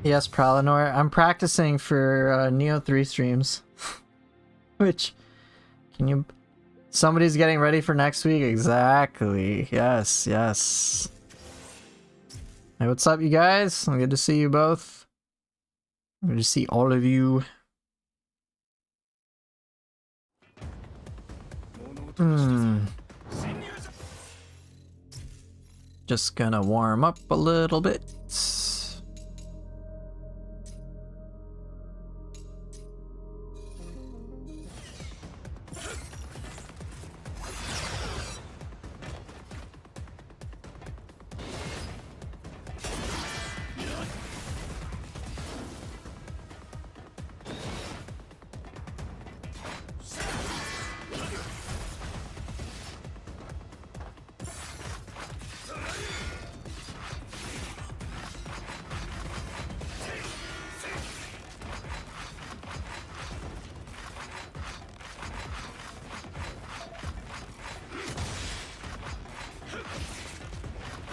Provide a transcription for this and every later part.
Yes, Pralinor. I'm practicing for Neo 3 streams. Which, can you... Somebody's getting ready for next week? Exactly. Yes, yes. Hey, what's up, you guys? Good to see you both. Good to see all of you. Just gonna warm up a little bit.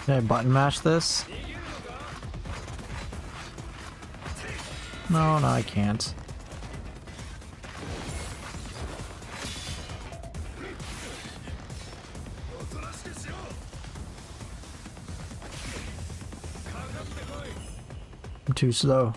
Can I button mash this? No, I can't. I'm too slow.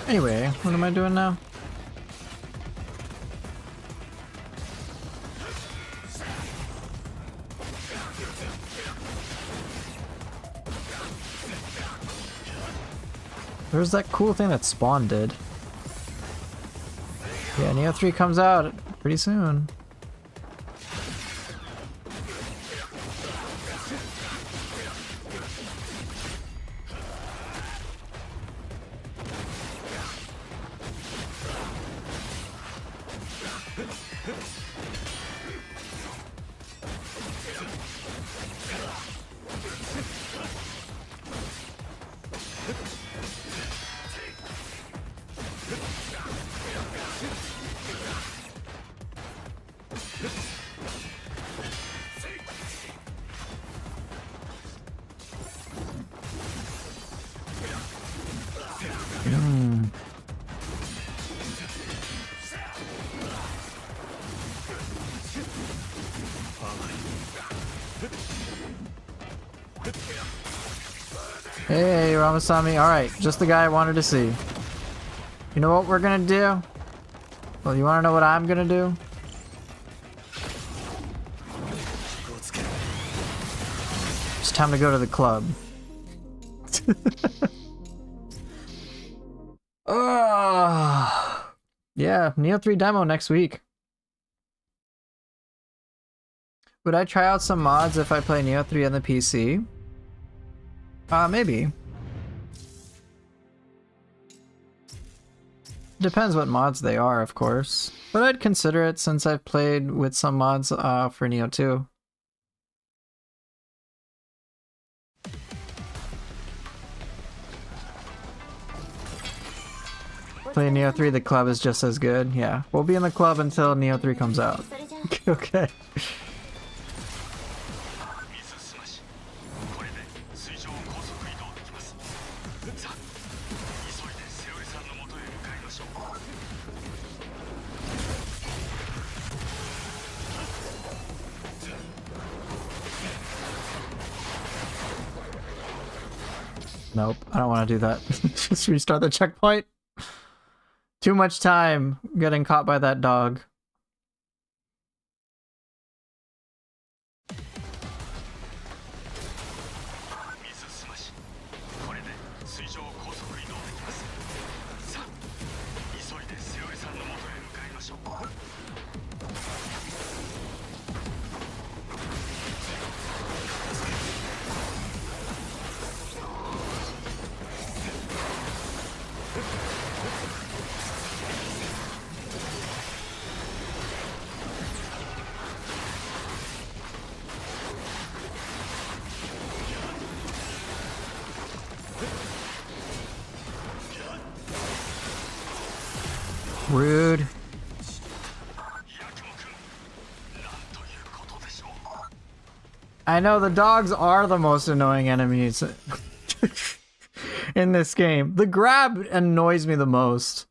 Anyway, what am I doing now? There's that cool thing that Spawn did. Yeah, Neo 3 comes out pretty soon. Hey, Ramasami. Alright, just the guy I wanted to see. You know what we're gonna do? Well, you wanna know what I'm gonna do? It's time to go to the club. Yeah, Neo 3 demo next week. Would I try out some mods if I play Neo 3 on the PC? Maybe. Depends what mods they are, of course. But I'd consider it since I've played with some mods for Neo 2. Playing Neo 3, the club is just as good. Yeah, we'll be in the club until Neo 3 comes out. Okay. Nope, I don't want to do that. Just restart the checkpoint. Too much time getting caught by that dog. Rude. I know the dogs are the most annoying enemies in this game. The grab annoys me the most.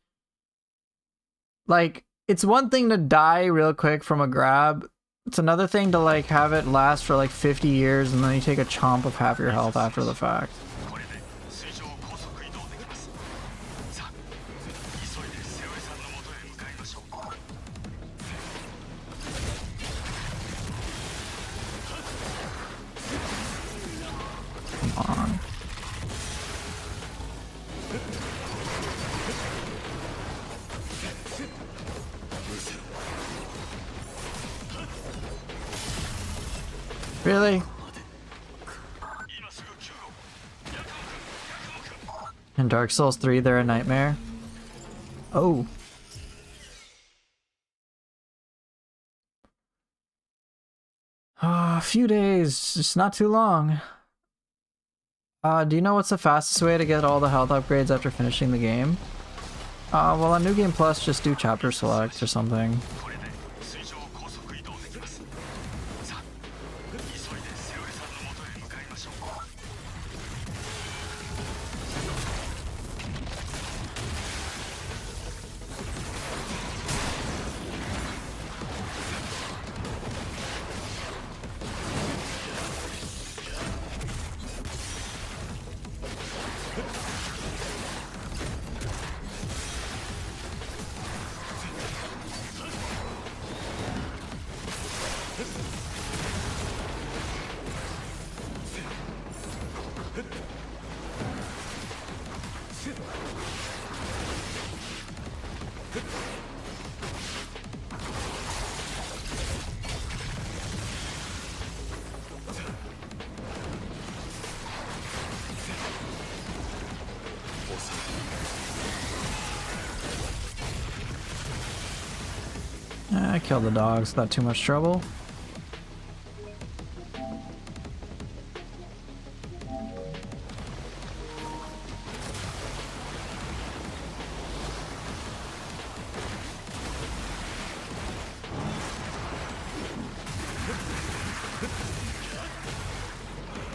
Like, it's one thing to die real quick from a grab. It's another thing to like have it last for like 50 years and then you take a chomp of half your health after the fact. Really? In Dark Souls 3, they're a nightmare? Oh. A few days, just not too long. Do you know what's the fastest way to get all the health upgrades after finishing the game? Well on New Game Plus, just do chapter select or something. I killed the dogs without too much trouble.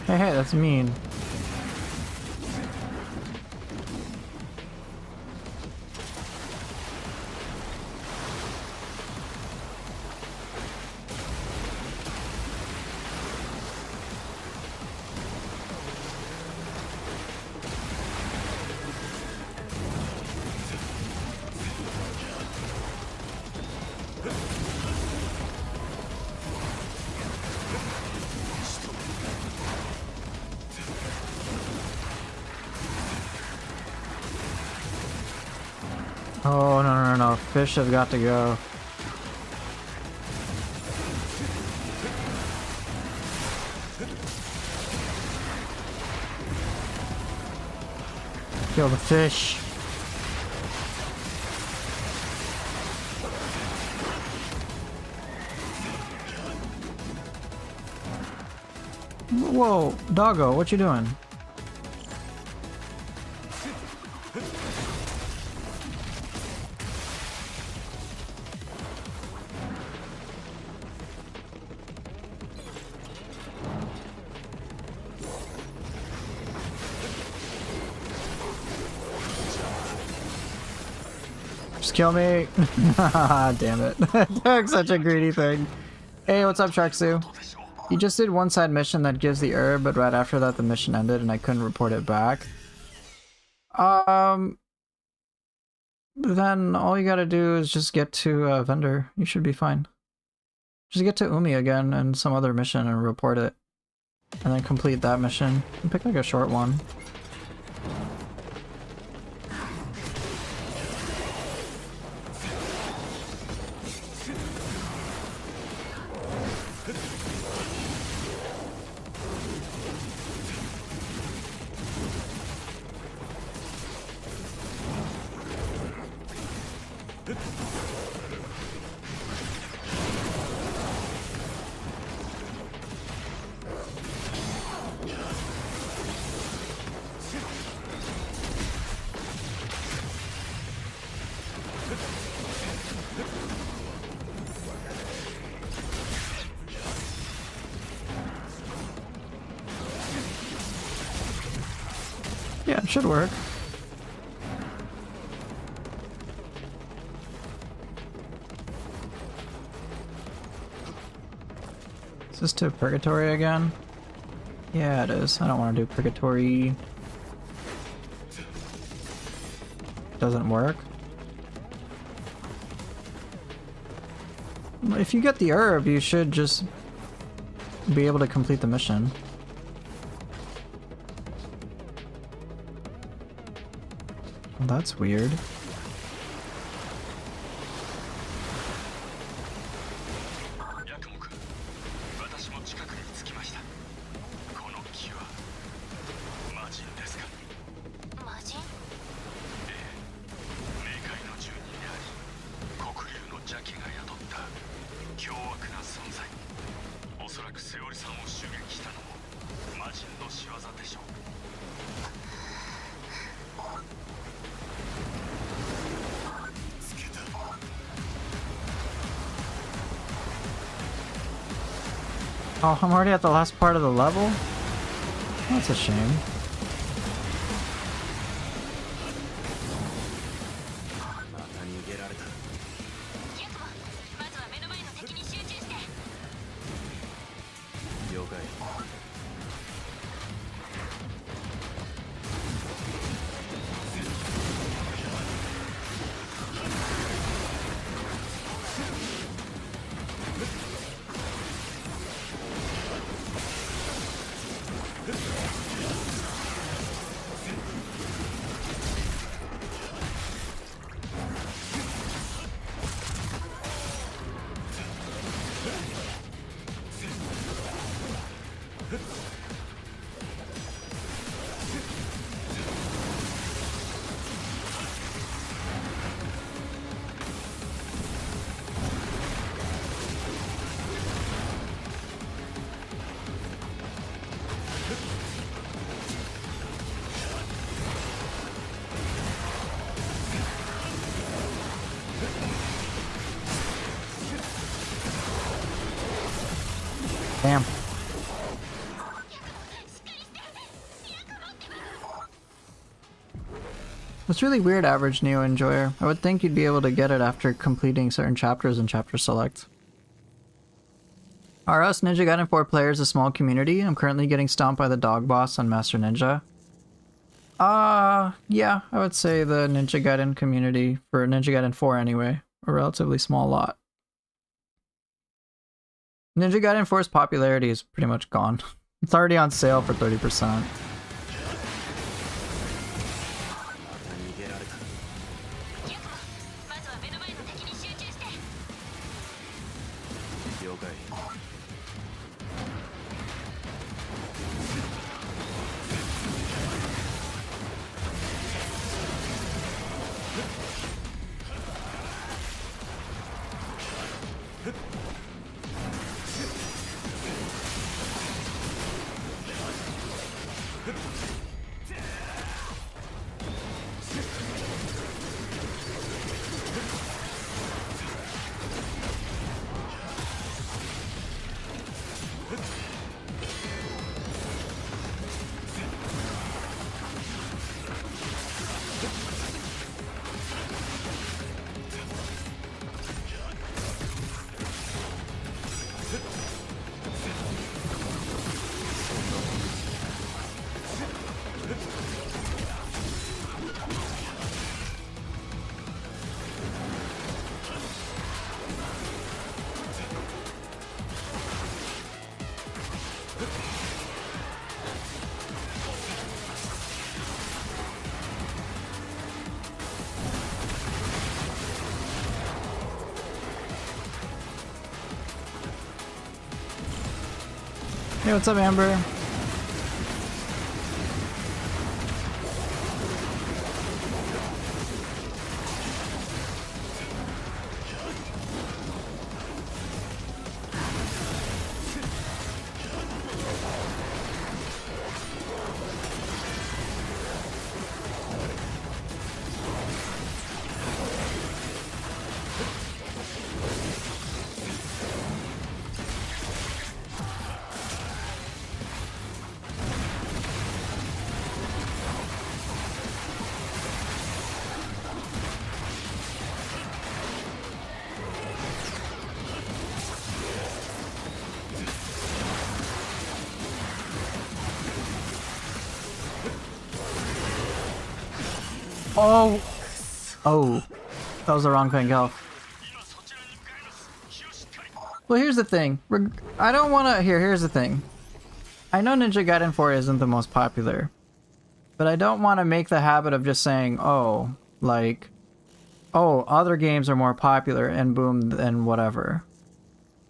Hey, that's mean. Oh, no. Fish have got to go. Kill the fish. Whoa, doggo, what you doing? Just kill me. Damn it. That's such a greedy thing. Hey, what's up, Sharksu? You just did one side mission that gives the herb, but right after that the mission ended and I couldn't report it back. Then all you gotta do is just get to Vendor. You should be fine. Just get to Umi again and some other mission and report it. And then complete that mission. And pick like a short one. Yeah, it should work. Is this to Purgatory again? Yeah, it is. I don't want to do Purgatory. Doesn't work. If you get the herb, you should just be able to complete the mission. Well, that's weird. Oh, I'm already at the last part of the level? That's a shame. Damn. It's really weird, average Neo enjoyer. I would think you'd be able to get it after completing certain chapters in Chapter Select. Are us Ninja Gaiden 4 players a small community? I'm currently getting stomped by the dog boss on Master Ninja. Yeah, I would say the Ninja Gaiden community, for Ninja Gaiden 4 anyway, a relatively small lot. Ninja Gaiden 4's popularity is pretty much gone. It's already on sale for 30%. Hey, what's up, Amber? Oh! Oh. That was the wrong thing, Gelf. Well, here's the thing. I don't want to... Here's the thing. I know Ninja Gaiden 4 isn't the most popular. But I don't want to make the habit of just saying, oh, like... Oh, other games are more popular and boom, and whatever.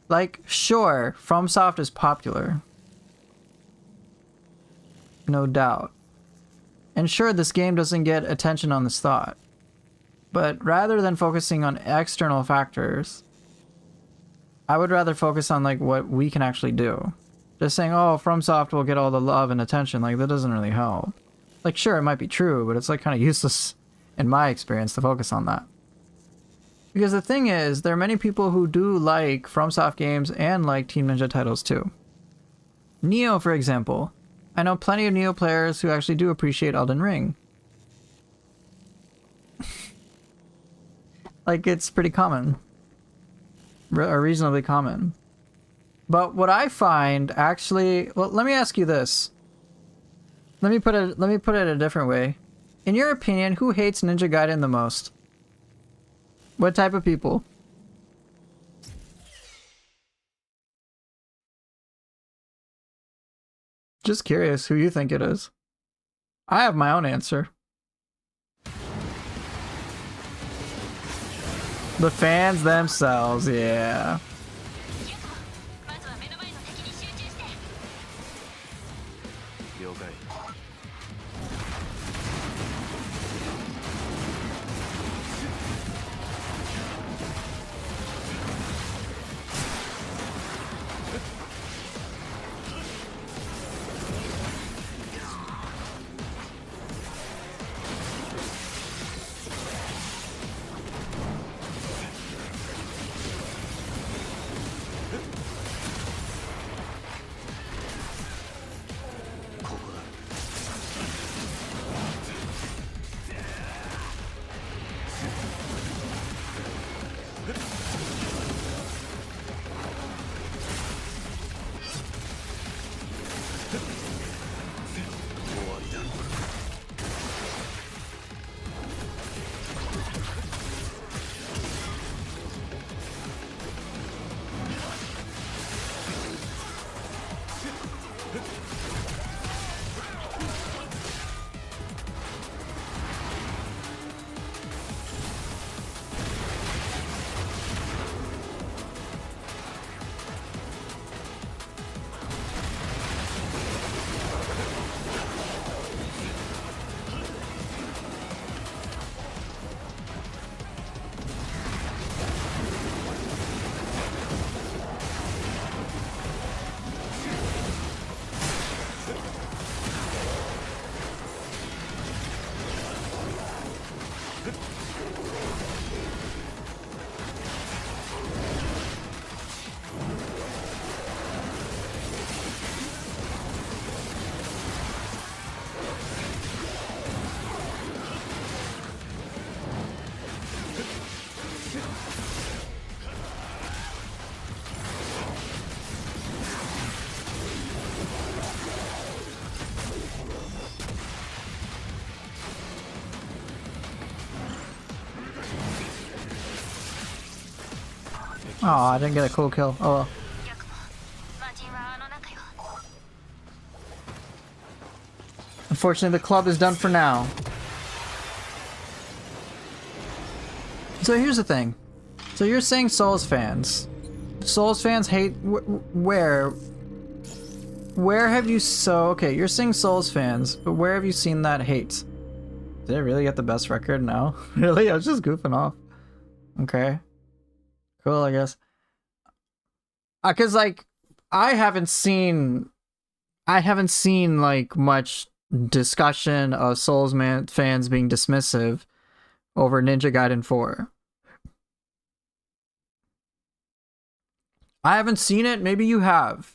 Like, sure, FromSoft is popular. No doubt. And sure, this game doesn't get attention on this thought. But rather than focusing on external factors, I would rather focus on like what we can actually do. Just saying, oh, FromSoft will get all the love and attention, like that doesn't really help. Like, sure, it might be true, but it's like kind of useless in my experience to focus on that. Because the thing is, there are many people who do like FromSoft games and like Team Ninja titles too. Neo, for example. I know plenty of Neo players who actually do appreciate Elden Ring. Like, it's pretty common. Or reasonably common. But what I find actually... Well, let me ask you this. Let me put it a different way. In your opinion, who hates Ninja Gaiden the most? What type of people? Just curious who you think it is. I have my own answer. The fans themselves, yeah. Oh, I didn't get a cool kill. Oh well. Unfortunately, the club is done for now. So here's the thing. So you're saying Souls fans. Souls fans hate where? where have you okay, you're saying Souls fans, but where have you seen that hate? Did it really get the best record? No. Really? I was just goofing off. Okay. Cool, I guess. Cause like I haven't seen like much discussion of Souls fans being dismissive over Ninja Gaiden 4. I haven't seen it. Maybe you have.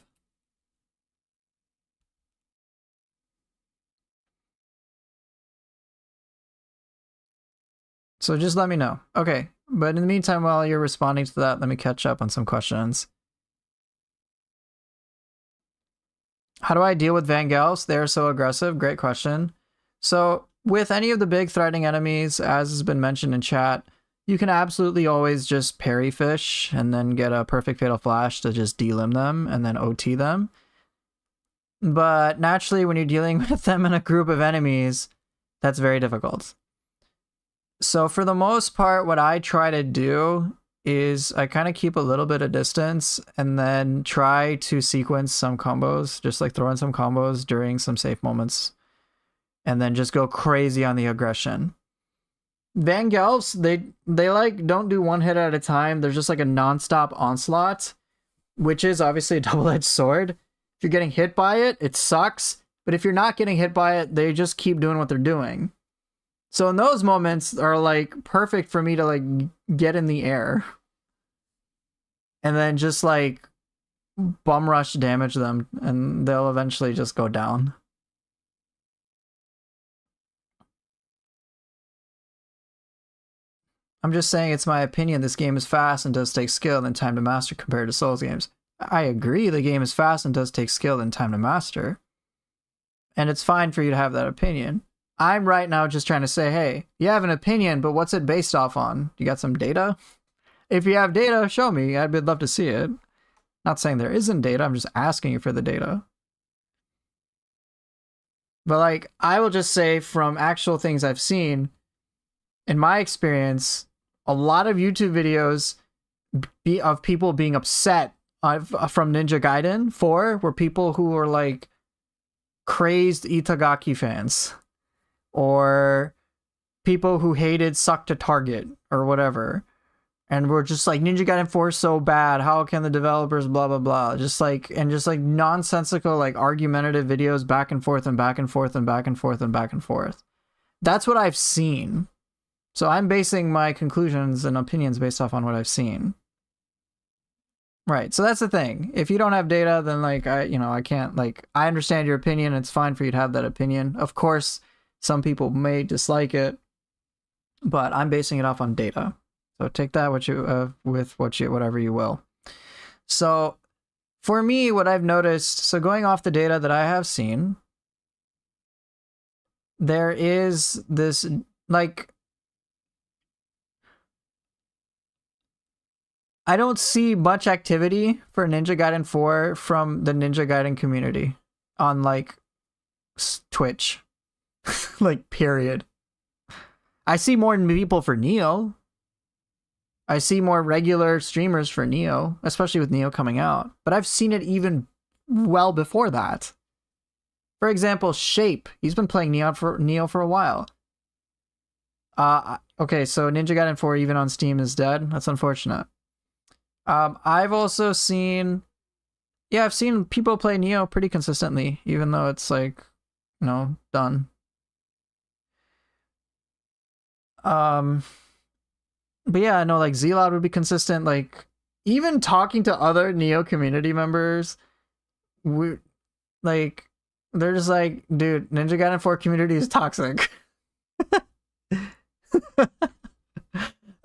So just let me know. Okay. But in the meantime, while you're responding to that, let me catch up on some questions. How do I deal with Vangelis? They're so aggressive. Great question. So with any of the big threatening enemies, as has been mentioned in chat, you can absolutely always just parry fish and then get a perfect fatal flash to just delimb them and then OT them. But naturally, when you're dealing with them in a group of enemies, that's very difficult. So for the most part, what I try to do is I kind of keep a little bit of distance and then try to sequence some combos, just like throw in some combos during some safe moments, and then just go crazy on the aggression. Vangelis, they like don't do one hit at a time. There's just like a non-stop onslaught, which is obviously a double-edged sword. If you're getting hit by it, it sucks. But if you're not getting hit by it, they just keep doing what they're doing. So in those moments are like perfect for me to like get in the air and then just like bum rush damage them and they'll eventually just go down. I'm just saying it's my opinion this game is fast and does take skill and time to master compared to Souls games. I agree the game is fast and does take skill and time to master. And it's fine for you to have that opinion. I'm right now just trying to say, hey, you have an opinion, but what's it based off on? You got some data? If you have data, show me. I'd love to see it. Not saying there isn't data, I'm just asking you for the data. But like, I will just say from actual things I've seen, in my experience, a lot of YouTube videos of people being upset from Ninja Gaiden 4 were people who were like crazed Itagaki fans. Or people who hated Suck to Target or whatever. And we're just like, Ninja Gaiden 4 is so bad. How can the developers blah, blah, blah. Just like nonsensical, like argumentative videos back and forth and back and forth and back and forth and back and forth. That's what I've seen. So I'm basing my conclusions and opinions based off on what I've seen. Right. So that's the thing. If you don't have data, then like, I can't like, I understand your opinion. It's fine for you to have that opinion. Of course, some people may dislike it, but I'm basing it off on data. So take that whatever you will. So for me, what I've noticed, so going off the data that I have seen, there is this like, I don't see much activity for Ninja Gaiden 4 from the Ninja Gaiden community on like Twitch. Like, period. I see more people for Neo. I see more regular streamers for Neo, especially with Neo coming out. But I've seen it even well before that. For example, Shape. He's been playing Neo for a while. Okay, so Ninja Gaiden 4 even on Steam is dead. That's unfortunate. I've also seen... Yeah, I've seen people play Neo pretty consistently, even though it's like, done. But yeah, I know like Zlod would be consistent. Like even talking to other Neo community members, they're just like, dude, Ninja Gaiden 4 community is toxic. And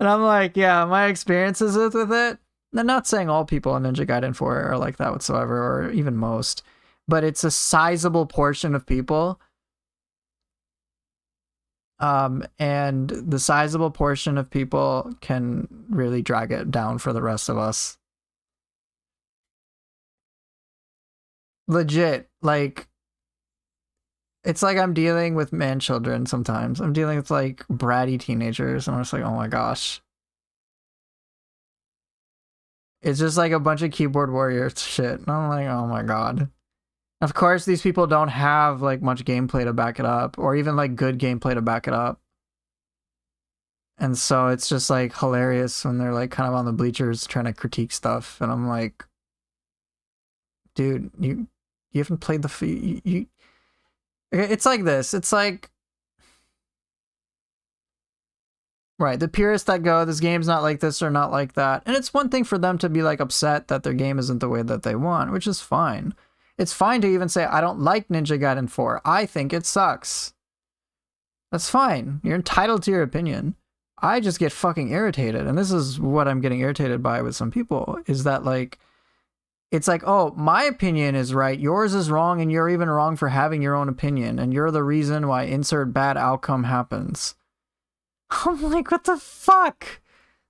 I'm like, yeah, my experiences with it. I'm not saying all people on Ninja Gaiden 4 are like that whatsoever, or even most, but it's a sizable portion of people. And the sizable portion of people can really drag it down for the rest of us. Legit, like, it's like I'm dealing with man children sometimes. I'm dealing with like bratty teenagers, and I'm just like, oh my gosh. It's just like a bunch of keyboard warrior shit. And I'm like, oh my god. Of course, these people don't have like much gameplay to back it up, or even like good gameplay to back it up. And so it's just like hilarious when they're like kind of on the bleachers trying to critique stuff, and I'm like, dude, you haven't played the it's like this. It's like, right, the purists that go, this game's not like this or not like that. And it's one thing for them to be like upset that their game isn't the way that they want, which is fine. It's fine to even say, I don't like Ninja Gaiden 4. I think it sucks. That's fine. You're entitled to your opinion. I just get fucking irritated. And this is what I'm getting irritated by with some people, is that like, it's like, oh, my opinion is right, yours is wrong, and you're even wrong for having your own opinion, and you're the reason why insert bad outcome happens. I'm like, what the fuck?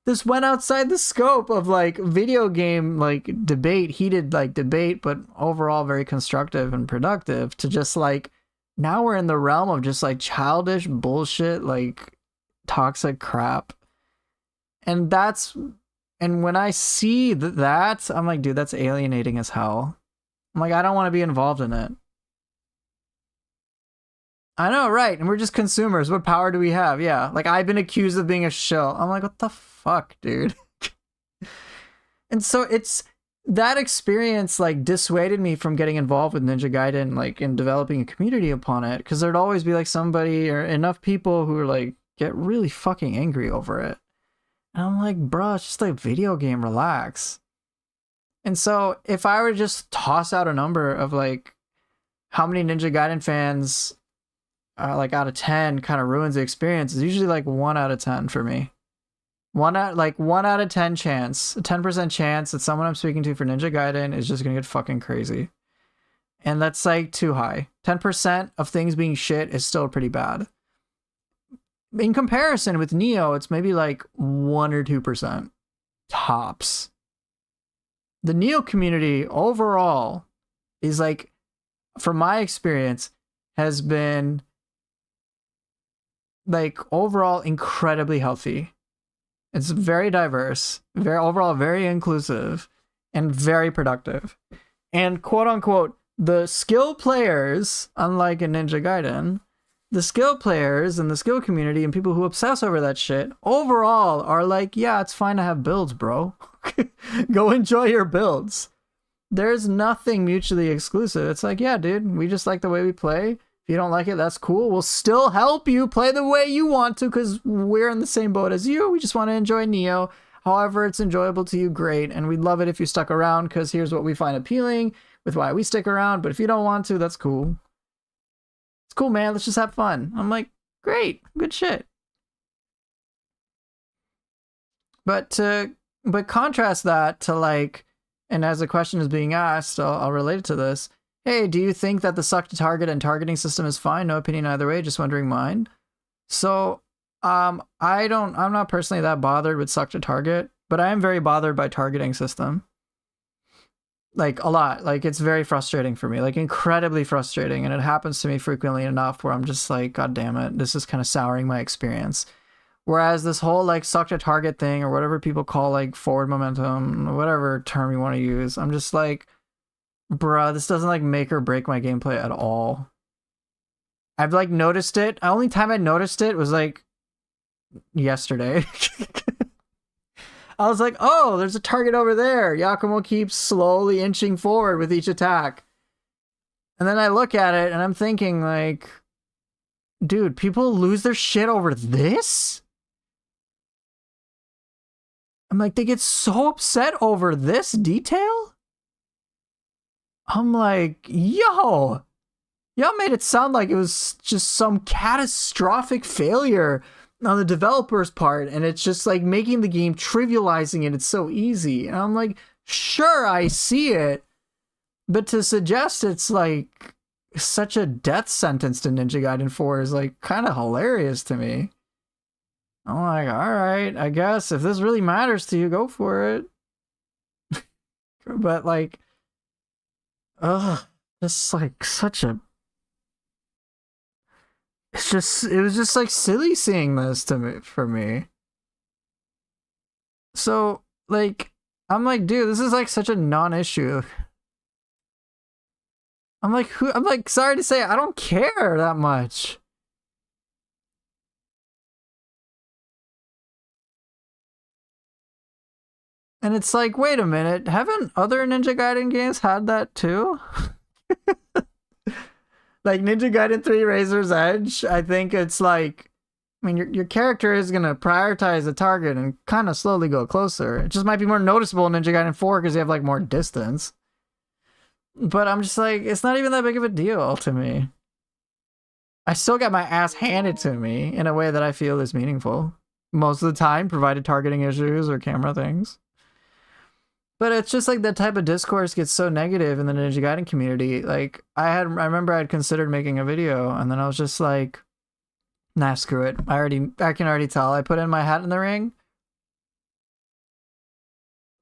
This went outside the scope of like video game like debate, heated like debate, but overall very constructive and productive, to just like, now we're in the realm of just like childish bullshit, like toxic crap. And when I see that, I'm like, dude, that's alienating as hell. I'm like, I don't want to be involved in it. I know, right? And we're just consumers. What power do we have? Yeah. Like, I've been accused of being a shill. I'm like, what the fuck, dude? And so it's that experience like dissuaded me from getting involved with Ninja Gaiden, like in developing a community upon it, because there'd always be like somebody or enough people who are like get really fucking angry over it. And I'm like, bro, it's just a video game, relax. And so if I were to just toss out a number of like how many Ninja Gaiden fans like out of 10 kind of ruins the experience, is usually like 1 out of 10 for me. 1 out of 10 chance, a 10% chance that someone I'm speaking to for Ninja Gaiden is just gonna get fucking crazy. And that's like too high. 10% of things being shit is still pretty bad. In comparison with Neo, it's maybe like 1 or 2% tops. The Neo community overall is like, from my experience, has been like overall incredibly healthy. It's very diverse, very inclusive, and very productive. And quote unquote, the skill players, unlike in Ninja Gaiden, the skill players and the skill community and people who obsess over that shit overall are like, yeah, it's fine to have builds, bro. Go enjoy your builds. There's nothing mutually exclusive. It's like, yeah, dude, we just like the way we play. If you don't like it, that's cool. We'll still help you play the way you want to, because we're in the same boat as you. We just want to enjoy Neo. However it's enjoyable to you, great. And we'd love it if you stuck around, because here's what we find appealing with why we stick around. But if you don't want to, that's cool. It's cool, man. Let's just have fun. I'm like, great. Good shit. But contrast that to like, and as the question is being asked, I'll relate it to this. Hey, do you think that the suck to target and targeting system is fine? No opinion either way, just wondering mine. So, I'm not personally that bothered with suck to target, but I am very bothered by targeting system. Like a lot. Like it's very frustrating for me, like incredibly frustrating. And it happens to me frequently enough where I'm just like, God damn it, this is kind of souring my experience. Whereas this whole like suck to target thing, or whatever people call like forward momentum, whatever term you want to use, I'm just like, bruh, this doesn't like make or break my gameplay at all. I've like noticed it. The only time I noticed it was like yesterday. I was like, oh, there's a target over there. Yakumo keeps slowly inching forward with each attack. And then I look at it and I'm thinking like, dude, people lose their shit over this? I'm like, they get so upset over this detail? I'm like, yo, y'all made it sound like it was just some catastrophic failure on the developer's part, and it's just like making the game, trivializing it. It's so easy. And I'm like, sure, I see it, but to suggest it's like such a death sentence to Ninja Gaiden 4 is like kind of hilarious to me. I'm like, all right, I guess if this really matters to you, go for it. But like, it's like such a, it was just like silly seeing this to me, for me. So like, I'm like, dude, this is like such a non-issue. I'm like, who? I'm like, sorry to say, I don't care that much. And it's like, wait a minute, haven't other Ninja Gaiden games had that too? Like Ninja Gaiden 3 Razor's Edge, I think it's like, I mean, your character is going to prioritize the target and kind of slowly go closer. It just might be more noticeable in Ninja Gaiden 4 because you have like more distance. But I'm just like, it's not even that big of a deal to me. I still got my ass handed to me in a way that I feel is meaningful. Most of the time, provided targeting issues or camera things. But it's just like that type of discourse gets so negative in the Ninja Gaiden community. Like I remember I'd considered making a video and then I was just like, nah, screw it. I can already tell. I put in my hat in the ring.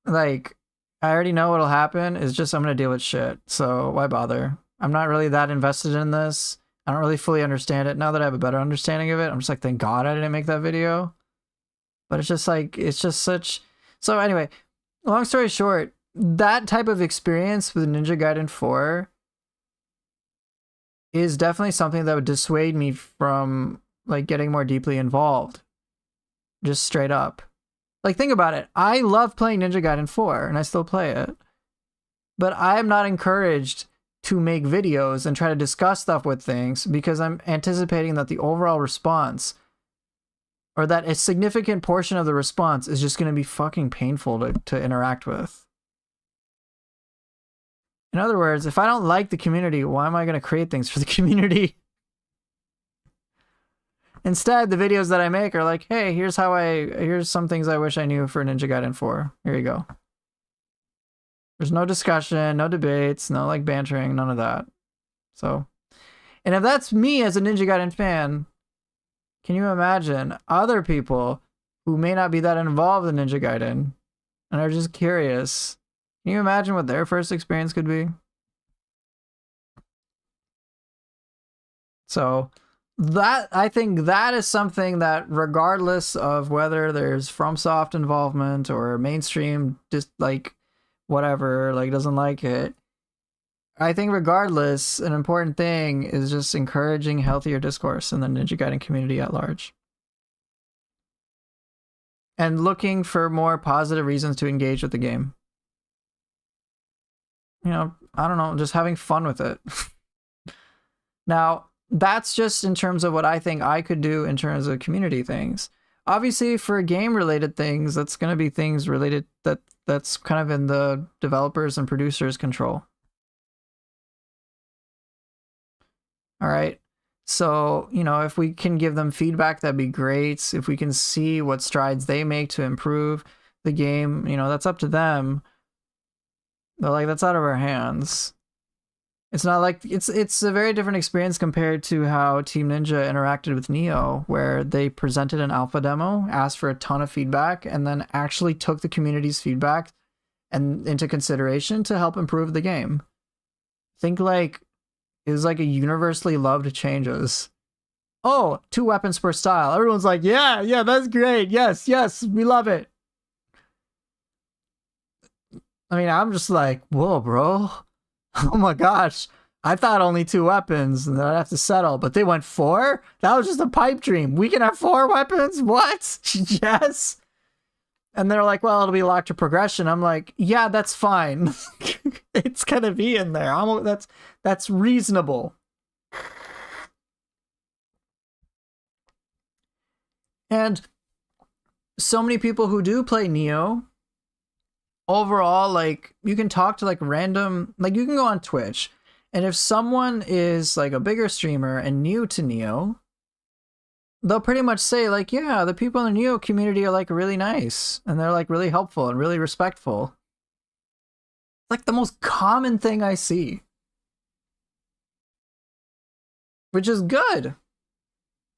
Like, I already know what'll happen. It's just I'm gonna deal with shit. So why bother? I'm not really that invested in this. I don't really fully understand it. Now that I have a better understanding of it, I'm just like, thank God I didn't make that video. But it's just like, it's just such... So anyway, long story short, that type of experience with Ninja Gaiden 4 is definitely something that would dissuade me from like getting more deeply involved. Just straight up. Like, think about it. I love playing Ninja Gaiden 4 and I still play it. But I am not encouraged to make videos and try to discuss stuff with things because I'm anticipating that the overall response, or that a significant portion of the response, is just going to be fucking painful to interact with. In other words, if I don't like the community, why am I going to create things for the community? Instead, the videos that I make are like, hey, here's some things I wish I knew for Ninja Gaiden 4. Here you go. There's no discussion, no debates, no like bantering, none of that. So, and if that's me as a Ninja Gaiden fan, can you imagine other people who may not be that involved in Ninja Gaiden and are just curious? Can you imagine what their first experience could be? So, that, I think that is something that, regardless of whether there's FromSoft involvement or mainstream, just like whatever, like doesn't like it, I think regardless, an important thing is just encouraging healthier discourse in the Ninja Gaiden community at large. And looking for more positive reasons to engage with the game. You know, I don't know, just having fun with it. Now, that's just in terms of what I think I could do in terms of community things. Obviously, for game-related things, that's going to be things related that's kind of in the developers and producers' control. All right. So, you know, if we can give them feedback, that'd be great. If we can see what strides they make to improve the game, you know, that's up to them. But like, that's out of our hands. It's not like it's a very different experience compared to how Team Ninja interacted with Nioh, where they presented an alpha demo, asked for a ton of feedback, and then actually took the community's feedback and into consideration to help improve the game. Think like it was like a universally loved changes. Oh, 2 weapons per style. Everyone's like, yeah, that's great. Yes, we love it. I mean, I'm just like, whoa, bro. Oh my gosh. I thought only 2 weapons and then I'd have to settle, but they went 4? That was just a pipe dream. We can have 4 weapons? What? Yes. And they're like, well, it'll be locked to progression. I'm like, yeah, that's fine. It's gonna be in there. That's reasonable. And so many people who do play Nioh, overall, like, you can talk to like random, like you can go on Twitch, and if someone is like a bigger streamer and new to Nioh, they'll pretty much say like, yeah, the people in the Nioh community are like really nice and they're like really helpful and really respectful. Like the most common thing I see, which is good.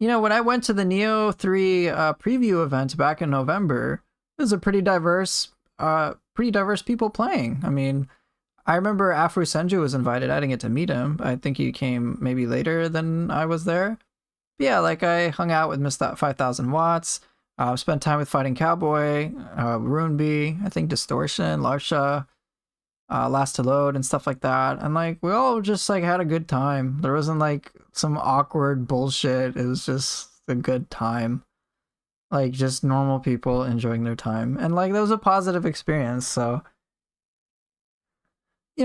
You know, when I went to the Nioh 3 preview event back in November, it was a pretty diverse people playing. I mean, I remember Afro Senju was invited. I didn't get to meet him. I think he came maybe later than I was there. But yeah, like I hung out with Mr. 5000 Watts, spent time with Fighting Cowboy, Runebi, I think Distortion, Larsha. last to load and stuff like that. And like we all just like had a good time. There wasn't like some awkward bullshit. It was just a good time. Like just normal people enjoying their time. And like that was a positive experience. So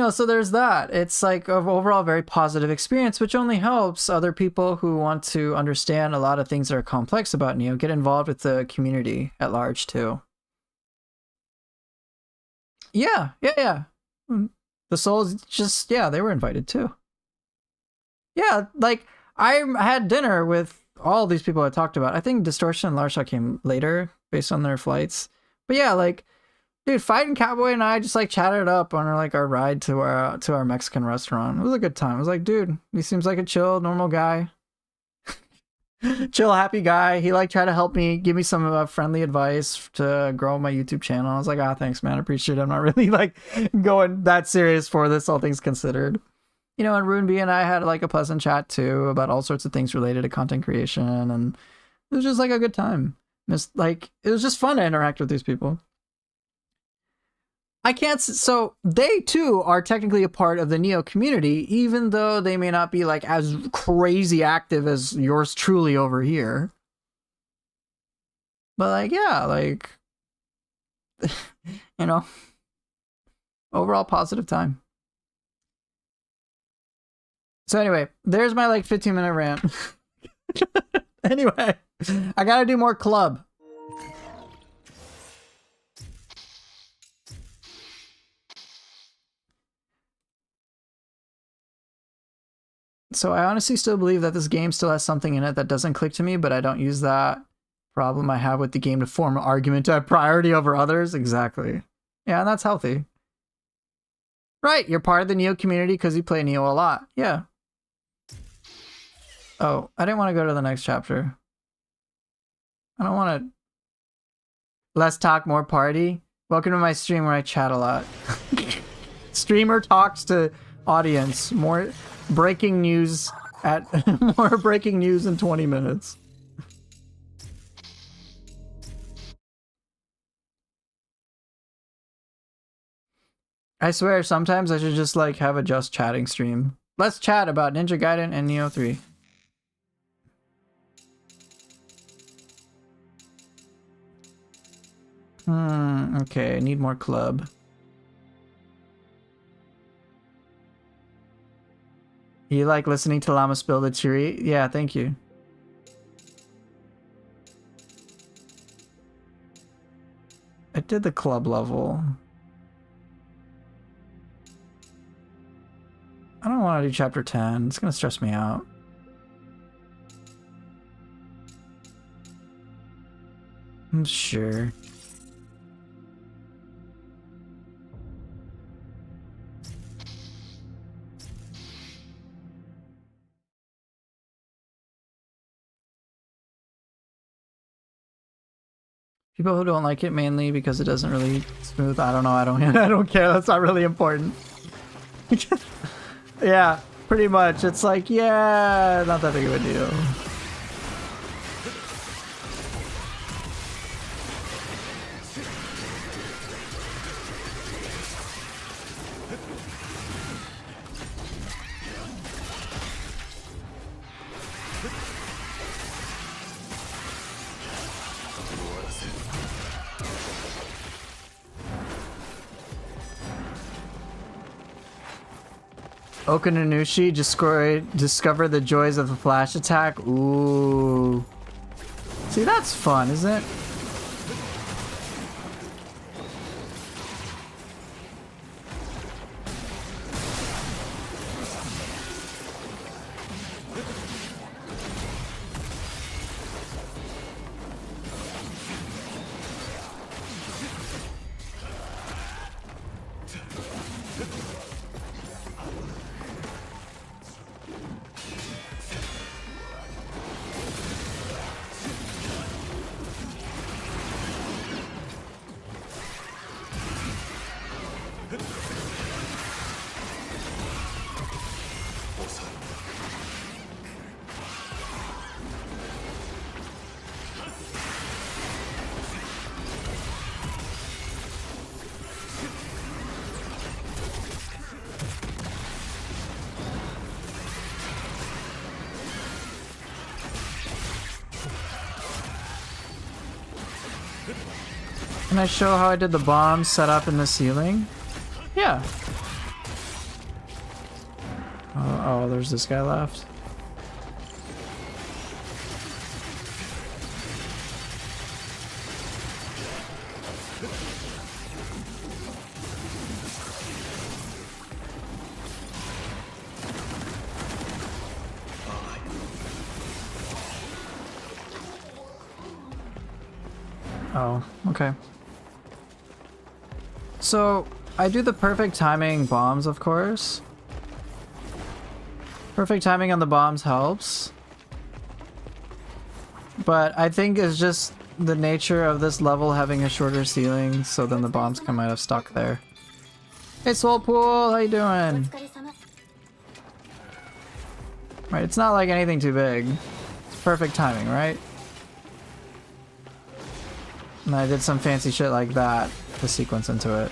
so there's that. It's like an overall very positive experience, which only helps other people who want to understand a lot of things that are complex about Neo get involved with the community at large too. Yeah. The Souls just, they were invited too. Yeah, like I had dinner with all these people I talked about. I think Distortion and Larsha came later based on their flights. But yeah, like dude, Fighting Cowboy and I just like chatted it up on our ride to our Mexican restaurant. It was a good time. I was like, dude, he seems like a chill, normal guy. Chill, happy guy. He like tried to help me, give me some friendly advice to grow my YouTube channel. I was like, thanks, man. I appreciate it. I'm not really like going that serious for this, all things considered. And Rune B and I had like a pleasant chat too about all sorts of things related to content creation, and it was just like a good time. It was just fun to interact with these people. So they too are technically a part of the Neo community, even though they may not be like as crazy active as yours truly over here. But like, yeah, like, overall positive time. So anyway, there's my like 15-minute rant. Anyway, I gotta do more club. So I honestly still believe that this game still has something in it that doesn't click to me, but I don't use that problem I have with the game to form an argument to have priority over others. Exactly. Yeah, and that's healthy. Right, you're part of the Neo community because you play Neo a lot. Yeah. Oh, I didn't want to go to the next chapter. I don't want to... Less talk, more party. Welcome to my stream where I chat a lot. Streamer talks to audience. More breaking news more breaking news in 20 minutes. I swear, sometimes I should just like have a just chatting stream. Let's chat about Ninja Gaiden and Neo 3. Okay, I need more club. You like listening to Llama spill the cherry? Yeah, thank you. I did the club level. I don't want to do chapter 10. It's gonna stress me out. I'm sure. People who don't like it mainly because it doesn't really smooth. I don't know. I don't care. That's not really important. Yeah, pretty much. It's like, yeah, not that big of a deal. Okinanushi discover the joys of the flash attack. Ooh. See, that's fun, isn't it? Can I show how I did the bombs set up in the ceiling? Yeah. Oh, there's this guy left. Oh, okay. So, I do the perfect timing bombs, of course. Perfect timing on the bombs helps. But I think it's just the nature of this level having a shorter ceiling, so then the bombs come out of stuck there. Hey Soulpool, how you doing? Right, it's not like anything too big. It's perfect timing, right? And I did some fancy shit like that to sequence into it.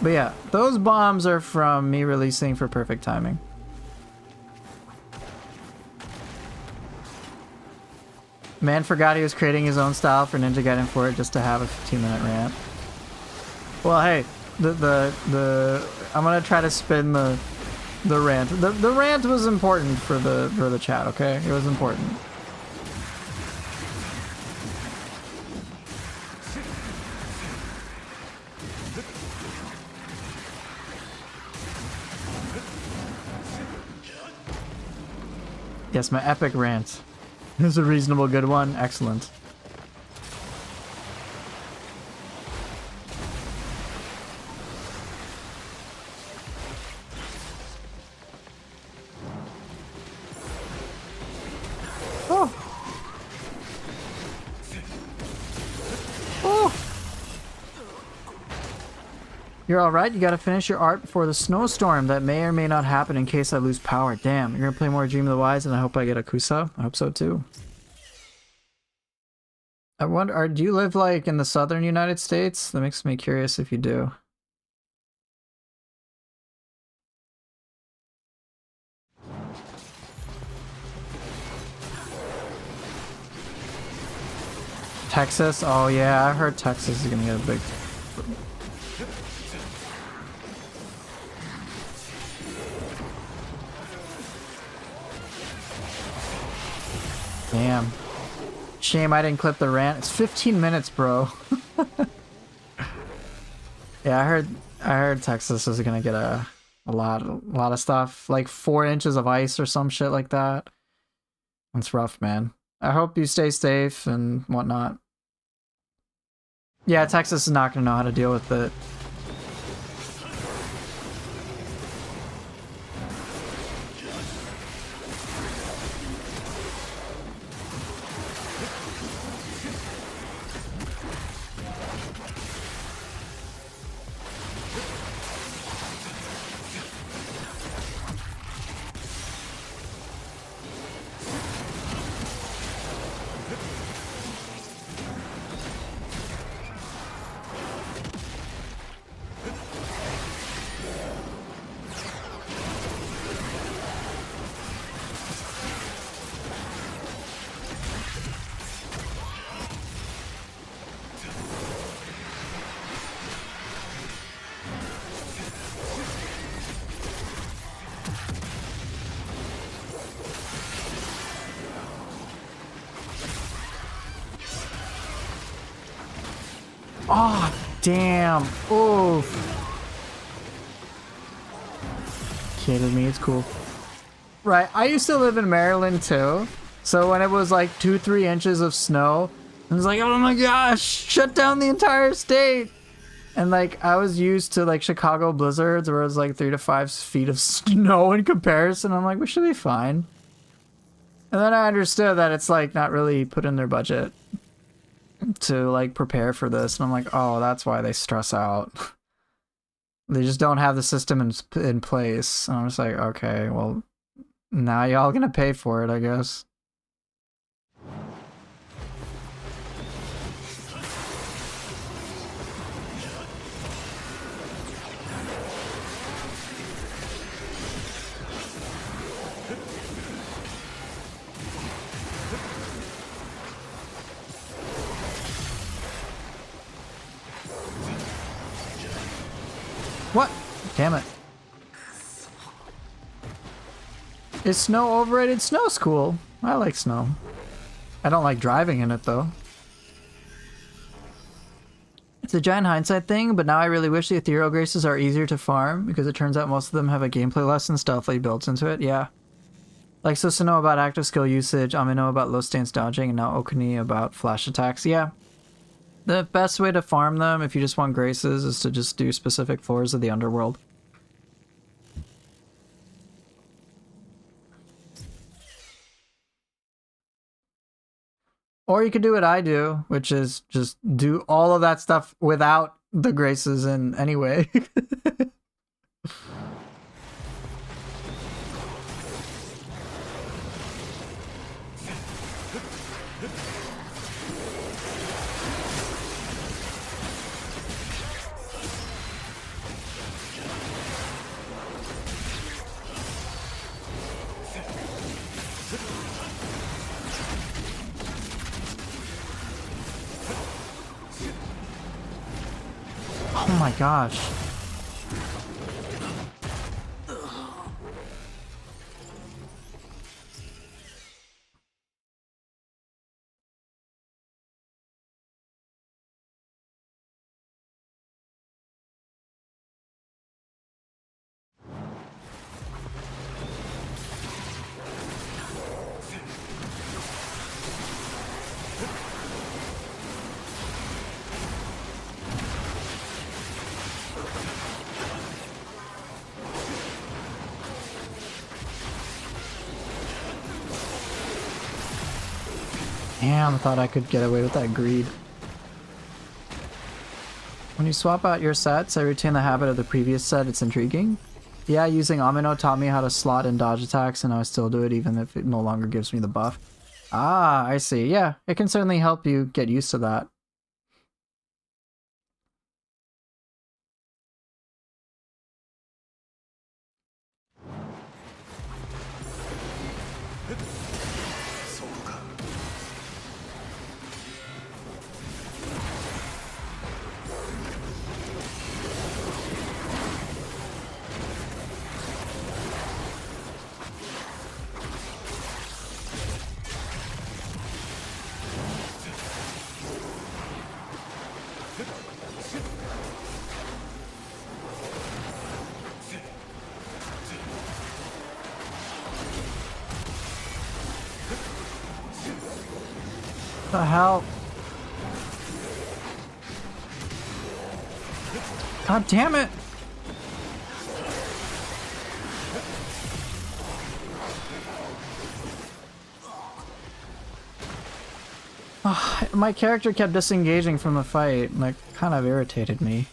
But yeah, those bombs are from me releasing for perfect timing. Man forgot he was creating his own style for Ninja Gaiden 4 just to have a 15-minute rant. Well, hey, I'm gonna try to spin the rant. The rant was important for the chat, okay? It was important. Yes, my epic rant. It was a reasonable good one. Excellent. Oh! Oh! You're alright? You gotta finish your art before the snowstorm that may or may not happen in case I lose power. Damn, you're gonna play more Dream of the Wise and I hope I get a Kusa? I hope so too. I wonder, do you live like in the southern United States? That makes me curious if you do. Texas? Oh yeah, I heard Texas is gonna get a big... Damn. Shame I didn't clip the rant. It's 15 minutes, bro. Yeah, I heard Texas is gonna get a lot of stuff. Like 4 inches of ice or some shit like that. It's rough, man. I hope you stay safe and whatnot. Yeah, Texas is not gonna know how to deal with it. Oh, damn. Oof. Kidding me, it's cool. Right, I used to live in Maryland too. So when it was like 2-3 inches of snow, I was like, oh my gosh, shut down the entire state. And like, I was used to like Chicago blizzards where it was like 3 to 5 feet of snow in comparison. I'm like, we should be fine. And then I understood that it's like not really put in their budget to like prepare for this, and I'm like, oh, that's why they stress out. They just don't have the system in place. And I'm just like, okay, well, now y'all gonna pay for it, I guess. What? Damn it. Is snow overrated? Snow's cool. I like snow. I don't like driving in it though. It's a giant hindsight thing, but now I really wish the ethereal graces are easier to farm because it turns out most of them have a gameplay lesson stealthily built into it. Yeah. Like so know about active skill usage, Amino about low stance dodging, and now Okuni about flash attacks. Yeah. The best way to farm them if you just want graces is to just do specific floors of the underworld. Or you could do what I do, which is just do all of that stuff without the graces in any way. Oh my gosh. Damn, I thought I could get away with that greed. When you swap out your sets, I retain the habit of the previous set. It's intriguing. Yeah, using Amino taught me how to slot and dodge attacks, and I still do it even if it no longer gives me the buff. Ah, I see. Yeah, it can certainly help you get used to that. The hell? God damn it! Oh, my character kept disengaging from the fight, and it kind of irritated me.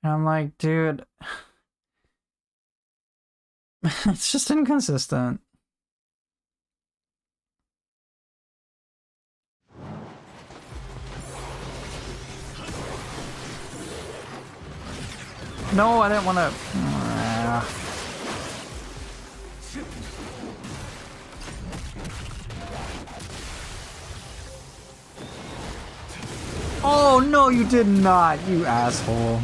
And I'm like, dude, it's just inconsistent. No, I didn't want to. Oh no, you did not, you asshole.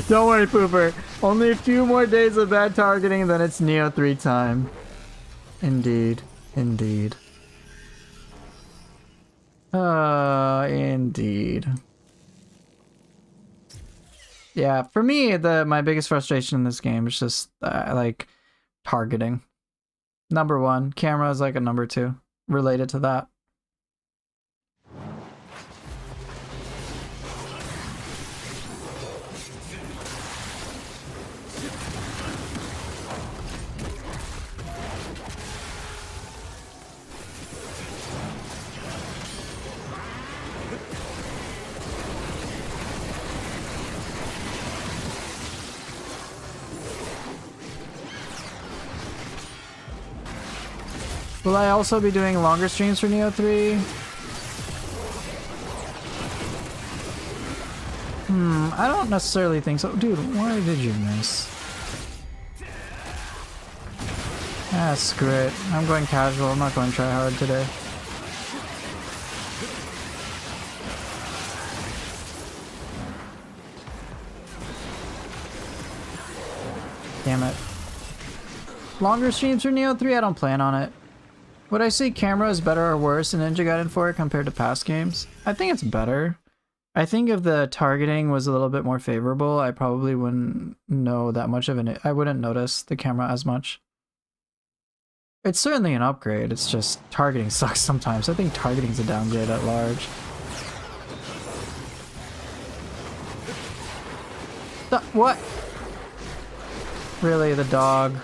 Don't worry, Pooper. Only a few more days of bad targeting, then it's Neo 3 time. Indeed. Indeed. Indeed. Yeah, for me, my biggest frustration in this game is just like targeting. Number one, camera is like a number two related to that. Will I also be doing longer streams for Neo 3? I don't necessarily think so. Dude, why did you miss? Ah, screw it. I'm going casual. I'm not going try hard today. Damn it. Longer streams for Neo 3? I don't plan on it. Would I say camera is better or worse in Ninja Gaiden 4 compared to past games? I think it's better. I think if the targeting was a little bit more favorable, I probably wouldn't know that much of it. I wouldn't notice the camera as much. It's certainly an upgrade, it's just targeting sucks sometimes. I think targeting's a downgrade at large. What? Really, the dog?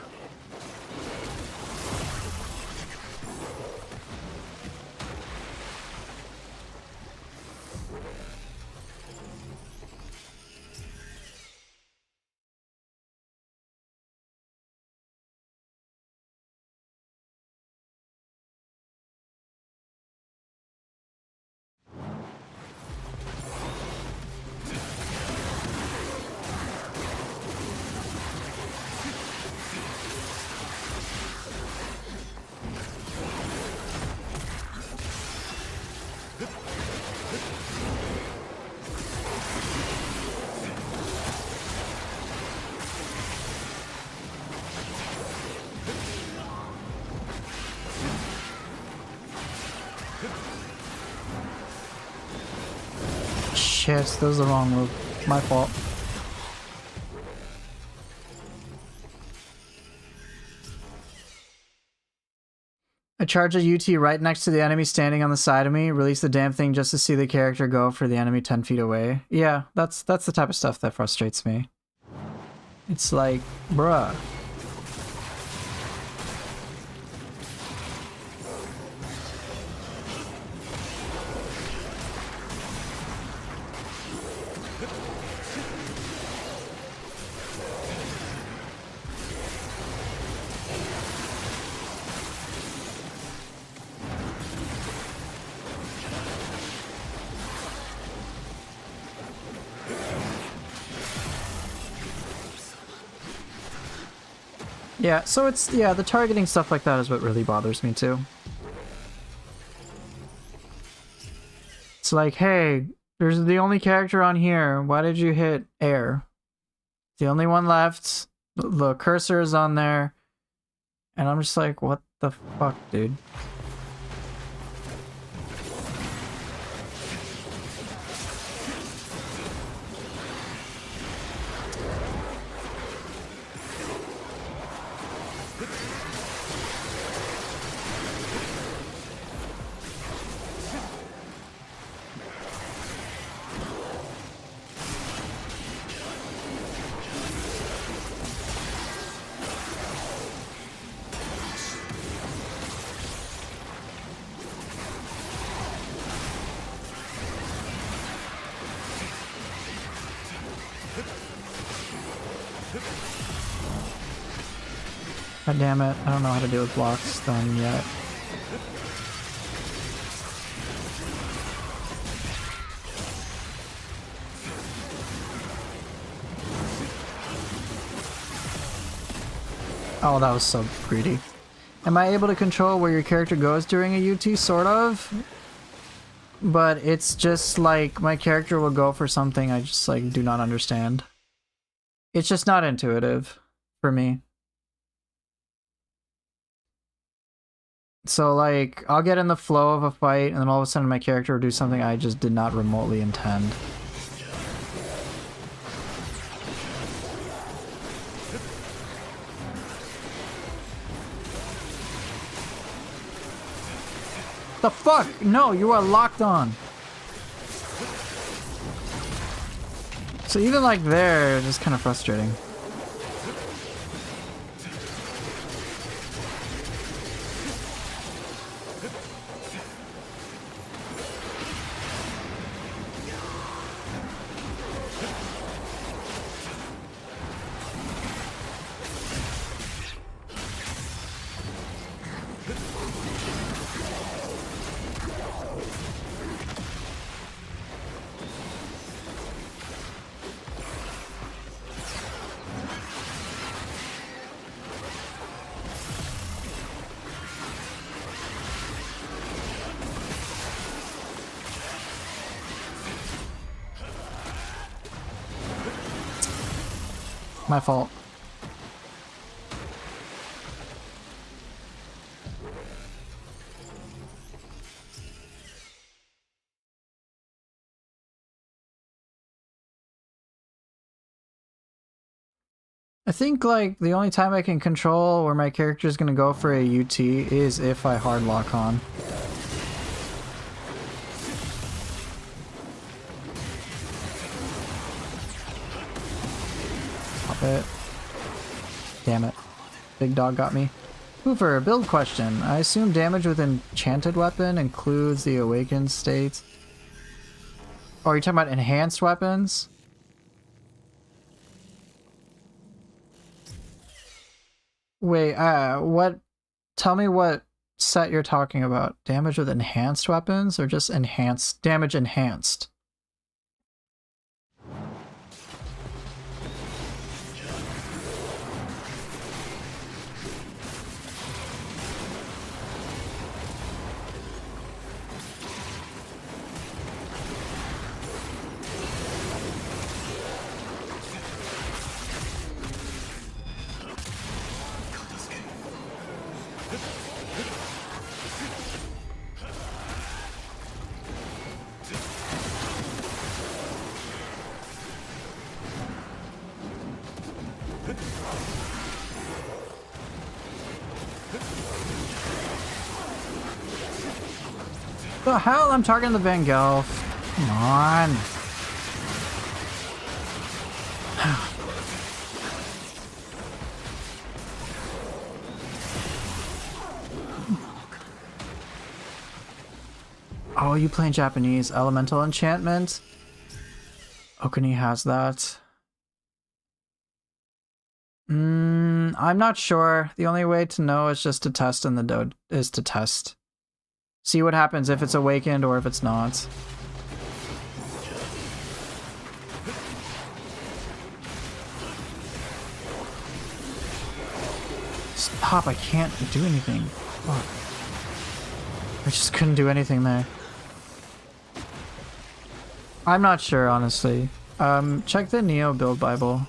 Shit, that was the wrong move. My fault. I charge a UT right next to the enemy standing on the side of me, release the damn thing just to see the character go for the enemy 10 feet away. Yeah, that's the type of stuff that frustrates me. It's like, bruh. Yeah, so it's, yeah, the targeting stuff like that is what really bothers me too. It's like, hey, there's the only character on here, why did you hit air? The only one left, the cursor is on there, and I'm just like, what the fuck, dude? God damn it, I don't know how to deal with blocks done yet. Oh, that was so greedy. Am I able to control where your character goes during a UT? Sort of. But it's just like my character will go for something I just like do not understand. It's just not intuitive for me. So like, I'll get in the flow of a fight and then all of a sudden my character will do something I just did not remotely intend. The fuck? No, you are locked on. So even like there, it's just kind of frustrating. My fault. I think like the only time I can control where my character is gonna go for a UT is if I hard lock on. Stop it. Damn it. Big dog got me. Hoover, build question. I assume damage with enchanted weapon includes the awakened state. Oh, are you talking about enhanced weapons? Wait, what? Tell me what set you're talking about. Damage with enhanced weapons or just enhanced? Damage enhanced? The hell? I'm targeting the Van Gelf. Come on. Oh, you playing Japanese elemental enchantment? Okuni has that. I'm not sure. The only way to know is just to test in the is to test. See what happens if it's awakened or if it's not. Stop, I can't do anything. Fuck. I just couldn't do anything there. I'm not sure, honestly. Check the Neo build Bible.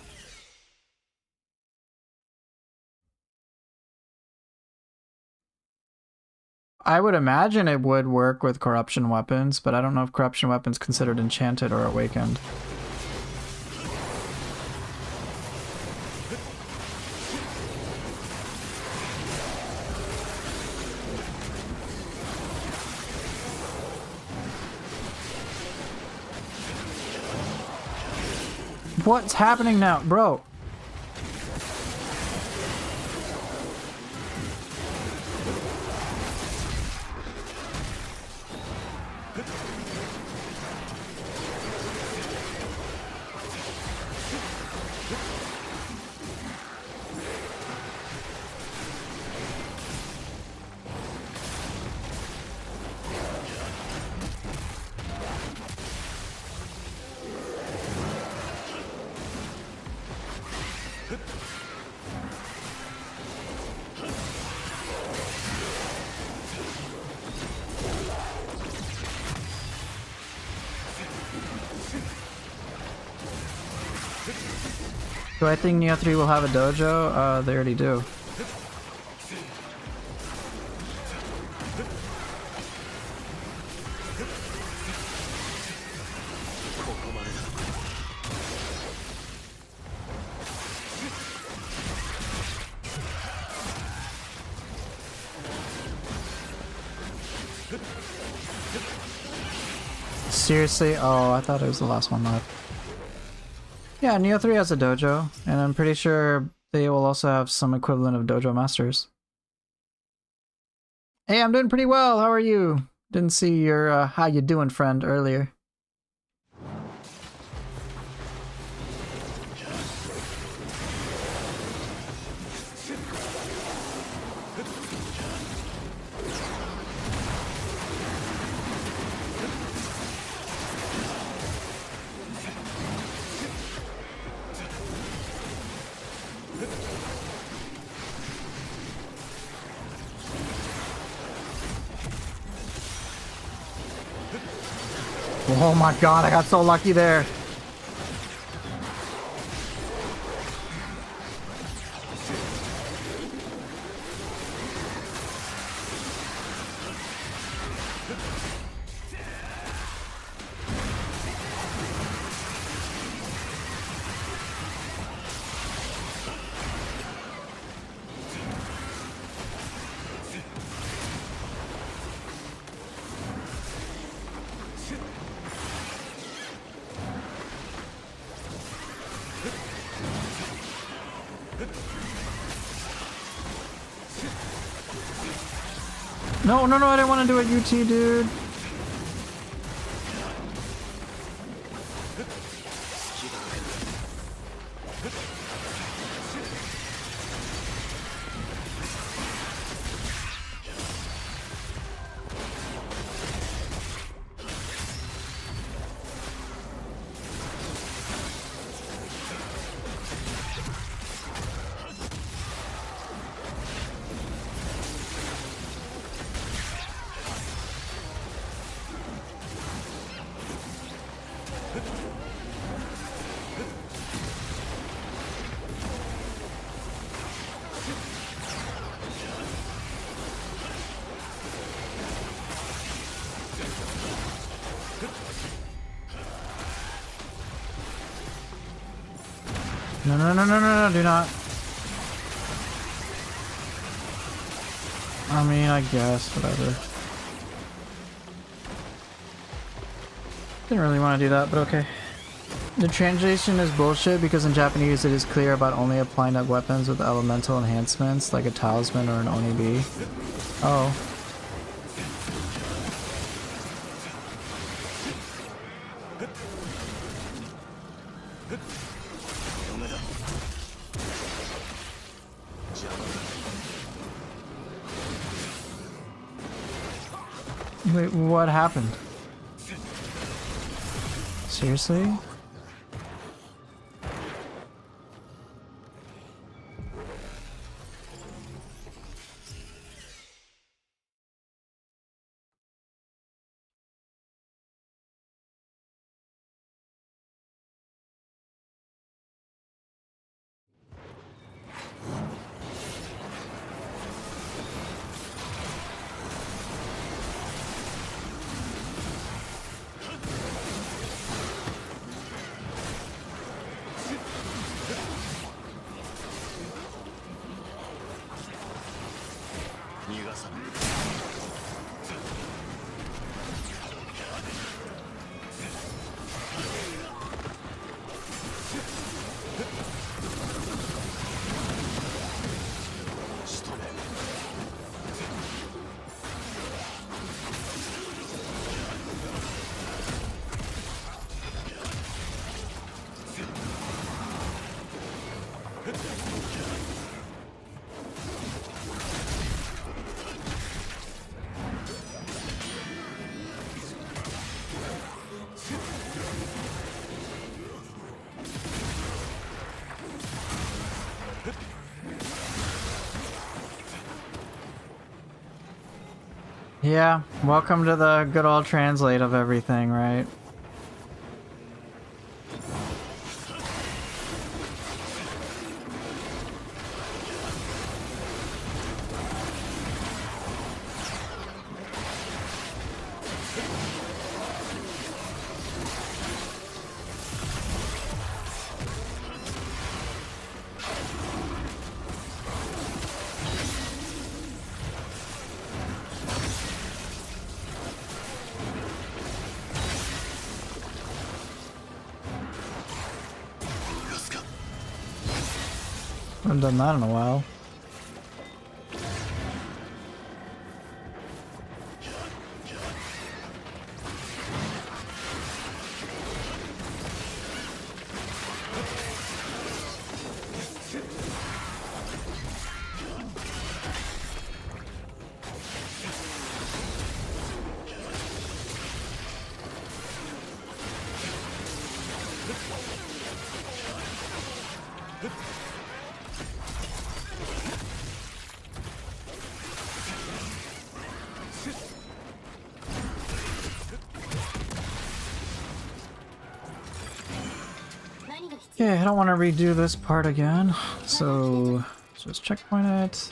I would imagine it would work with corruption weapons, but I don't know if corruption weapons considered enchanted or awakened. What's happening now, bro? Do I think Neo 3 will have a dojo? They already do. Seriously? Oh, I thought it was the last one left. Yeah, Neo 3 has a dojo, and I'm pretty sure they will also have some equivalent of dojo masters. Hey, I'm doing pretty well. How are you? Didn't see your how you doing friend earlier. Oh my god, I got so lucky there. No, no, no, I didn't want to do a UT, dude. No, no, no, no, no, no, do not. I mean, I guess, whatever. Didn't really want to do that, but okay. The translation is bullshit because in Japanese it is clear about only applying to weapons with elemental enhancements, like a talisman or an Onibi. Oh. Wait, what happened? Seriously? Yeah, welcome to the good old translate of everything, right? I haven't done that in a while. Okay, I don't want to redo this part again, so just checkpoint it.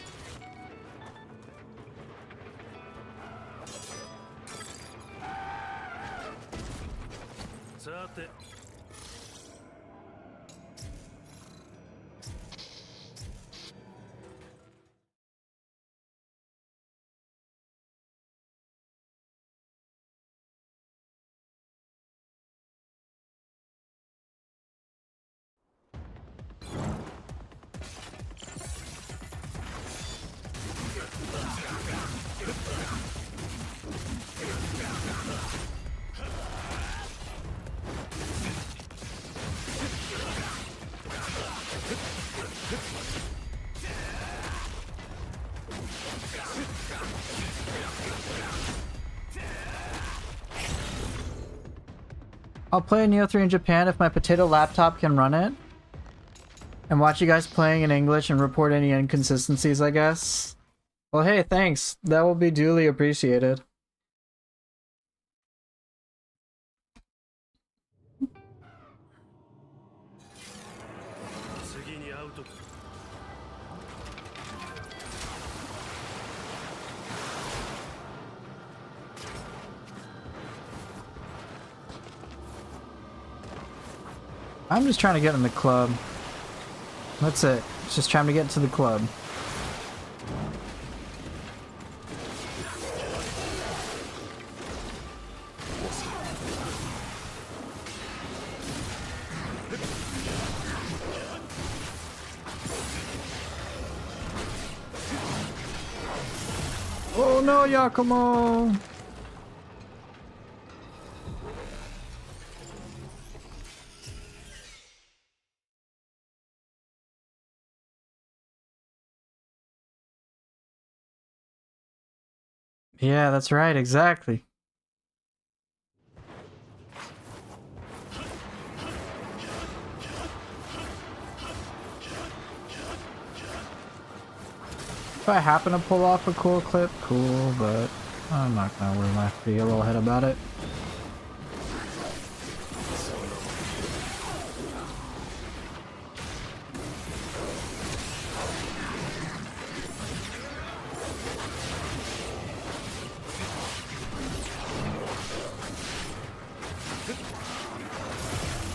I'll play Neo 3 in Japan if my potato laptop can run it. And watch you guys playing in English and report any inconsistencies, I guess. Well, hey, thanks. That will be duly appreciated. I'm just trying to get in the club. That's it. It's just trying to get to the club. Oh no, Yakumo! Yeah, that's right, exactly. If I happen to pull off a cool clip, cool, but I'm not gonna worry my free little head about it.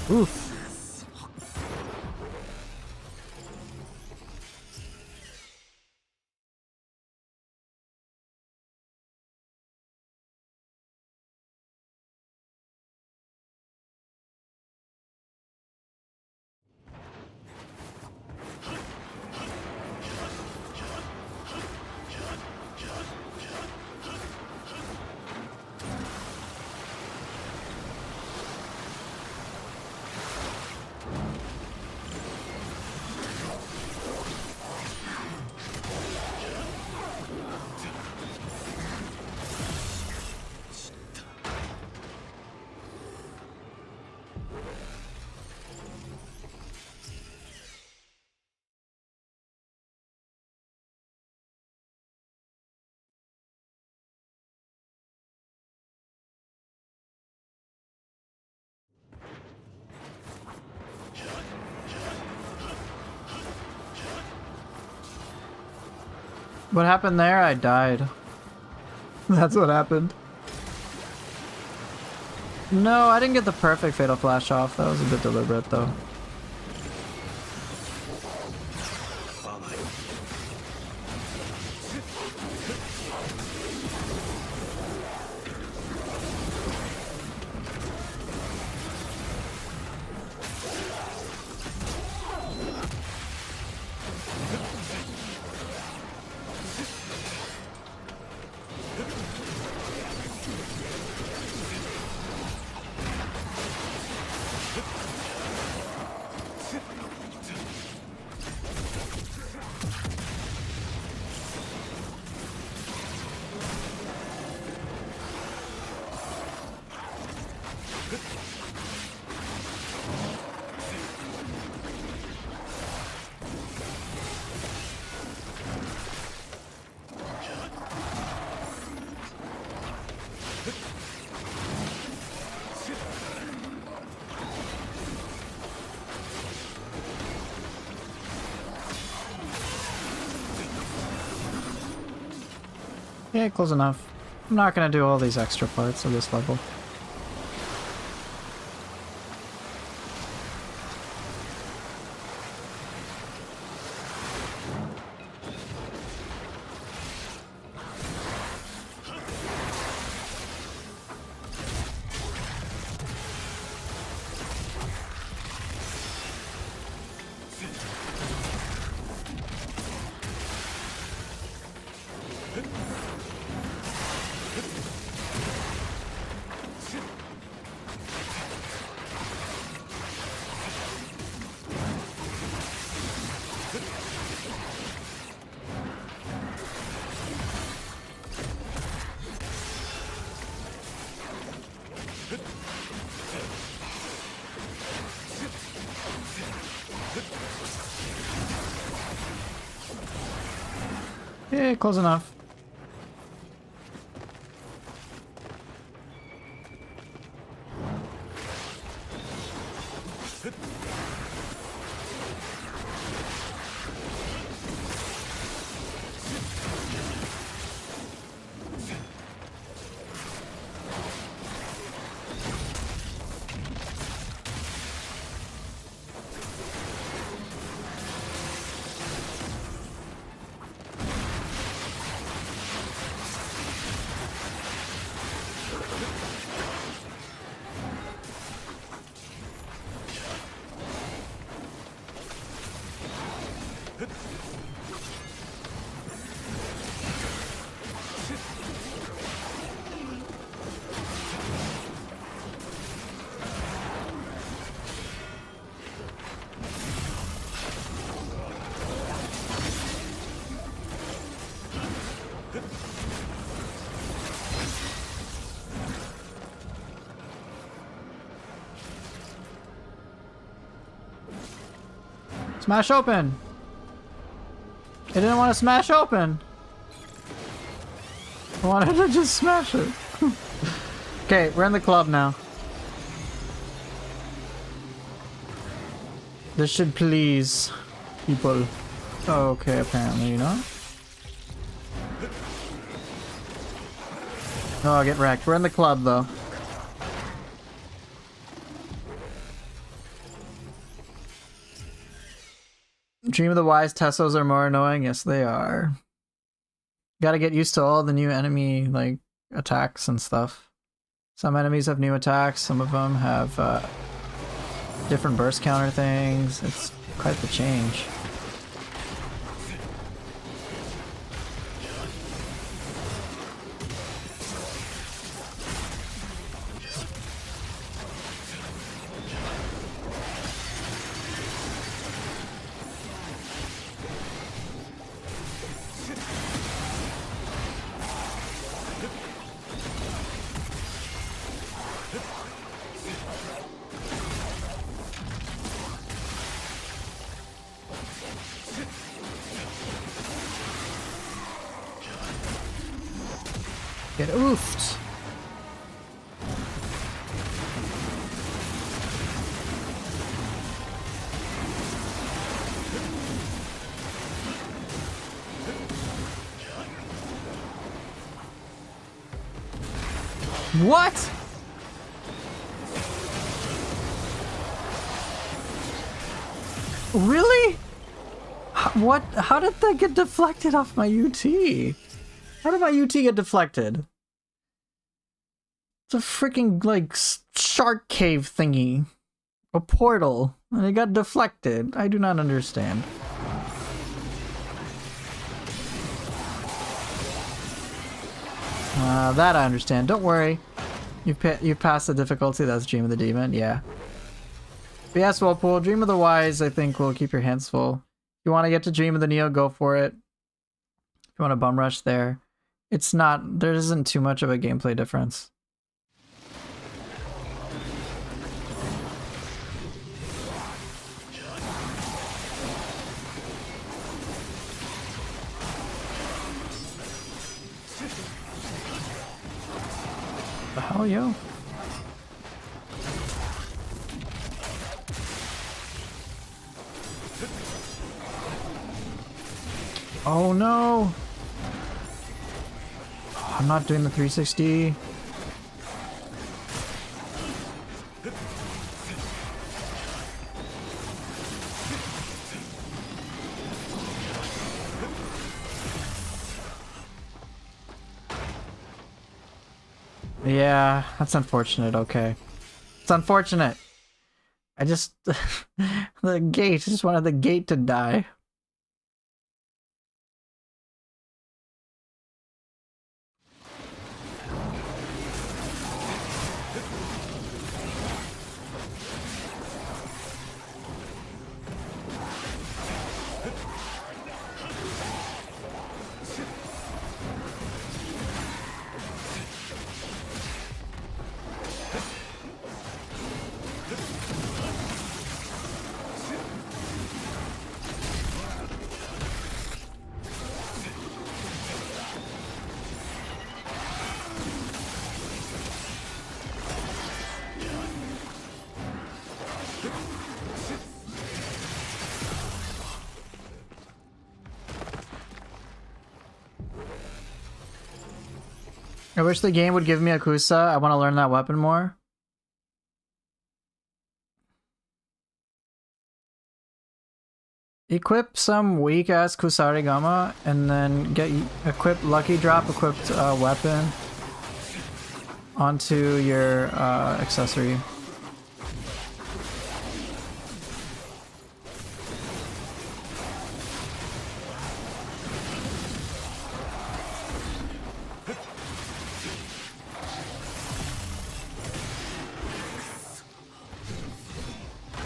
Oof. What happened there? I died. That's what happened. No, I didn't get the perfect Fatal Flash off. That was a bit deliberate, though. Yeah, close enough. I'm not gonna do all these extra parts of this level. Okay, close enough. Smash open! It didn't want to smash open! I wanted to just smash it. Okay, we're in the club now. This should please people. Okay, apparently not. Oh, get wrecked. We're in the club though. Dream of the Wise Tessos are more annoying. Yes, they are. Gotta get used to all the new enemy like attacks and stuff. Some enemies have new attacks, some of them have different burst counter things. It's quite the change. Get oofed. What? Really? What? How did that get deflected off my UT? How did my UT get deflected? It's a freaking, like, shark cave thingy. A portal. And it got deflected. I do not understand. That I understand. Don't worry. You've passed the difficulty. That's Dream of the Demon. Yeah. But yes, Whirlpool, Dream of the Wise, I think, will keep your hands full. If you want to get to Dream of the Neo, go for it. If you want to bum rush there. It's not, there isn't too much of a gameplay difference. The hell, yo? Oh no! I'm not doing the 360. Yeah, that's unfortunate, okay. It's unfortunate. I just... the gate, I just wanted the gate to die. I wish the game would give me a Kusa. I want to learn that weapon more. Equip some weak ass Kusarigama and then equip Lucky Drop equipped weapon onto your accessory.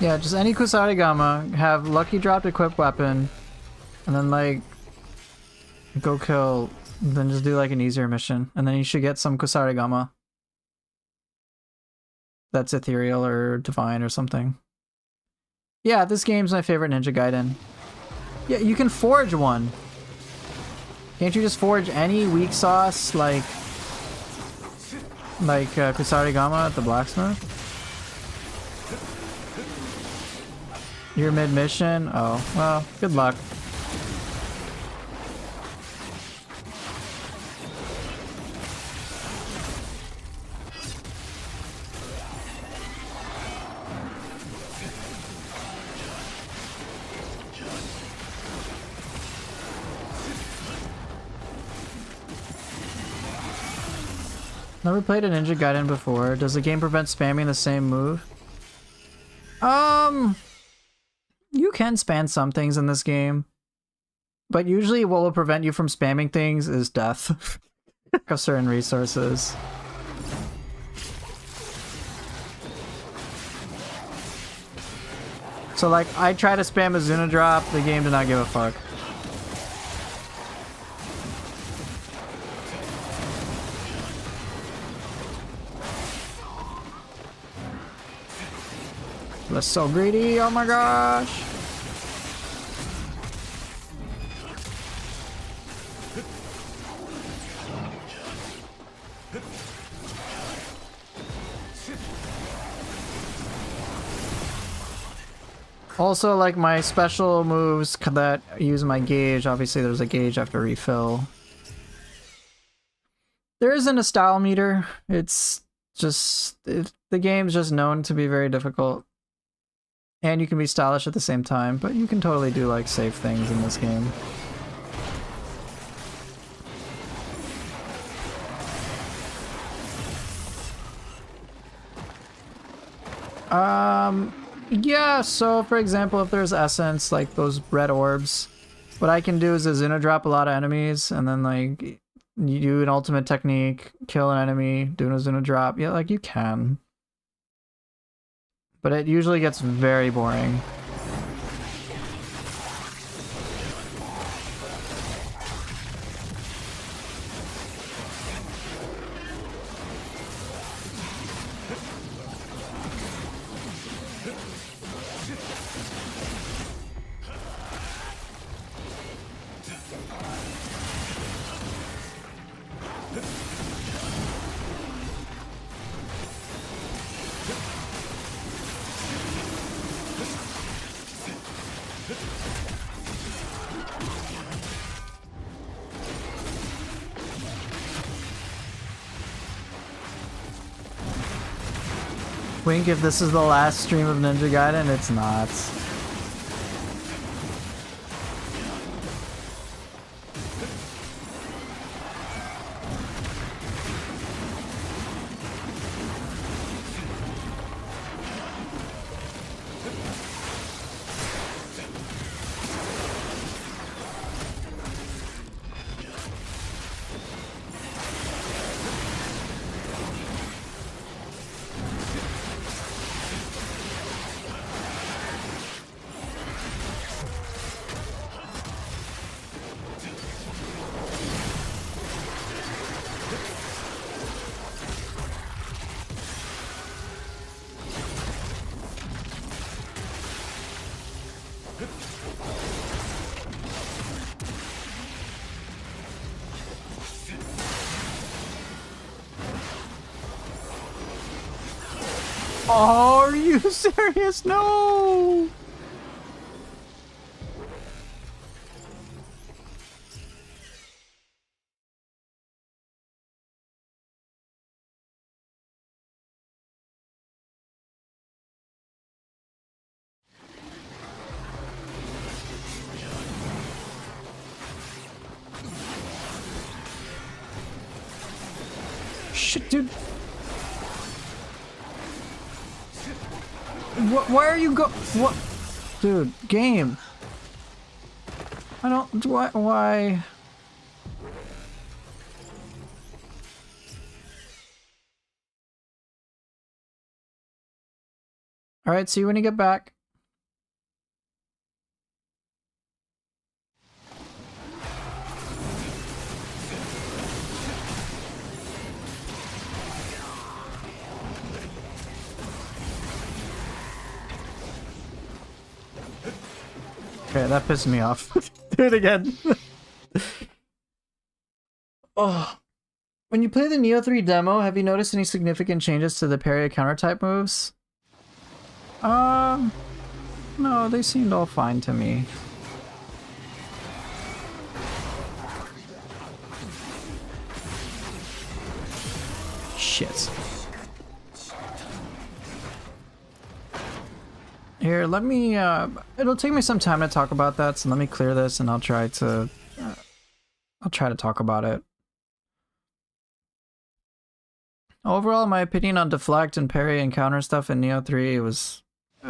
Yeah, just any Kusarigama, have Lucky Drop equipped weapon, and then like go kill, then just do like an easier mission, and then you should get some Kusarigama that's ethereal or divine or something. Yeah, this game's my favorite Ninja Gaiden. Yeah, you can forge one. Can't you just forge any weak sauce like Kusarigama at the blacksmith? You're mid-mission? Oh, well, good luck. Never played a Ninja Gaiden before. Does the game prevent spamming the same move? You can spam some things in this game, but usually what will prevent you from spamming things is death of certain resources. So like, I try to spam a Zuna drop, the game did not give a fuck. That's so greedy, oh my gosh! Also, like my special moves that use my gauge, obviously there's a gauge after refill. There isn't a style meter, it's just, the game's just known to be very difficult. And you can be stylish at the same time, but you can totally do like safe things in this game. Yeah, so for example, if there's essence, like those red orbs, what I can do is a Zuna drop a lot of enemies, and then like you do an ultimate technique, kill an enemy, do a Zuna drop. Yeah, like you can. But it usually gets very boring. Wink, if this is the last stream of Ninja Gaiden, it's not. Oh, are you serious? No! shit, dude. Why are you what? Dude, game. I don't, why? Alright, see you when you get back. Okay, that pissed me off. Do it again. Oh. When you play the Neo 3 demo, have you noticed any significant changes to the parry counter type moves? No, they seemed all fine to me. Shit. Here, let me, it'll take me some time to talk about that, so let me clear this and I'll try to talk about it. Overall, my opinion on deflect and parry and counter stuff in Neo 3 was,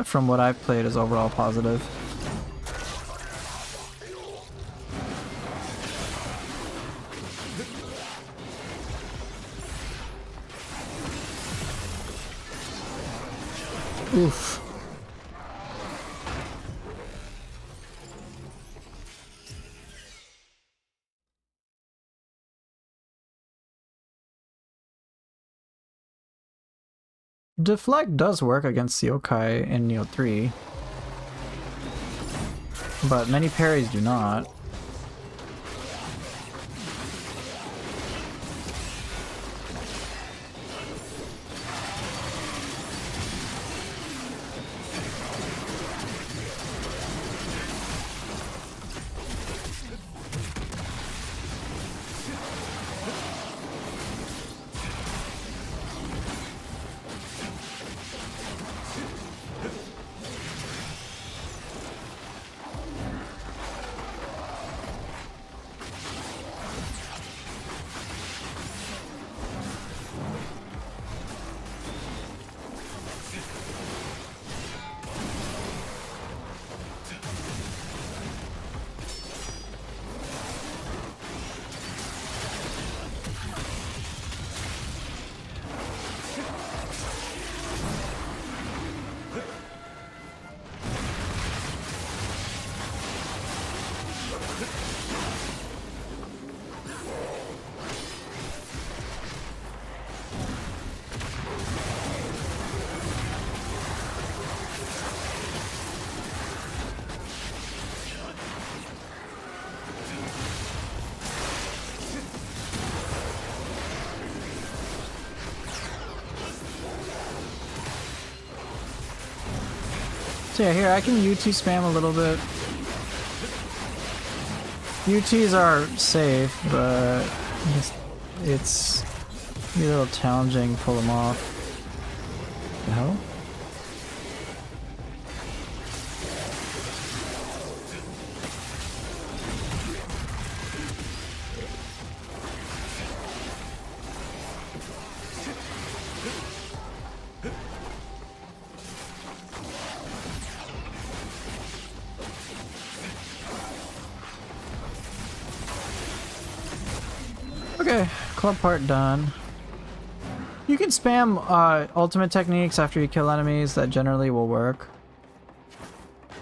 from what I've played, is overall positive. Oof. Deflect does work against Yokai in Neo 3, but many parries do not. So yeah, here I can UT spam a little bit. UTs are safe, but it's a little challenging to pull them off. The hell? Okay, club part done. You can spam ultimate techniques after you kill enemies. That generally will work.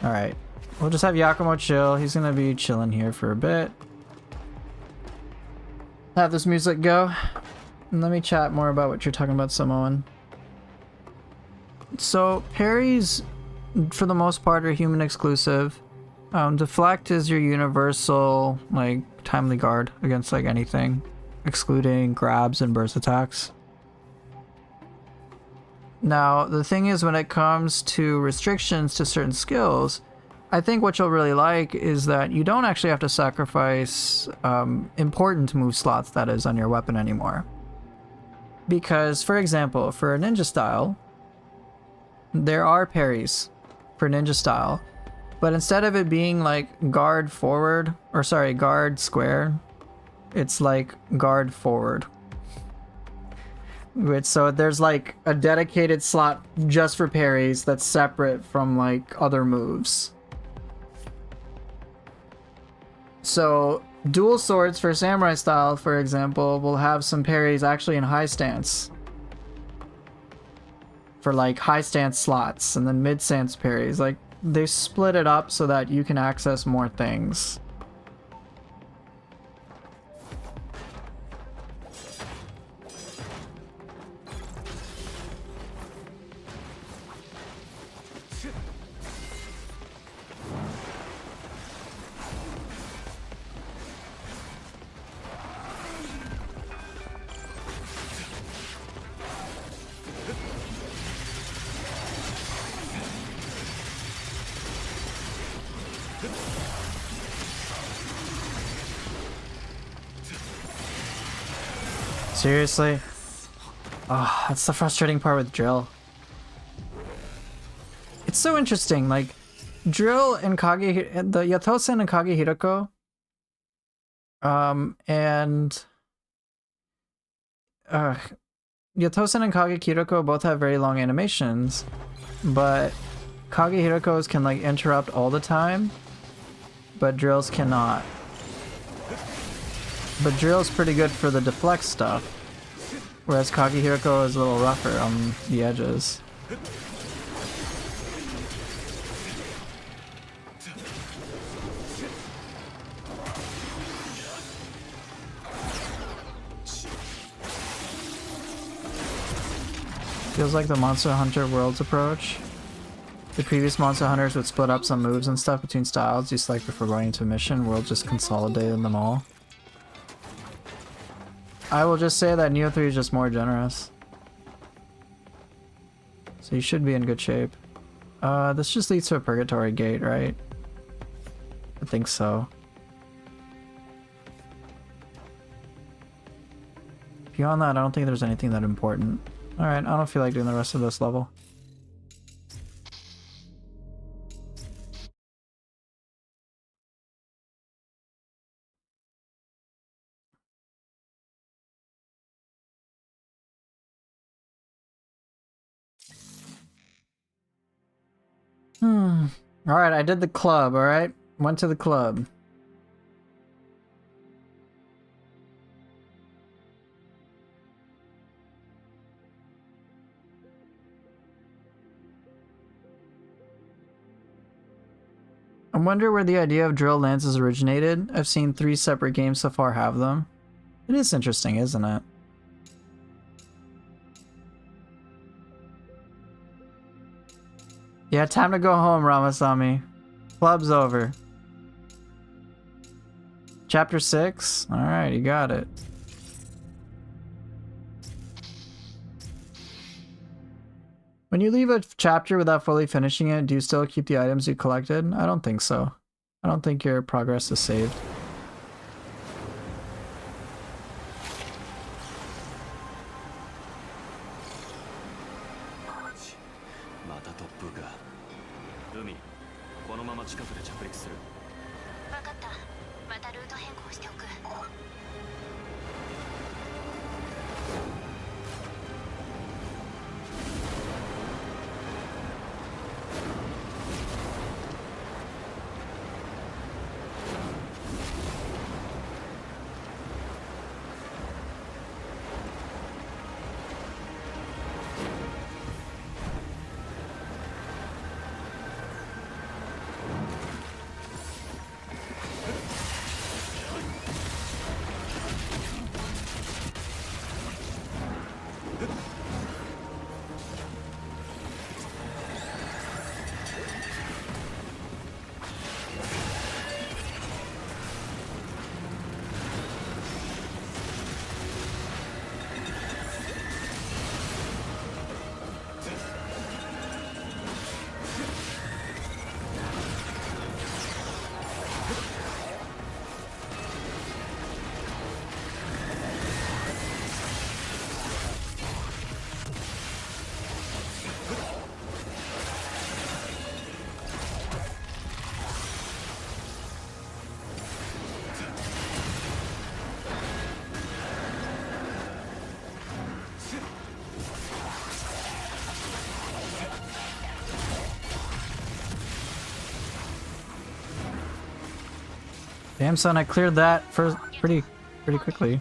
Alright, we'll just have Yakumo chill. He's gonna be chilling here for a bit. Have this music go. And let me chat more about what you're talking about, Samoan. So, parries, for the most part, are human exclusive. Deflect is your universal, like, timely guard against, like, anything, excluding grabs and burst attacks. Now, the thing is, when it comes to restrictions to certain skills, I think what you'll really like is that you don't actually have to sacrifice important move slots, that is, on your weapon anymore. Because, for example, for a ninja style, there are parries for ninja style, but instead of it being like guard forward, or sorry, guard square, it's like guard forward. Which, so there's like a dedicated slot just for parries that's separate from like other moves. So dual swords for samurai style, for example, will have some parries actually in high stance. For like high stance slots, and then mid stance parries. Like they split it up so that you can access more things. Seriously? Oh, that's the frustrating part with Drill. It's so interesting, like, Drill and Kage, the Yatosen and Kage Hiroko, Yatosen and Kage Hiroko both have very long animations, but Kage Hiroko's can, like, interrupt all the time, but Drill's cannot. But Drill's pretty good for the deflect stuff, whereas Kage Hiroko is a little rougher on the edges. Feels like the Monster Hunter Worlds approach. The previous Monster Hunters would split up some moves and stuff between styles, just like before going into a mission. World just consolidated them all. I will just say that Neo 3 is just more generous. So you should be in good shape. This just leads to a Purgatory Gate, right? I think so. Beyond that, I don't think there's anything that important. Alright, I don't feel like doing the rest of this level. Alright, I did the club, alright? Went to the club. I wonder where the idea of drill lances originated. I've seen 3 separate games so far have them. It is interesting, isn't it? Yeah, time to go home, Ramasami. Club's over. Chapter 6? Alright, you got it. When you leave a chapter without fully finishing it, do you still keep the items you collected? I don't think so. I don't think your progress is saved. Damn son, I cleared that first pretty quickly.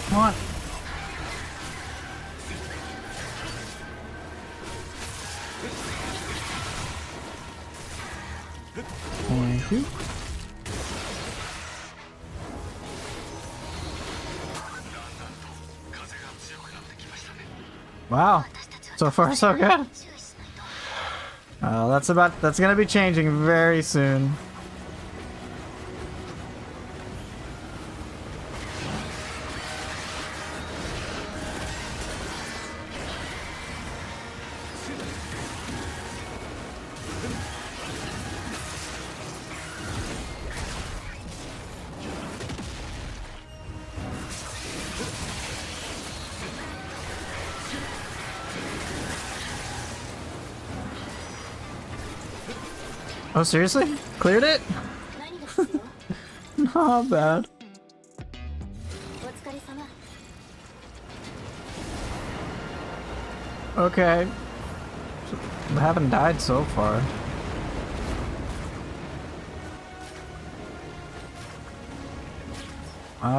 Come on. Thank you. Wow. So far so good. That's gonna be changing very soon. Oh, seriously? Cleared it? Not bad. Okay. I haven't died so far.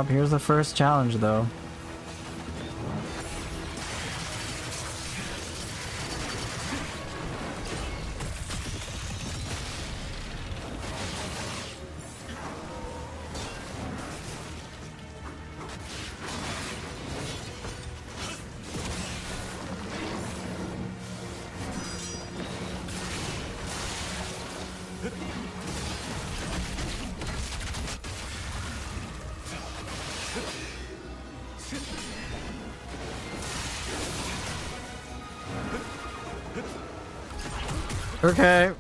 Here's the first challenge, though. Okay,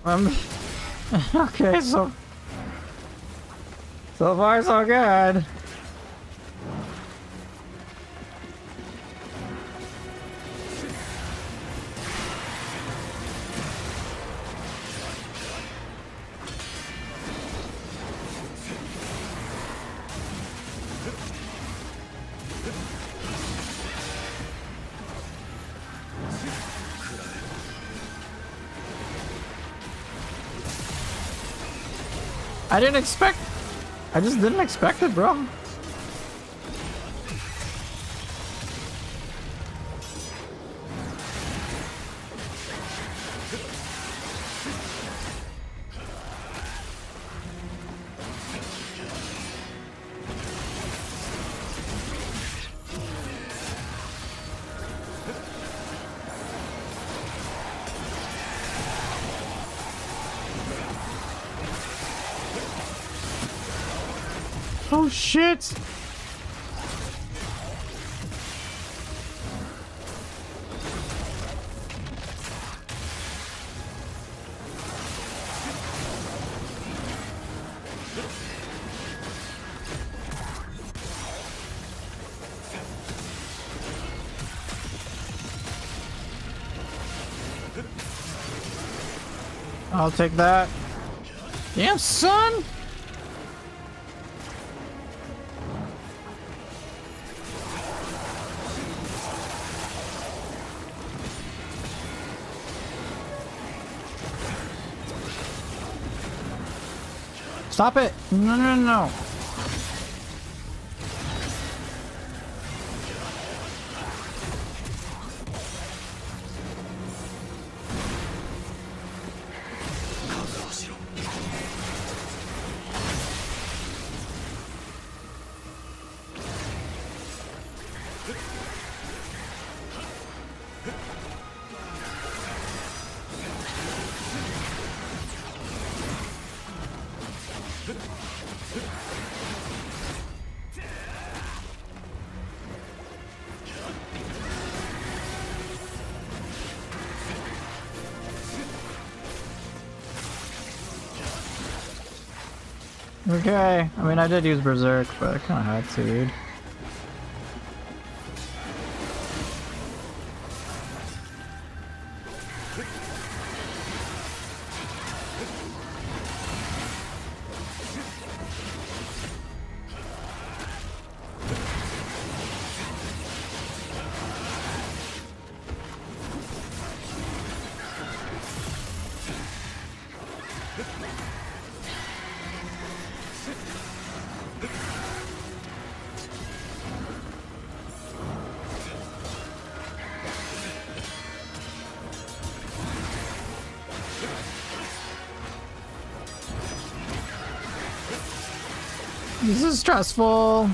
okay, so far so good. I just didn't expect it, bro. Oh shit! I'll take that. Damn, son! Stop it! No, no, no. Okay. I mean, I did use Berserk, but I kind of had to, dude. This is stressful.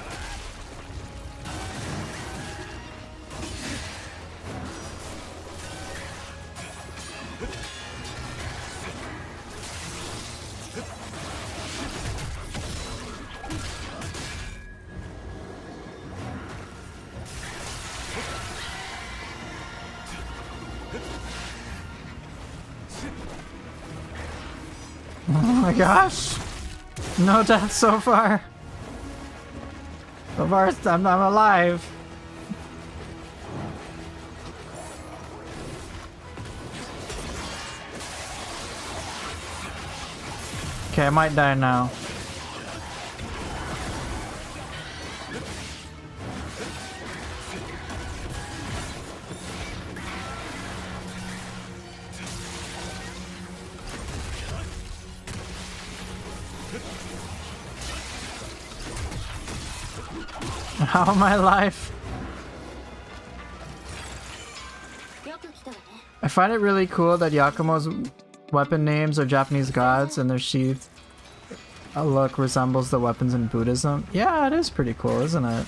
Oh my gosh. No death so far. So far, I'm alive. Okay, I might die now. How am I alive? I find it really cool that Yakumo's weapon names are Japanese gods and their sheath look resembles the weapons in Buddhism. Yeah, it is pretty cool, isn't it?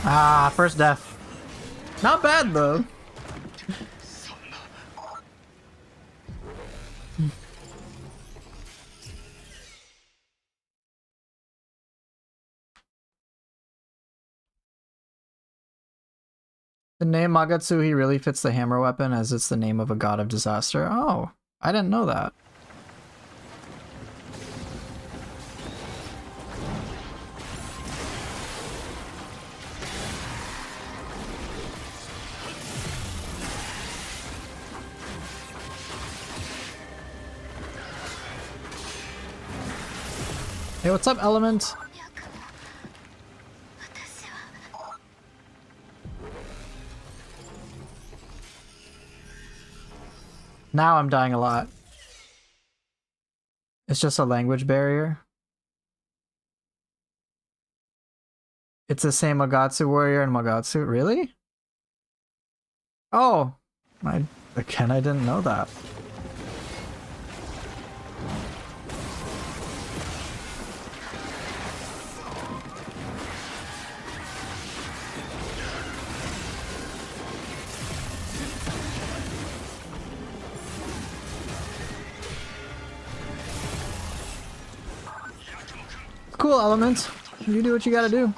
Ah, first death. Not bad though. The name Magatsuhi really fits the hammer weapon as it's the name of a god of disaster. Oh, I didn't know that. Hey, what's up, Element? Now I'm dying a lot. It's just a language barrier. It's the same Magatsu warrior and Magatsu. Really? Oh, I didn't know that. cool, Element. You do what you gotta do.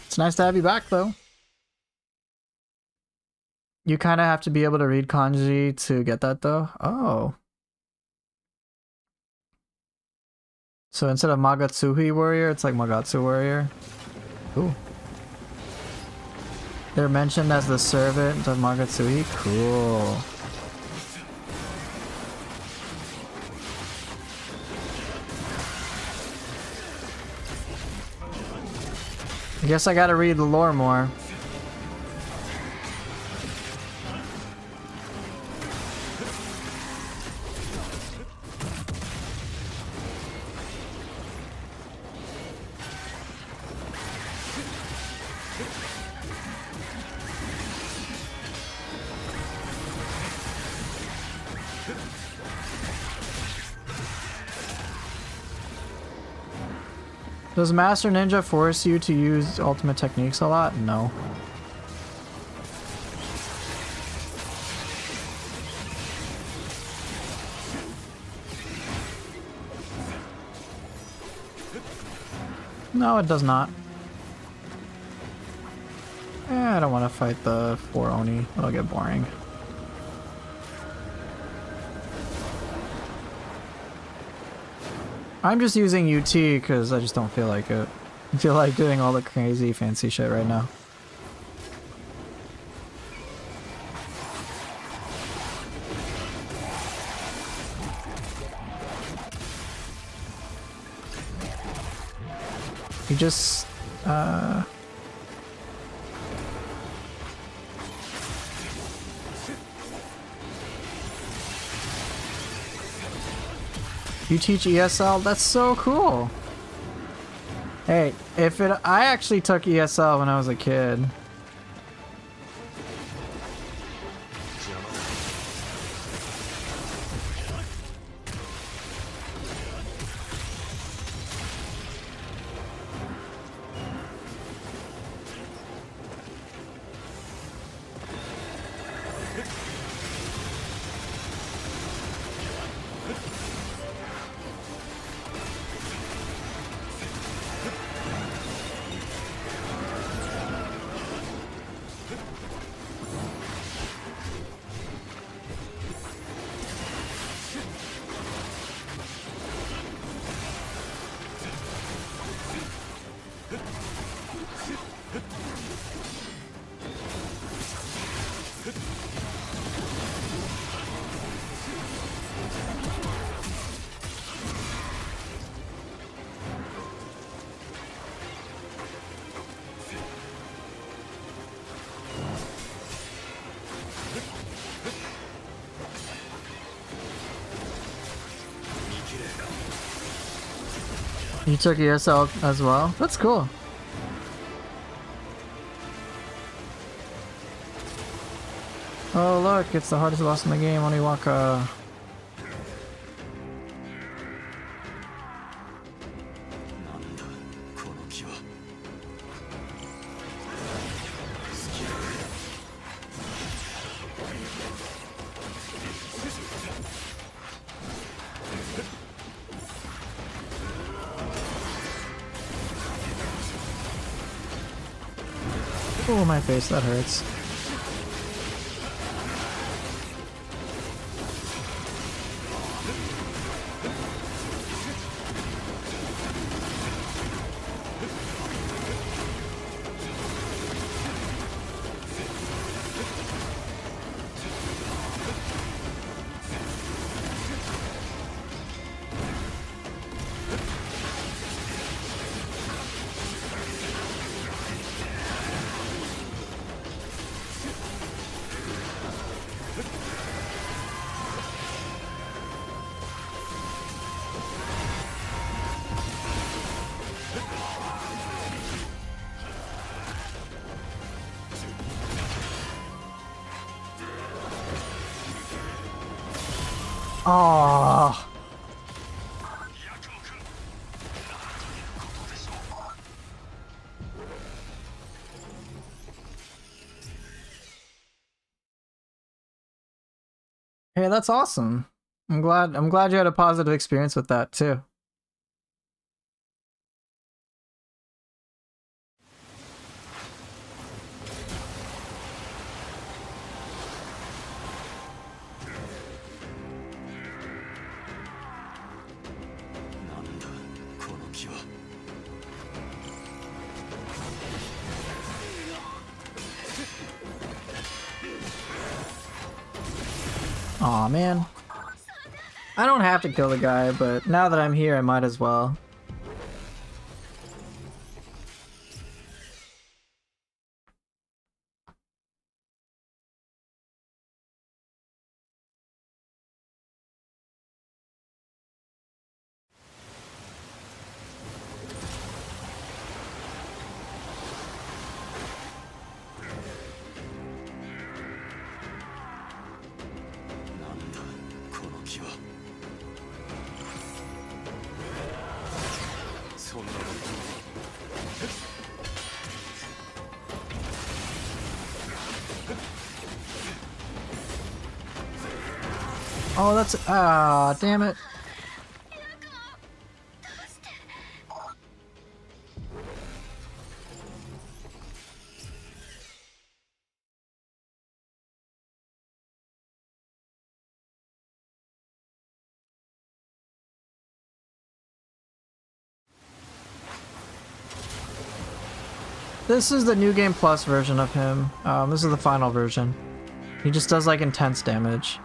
It's nice to have you back, though. You kind of have to be able to read kanji to get that, though. Oh. So instead of Magatsuhi warrior, it's like Magatsu warrior. Cool. They're mentioned as the servant of Magatsuhi. Cool. I guess I gotta read the lore more. Does Master Ninja force you to use ultimate techniques a lot? No. No, it does not. I don't want to fight the 4 Oni. It'll get boring. I'm just using UT because I just don't feel like it. I feel like doing all the crazy fancy shit right now. You just, you teach ESL? That's so cool. Hey, I actually took ESL when I was a kid. You took ESL as well? That's cool. Oh look, it's the hardest boss in the game, Oniwaka. Oh, my face, that hurts. Oh. Hey, that's awesome. I'm glad you had a positive experience with that too. Aw, man. I don't have to kill the guy, but now that I'm here, I might as well. Oh, that's damn it. This is the New Game Plus version of him. This is the final version. He just does like intense damage.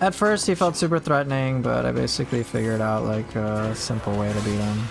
At first he felt super threatening, but I basically figured out like a simple way to beat him.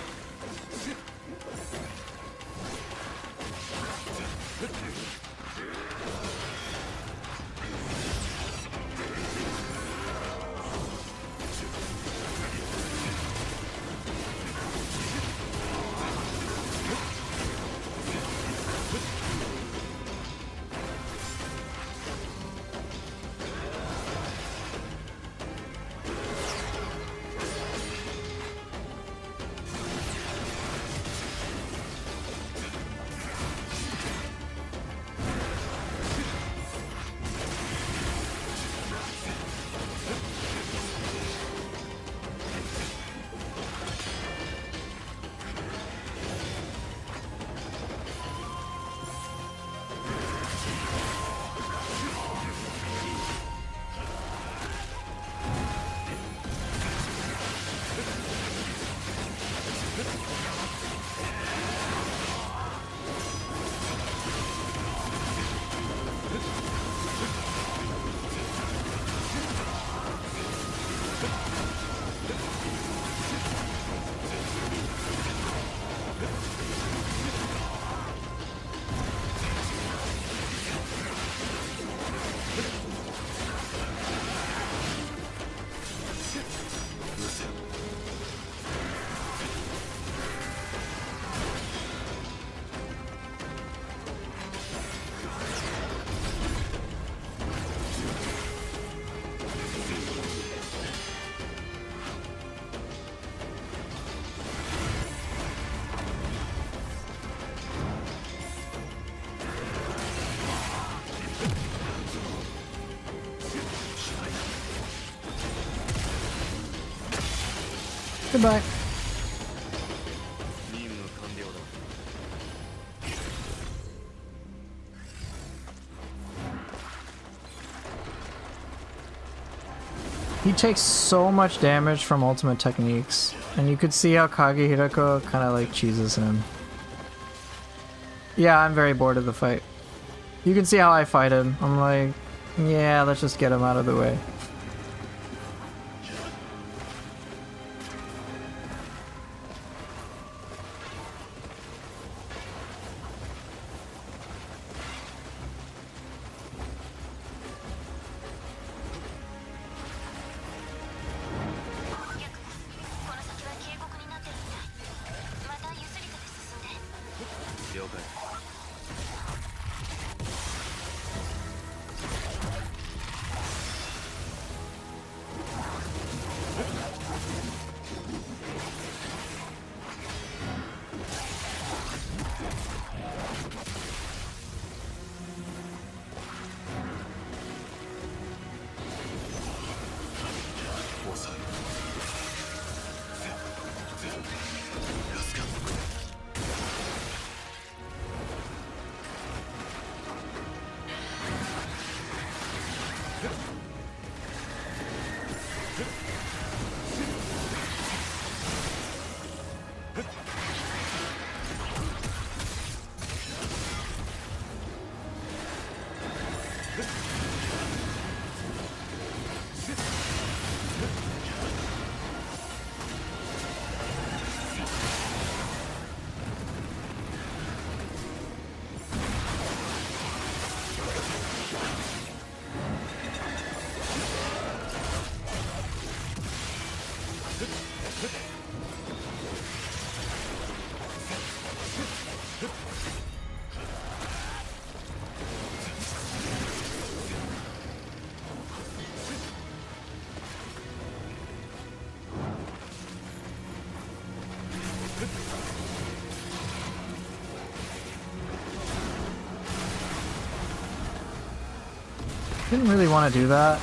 Goodbye. He takes so much damage from ultimate techniques, and you could see how Kage Hirako kind of like cheeses him. Yeah, I'm very bored of the fight. You can see how I fight him. I'm like, yeah, let's just get him out of the way. Didn't really want to do that.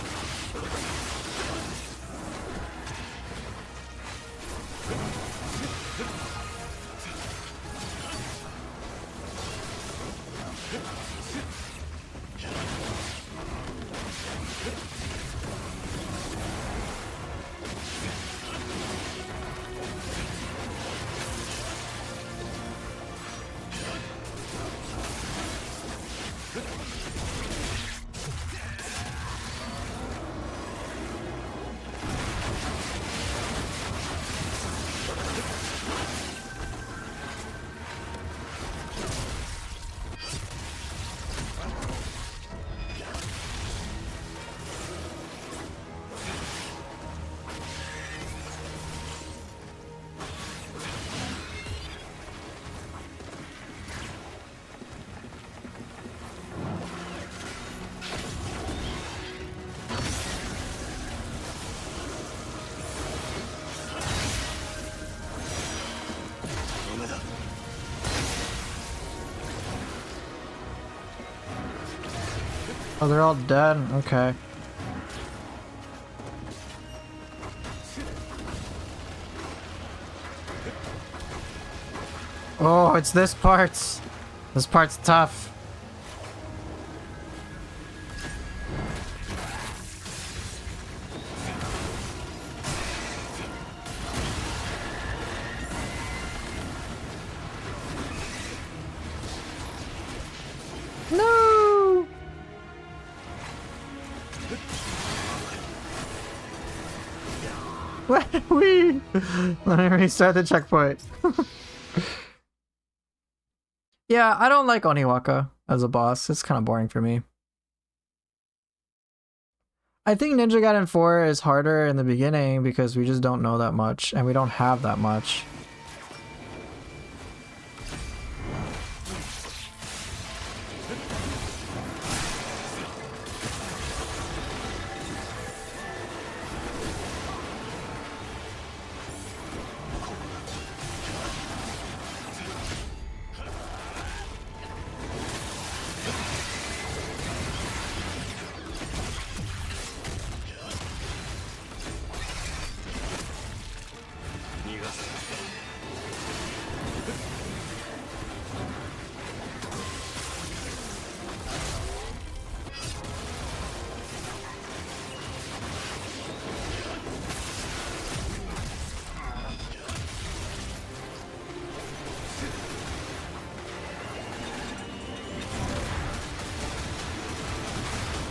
Oh, they're all dead? Okay. Oh, it's this part. This part's tough. No! Let me restart the checkpoint. Yeah, I don't like Oniwaka as a boss. It's kind of boring for me. I think Ninja Gaiden 4 is harder in the beginning because we just don't know that much and we don't have that much.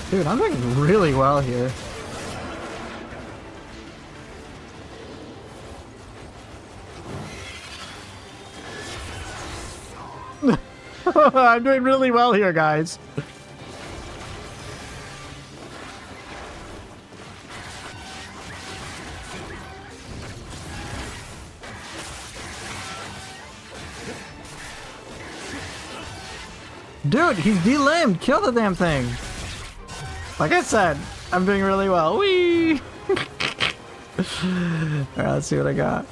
Dude, I'm doing really well here. I'm doing really well here, guys. Dude, he's de-limbed. Kill the damn thing. Like I said, I'm doing really well. Whee! Alright, let's see what I got.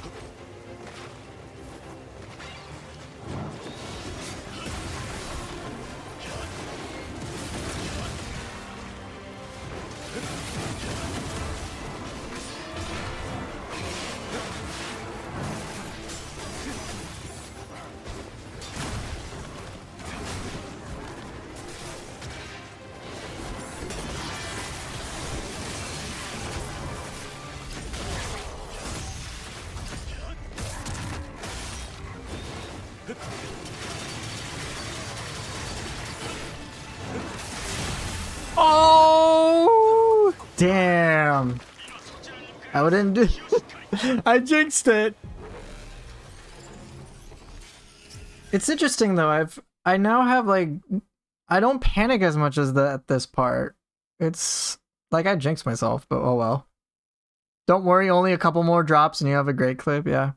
Oh, damn. I wouldn't do. I jinxed it. It's interesting though. I now have like, I don't panic as much as at this part. It's like I jinxed myself, but oh well. Don't worry, only a couple more drops and you have a great clip, yeah.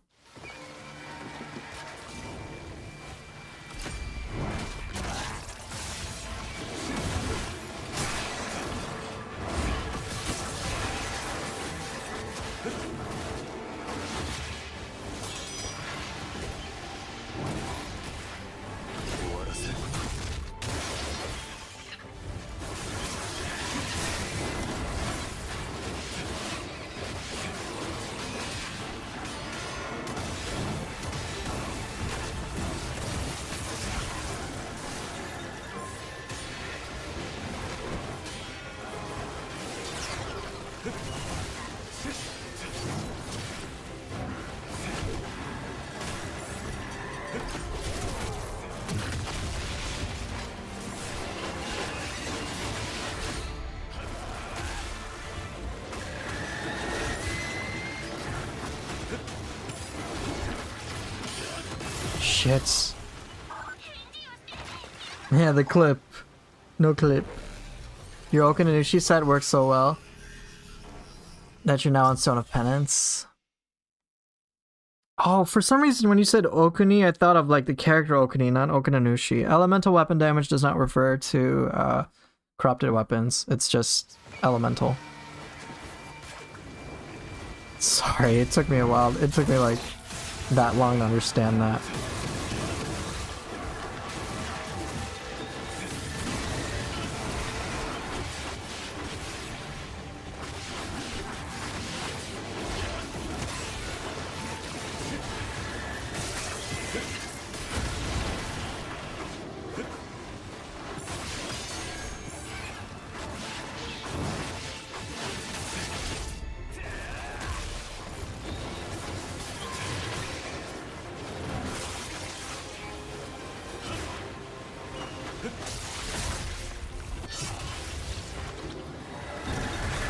Shits. Yeah, the clip. No clip. Your Okinanushi set works so well that you're now on Stone of Penance. Oh, for some reason when you said Okuni, I thought of like the character Okuni, not Okinanushi. Elemental weapon damage does not refer to corrupted weapons. It's just elemental. Sorry, it took me a while. It took me like that long to understand that.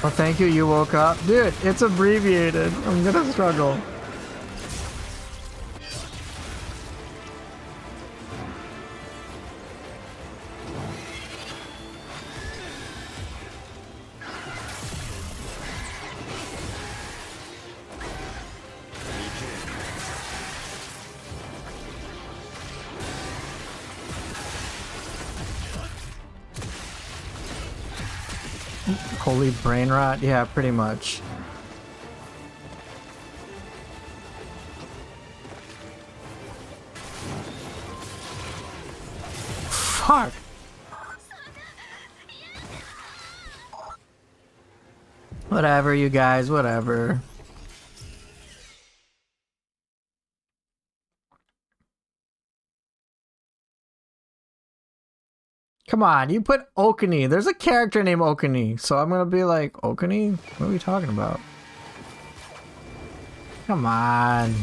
Well, thank you, you woke up. Dude, it's abbreviated. I'm gonna struggle. Holy brain rot? Yeah, pretty much. Fuck! Whatever, you guys, whatever. Come on, you put Okuni. There's a character named Okuni, so I'm gonna be like, Okuni? What are we talking about? Come on.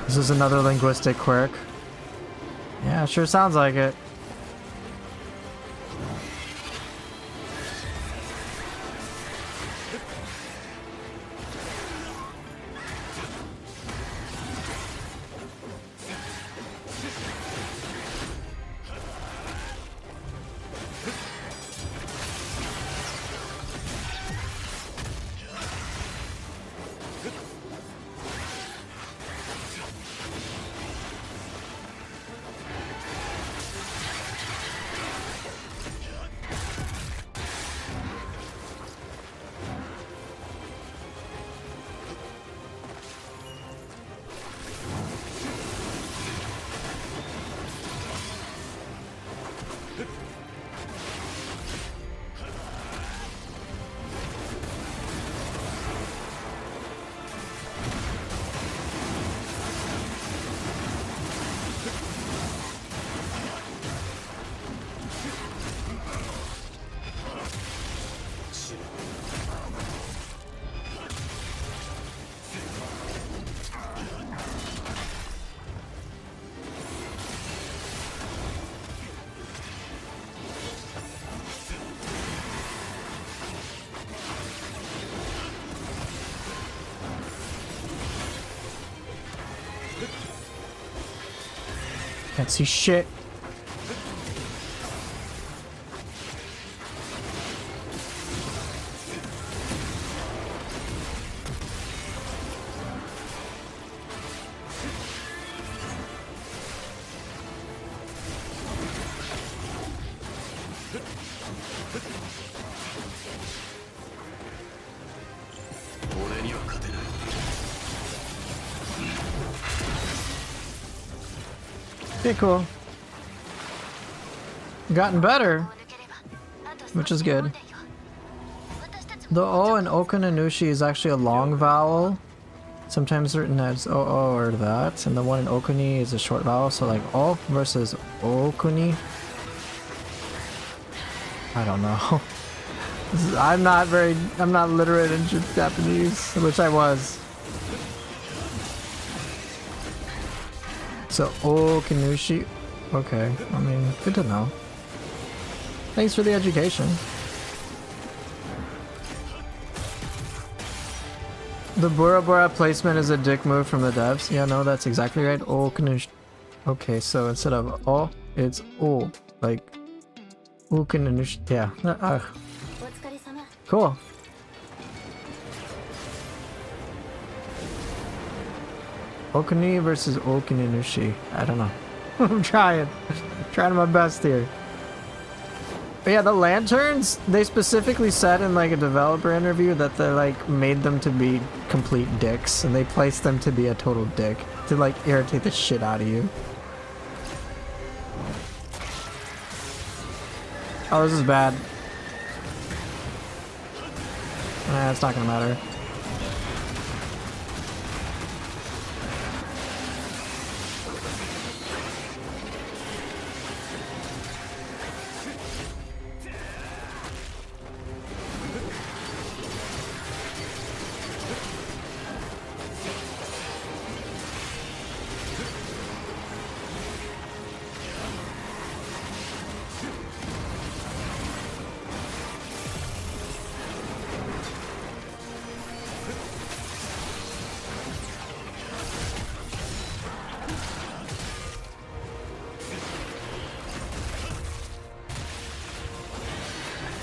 This is another linguistic quirk. Yeah, sure sounds like it. Can't see shit. Okay, cool. Gotten better, which is good. The O in Okanunushi is actually a long vowel, sometimes written as O or that, and the one in Okuni is a short vowel, so like O versus Okuni. I don't know. I'm not literate in Japanese, which I was. So, Okanushi. Okay, I mean, good to know. Thanks for the education. The Bora Bora placement is a dick move from the devs. Yeah, no, that's exactly right. Okanushi. Okay, so instead of O, it's O. Like, Okanushi. Yeah. Cool. Okuni versus Okanunushi. I don't know. I'm trying my best here. But yeah, the lanterns, they specifically said in like a developer interview that they like made them to be complete dicks, and they placed them to be a total dick to like irritate the shit out of you. Oh, this is bad. Nah, it's not gonna matter.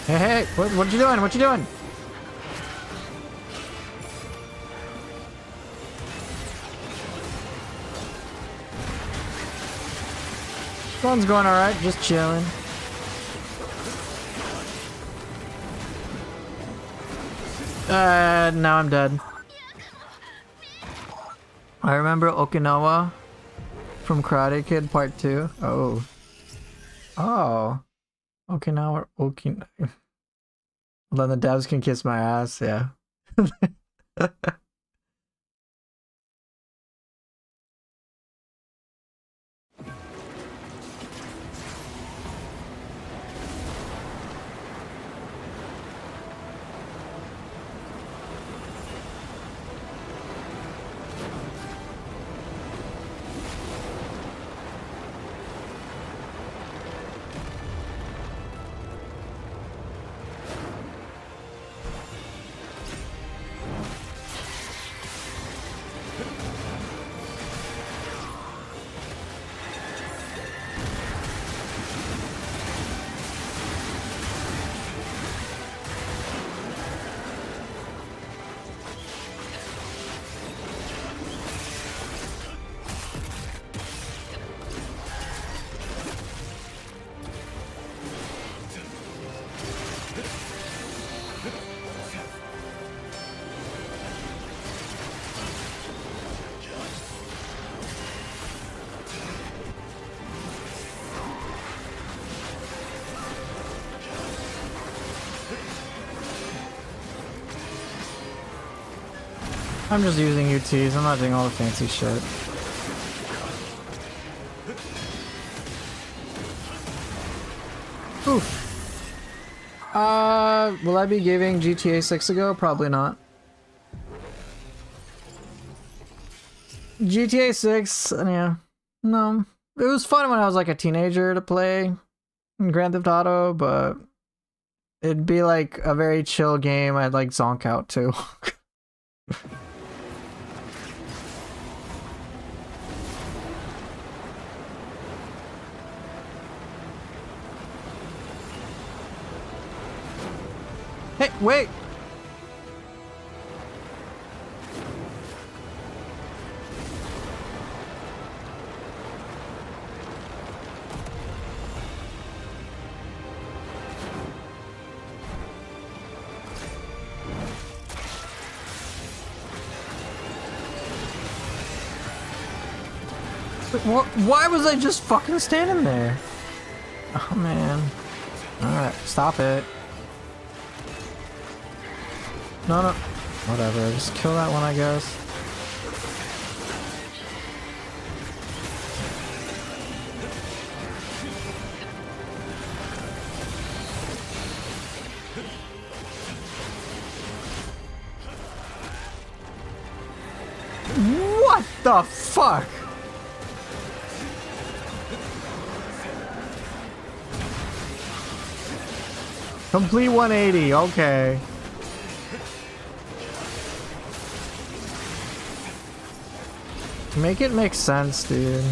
Hey, what you doing? What you doing? Phone's going alright, just chilling. Now I'm dead. I remember Okinawa from Karate Kid Part 2. Oh. Oh. Okinawa, Okinawa. Well, then the devs can kiss my ass, yeah. I'm just using UTs, I'm not doing all the fancy shit. Oof. Will I be giving GTA 6 a go? Probably not. GTA 6, yeah. No. It was fun when I was like a teenager to play Grand Theft Auto, but it'd be like a very chill game I'd like zonk out to. Hey, wait! Why was I just fucking standing there? Oh man. Alright, stop it. No, no. Whatever, just kill that one, I guess. What the fuck? Complete 180, okay. Make it make sense, dude.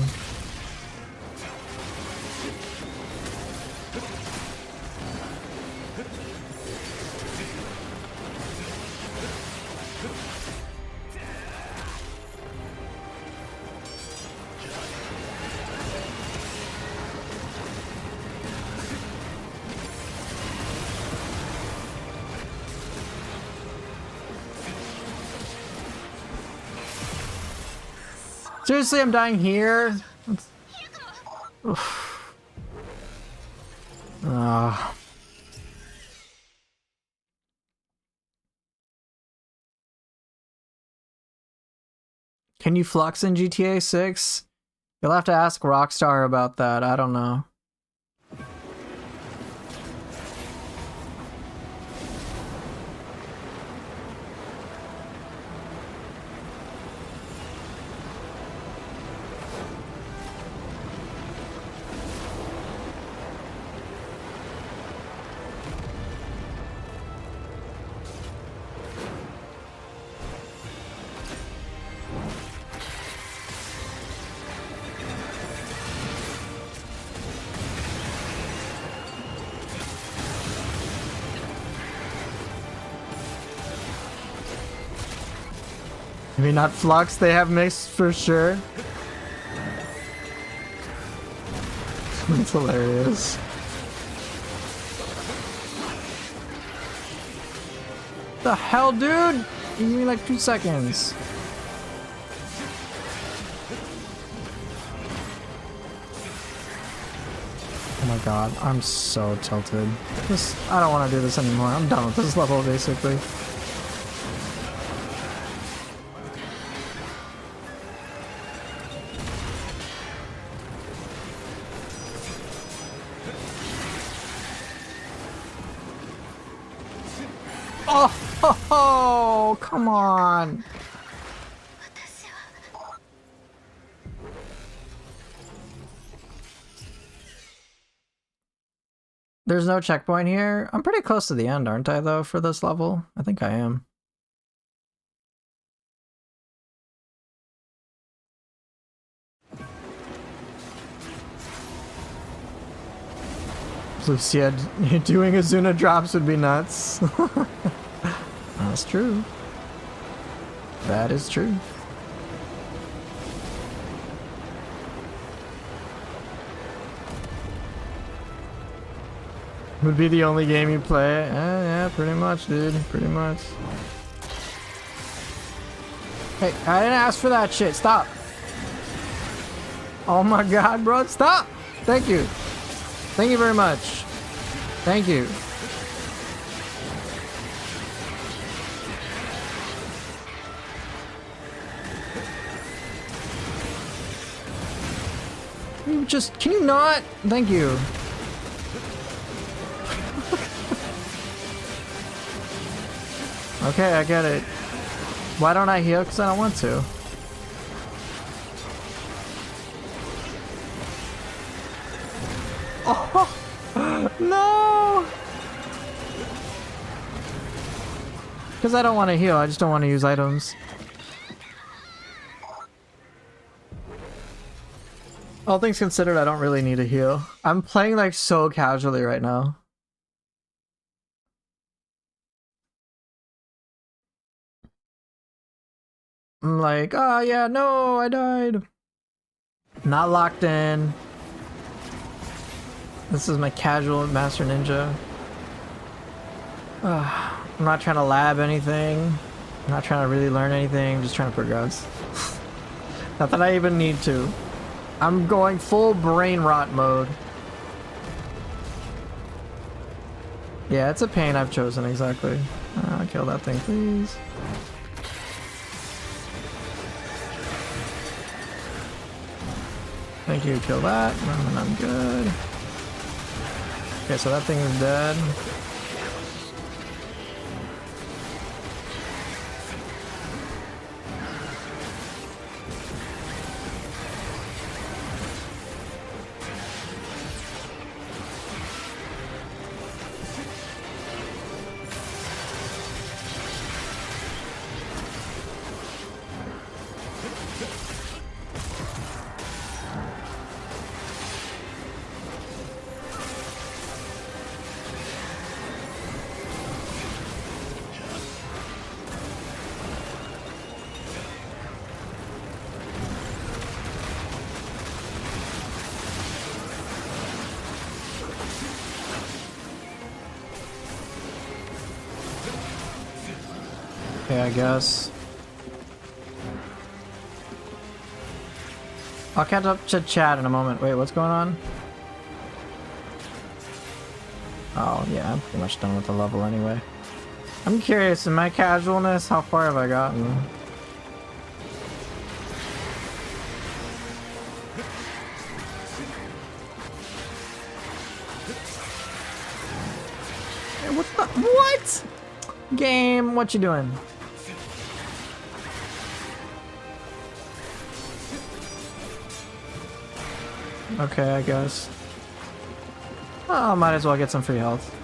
Seriously, I'm dying here? Can you flux in GTA 6? You'll have to ask Rockstar about that. I don't know. Maybe not flux, they have mixed for sure. That's hilarious. The hell, dude? Give me like 2 seconds. Oh my god, I'm so tilted. I don't want to do this anymore. I'm done with this level, basically. Oh, come on. There's no checkpoint here. I'm pretty close to the end, aren't I, though, for this level? I think I am. Lucia doing Azuna drops would be nuts. That's true. That is true. Would be the only game you play. Yeah, pretty much, dude. Pretty much. Hey, I didn't ask for that shit. Stop. Oh my god, bro. Stop. Thank you. Thank you very much. Thank you. Can you not? Thank you. Okay, I get it. Why don't I heal? Because I don't want to. Oh, no! Because I don't want to heal, I just don't want to use items. All things considered, I don't really need a heal. I'm playing like so casually right now. I'm like, oh yeah, no, I died. Not locked in. This is my casual Master Ninja. I'm not trying to lab anything. I'm not trying to really learn anything. I'm just trying to progress. Not that I even need to. I'm going full brain rot mode. Yeah, it's a pain I've chosen, exactly. Kill that thing, please. Thank you, kill that, and then I'm good. Okay, so that thing is dead. Okay, I guess. I'll catch up to chat in a moment. Wait, what's going on? Oh, yeah, I'm pretty much done with the level anyway. I'm curious, in my casualness, how far have I gotten? Hey, what the— what? Game, what you doing? Okay, I guess. Oh, might as well get some free health.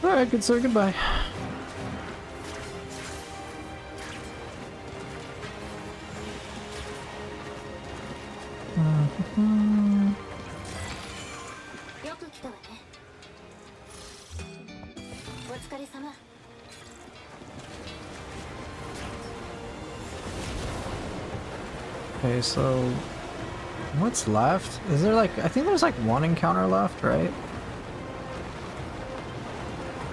Alright, good sir, goodbye. Okay, so what's left? Is there like— I think there's like one encounter left, right?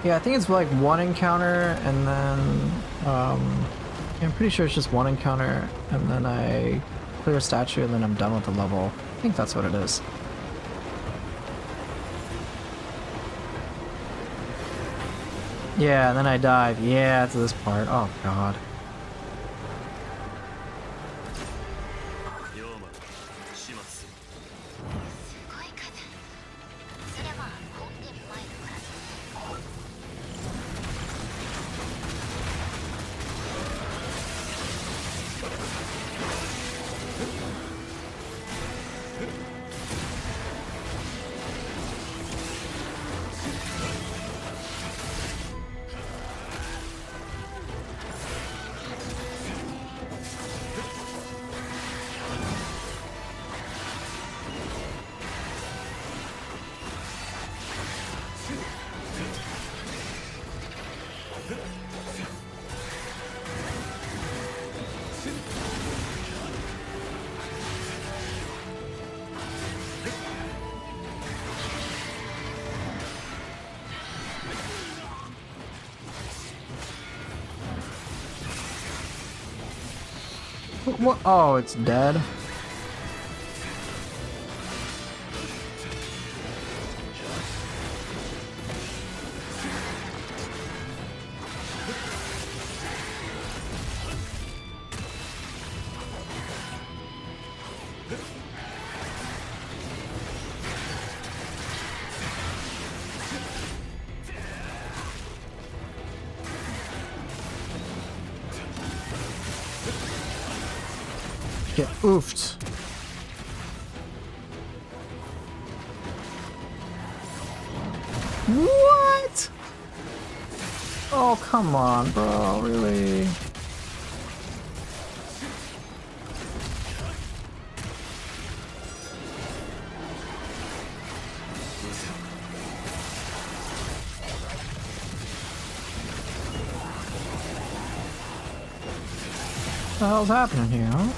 Yeah, I think it's like one encounter and then I'm pretty sure it's just one encounter and then I clear a statue and then I'm done with the level. I think that's what it is. Yeah, and then I dive. Yeah, to this part. Oh god. What? Oh, it's dead. Get oofed. What? Oh, come on, bro, really? What the hell's happening here, huh?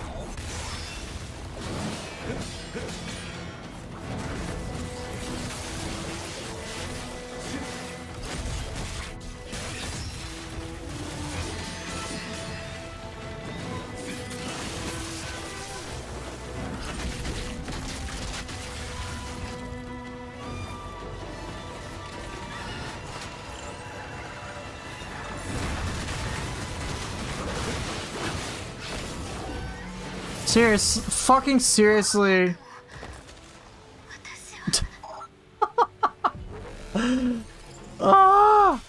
Fucking seriously. Ah!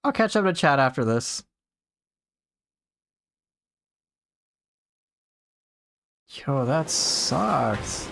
I'll catch up to chat after this. Yo, that sucks.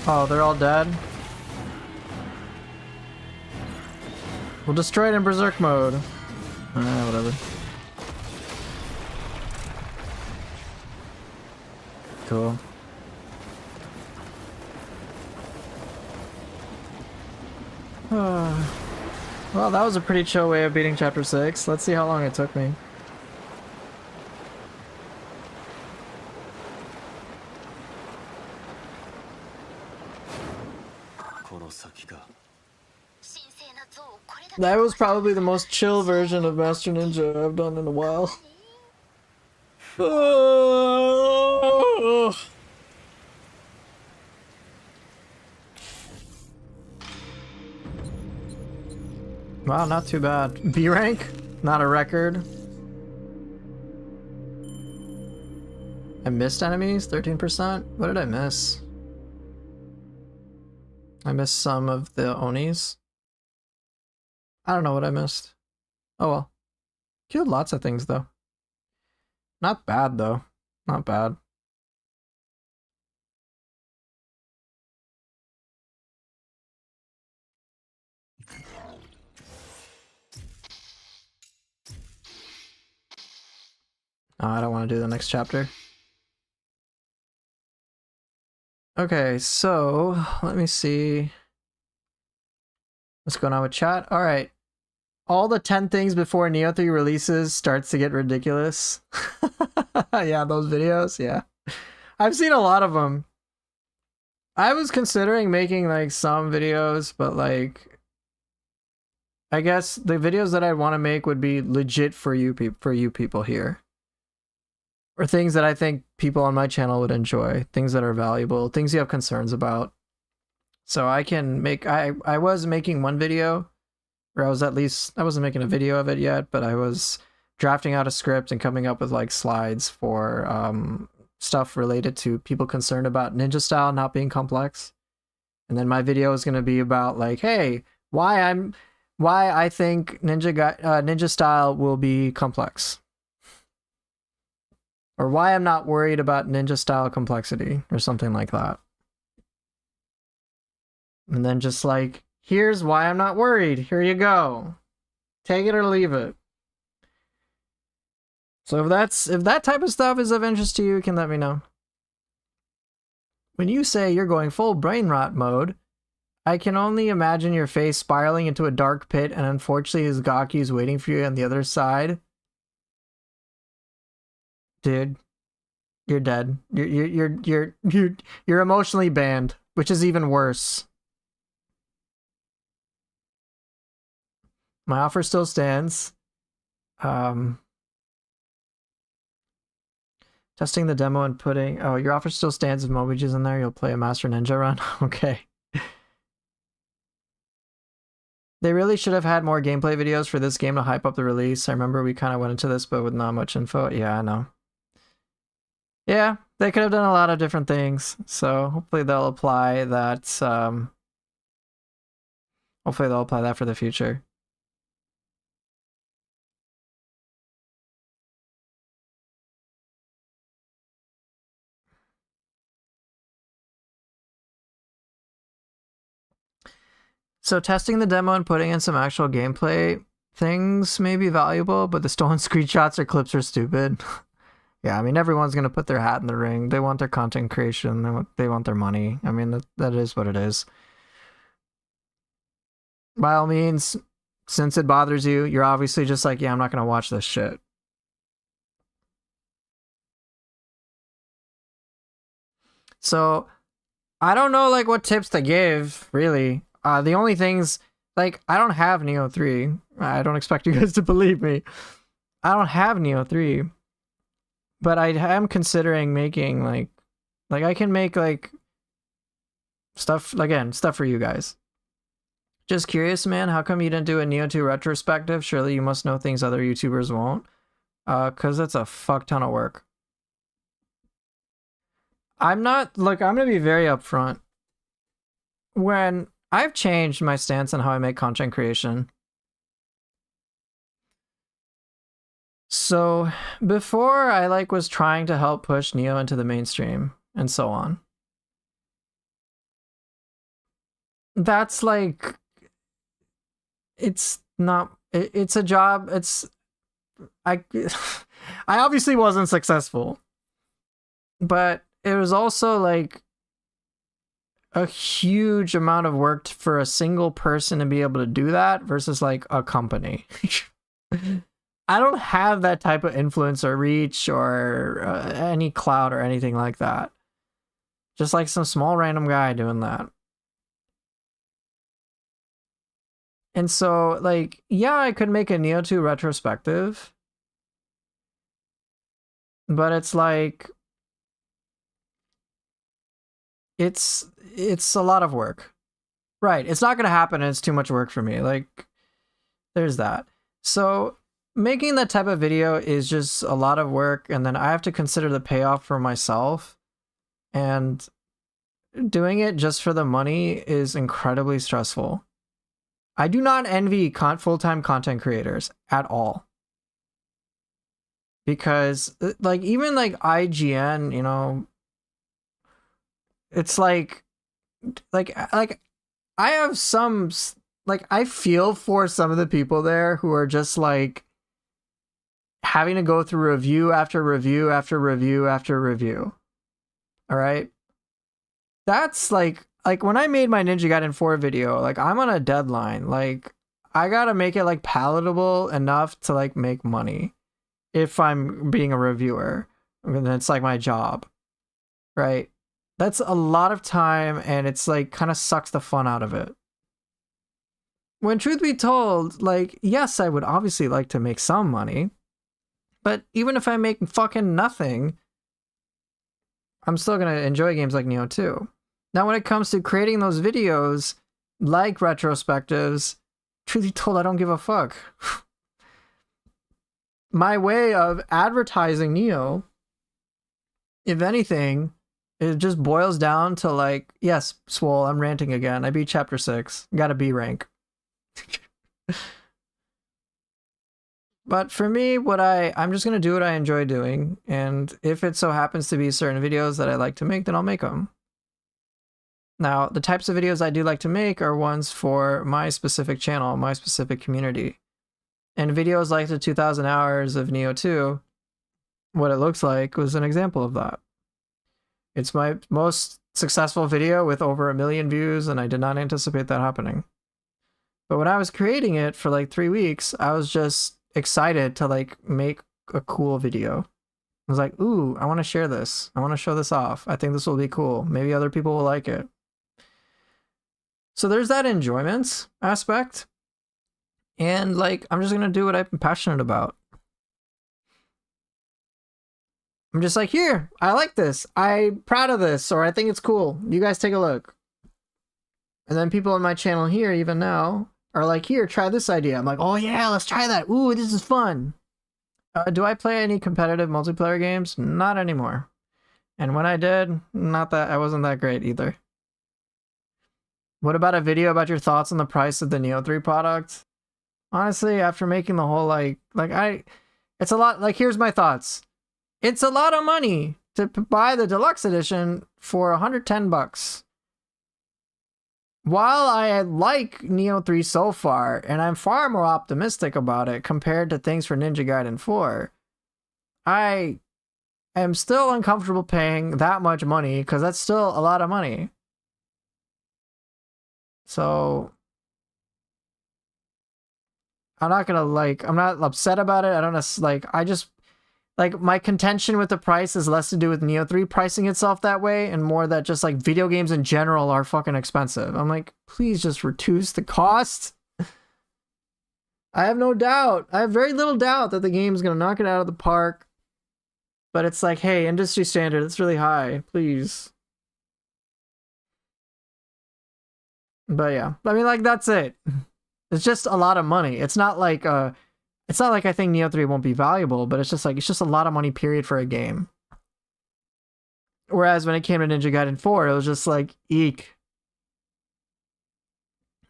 Oh, they're all dead? We'll destroy it in Berserk mode. Whatever. Cool. Well, that was a pretty chill way of beating Chapter 6. Let's see how long it took me. That was probably the most chill version of Master Ninja I've done in a while. Wow, not too bad. B rank? Not a record. I missed enemies? 13%? What did I miss? I missed some of the Onis. I don't know what I missed. Oh well. Killed lots of things though. Not bad though. Not bad. Oh, I don't want to do the next chapter. Okay, so let me see what's going on with chat. All right, all the 10 things before Neo 3 releases starts to get ridiculous. Yeah, those videos. Yeah, I've seen a lot of them. I was considering making like some videos, but like I guess the videos that I want to make would be legit for you people here. Or things that I think people on my channel would enjoy, things that are valuable, things you have concerns about. So I can make I was making one video, or I wasn't making a video of it yet, but I was drafting out a script and coming up with like slides for stuff related to people concerned about ninja style not being complex. And then my video is going to be about like, hey, why I think ninja style will be complex, or why I'm not worried about ninja style complexity, or something like that. And then just like, here's why I'm not worried. Here you go. Take it or leave it. So if that type of stuff is of interest to you, you can let me know. When you say you're going full brain rot mode, I can only imagine your face spiraling into a dark pit, and unfortunately his Gaki is waiting for you on the other side. Dude, you're dead. You're emotionally banned, which is even worse. My offer still stands. Testing the demo and putting... Oh, your offer still stands if Mobiji's in there. You'll play a Master Ninja run? Okay. They really should have had more gameplay videos for this game to hype up the release. I remember we kind of went into this, but with not much info. Yeah, I know. Yeah, they could have done a lot of different things. So hopefully they'll apply that. Hopefully they'll apply that for the future. So testing the demo and putting in some actual gameplay things may be valuable, but the stolen screenshots or clips are stupid. Yeah, I mean, everyone's going to put their hat in the ring. They want their content creation. They want their money. I mean, that is what it is. By all means, since it bothers you, you're obviously just like, yeah, I'm not going to watch this shit. So I don't know like what tips to give, really. The only things, like, I don't have Neo 3. I don't expect you guys to believe me. I don't have Neo 3. But I am considering making like I can make like stuff, again, stuff for you guys. Just curious, man, how come you didn't do a Neo 2 retrospective? Surely you must know things other YouTubers won't. Cause it's a fuck ton of work. I'm gonna be very upfront. When I've changed my stance on how I make content creation. So before I was trying to help push Neo into the mainstream and so on. That's like, it's not, it's a job. I obviously wasn't successful, but it was also like a huge amount of work for a single person to be able to do that versus like a company. I don't have that type of influence or reach or any clout or anything like that. Just like some small random guy doing that. And so, like, yeah, I could make a Neo 2 retrospective. But it's like, it's a lot of work. Right, it's not going to happen and it's too much work for me. Like, there's that. So making that type of video is just a lot of work, and then I have to consider the payoff for myself. And doing it just for the money is incredibly stressful. I do not envy full-time content creators at all. Because, like, even like IGN, you know, it's like I have some, like, I feel for some of the people there who are just like, having to go through review after review after review after review. All right. That's like when I made my Ninja Gaiden 4 video, like I'm on a deadline. Like I gotta make it like palatable enough to like make money if I'm being a reviewer. I mean, it's like my job, right? That's a lot of time, and it's like kind of sucks the fun out of it. When truth be told, like, yes, I would obviously like to make some money, but even if I make fucking nothing, I'm still gonna enjoy games like Nioh 2. Now, when it comes to creating those videos, like retrospectives, truth be told, I don't give a fuck. My way of advertising Nioh, if anything, it just boils down to like, yes, Swole, I'm ranting again. I beat Chapter 6. Got a B rank. But for me, I'm just gonna do what I enjoy doing, and if it so happens to be certain videos that I like to make, then I'll make them. Now, the types of videos I do like to make are ones for my specific channel, my specific community. And videos like the 2000 hours of Nioh 2, what it looks like, was an example of that. It's my most successful video with over 1 million views, and I did not anticipate that happening. But when I was creating it for like 3 weeks, I was just excited to like make a cool video. I was like, ooh, I want to share this. I want to show this off. I think this will be cool. Maybe other people will like it. So there's that enjoyment aspect. And like, I'm just going to do what I'm passionate about. I'm just like, here, I like this. I'm proud of this, or I think it's cool. You guys take a look. And then people on my channel here, even now, are like, here, try this idea. I'm like, oh yeah, let's try that. Ooh, this is fun. Do I play any competitive multiplayer games? Not anymore. And when I did, I wasn't that great either. What about a video about your thoughts on the price of the Nioh 3 product? Honestly, after making the whole it's a lot, like, here's my thoughts. It's a lot of money to buy the deluxe edition for $110. While I like Nioh 3 so far, and I'm far more optimistic about it compared to things for Ninja Gaiden 4, I am still uncomfortable paying that much money because that's still a lot of money. So I'm not gonna I'm not upset about it. I don't know, I just my contention with the price is less to do with Nioh 3 pricing itself that way, and more that just like video games in general are fucking expensive. I'm like, please just reduce the cost. I have no doubt. I have very little doubt that the game's gonna knock it out of the park. But it's like, hey, industry standard, it's really high. Please. But yeah, I mean, like, that's it. It's just a lot of money. It's not like I think Nioh 3 won't be valuable, but it's just a lot of money, period, for a game. Whereas when it came to Ninja Gaiden 4, it was just like, eek.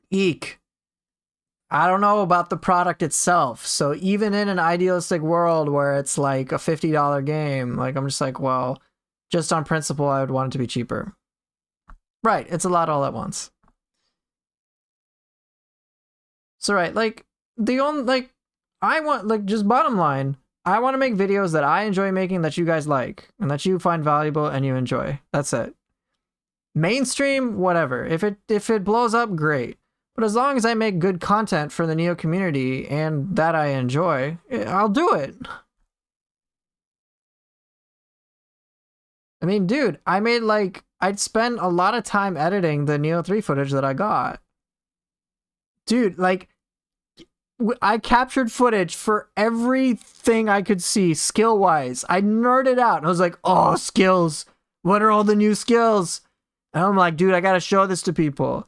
Eek. I don't know about the product itself. So even in an idealistic world where it's like a $50 game, like, I'm just like, well, just on principle, I would want it to be cheaper. Right, it's a lot all at once. So right, I want, just bottom line, I want to make videos that I enjoy making, that you guys like, and that you find valuable and you enjoy. That's it. Mainstream, whatever. If it blows up, great. But as long as I make good content for the Nioh community and that I enjoy, I'll do it. I mean, dude, I'd spend a lot of time editing the Nioh 3 footage that I got. Dude, I captured footage for everything I could see skill-wise. I nerded out. And I was like, oh, skills. What are all the new skills? And I'm like, dude, I gotta show this to people.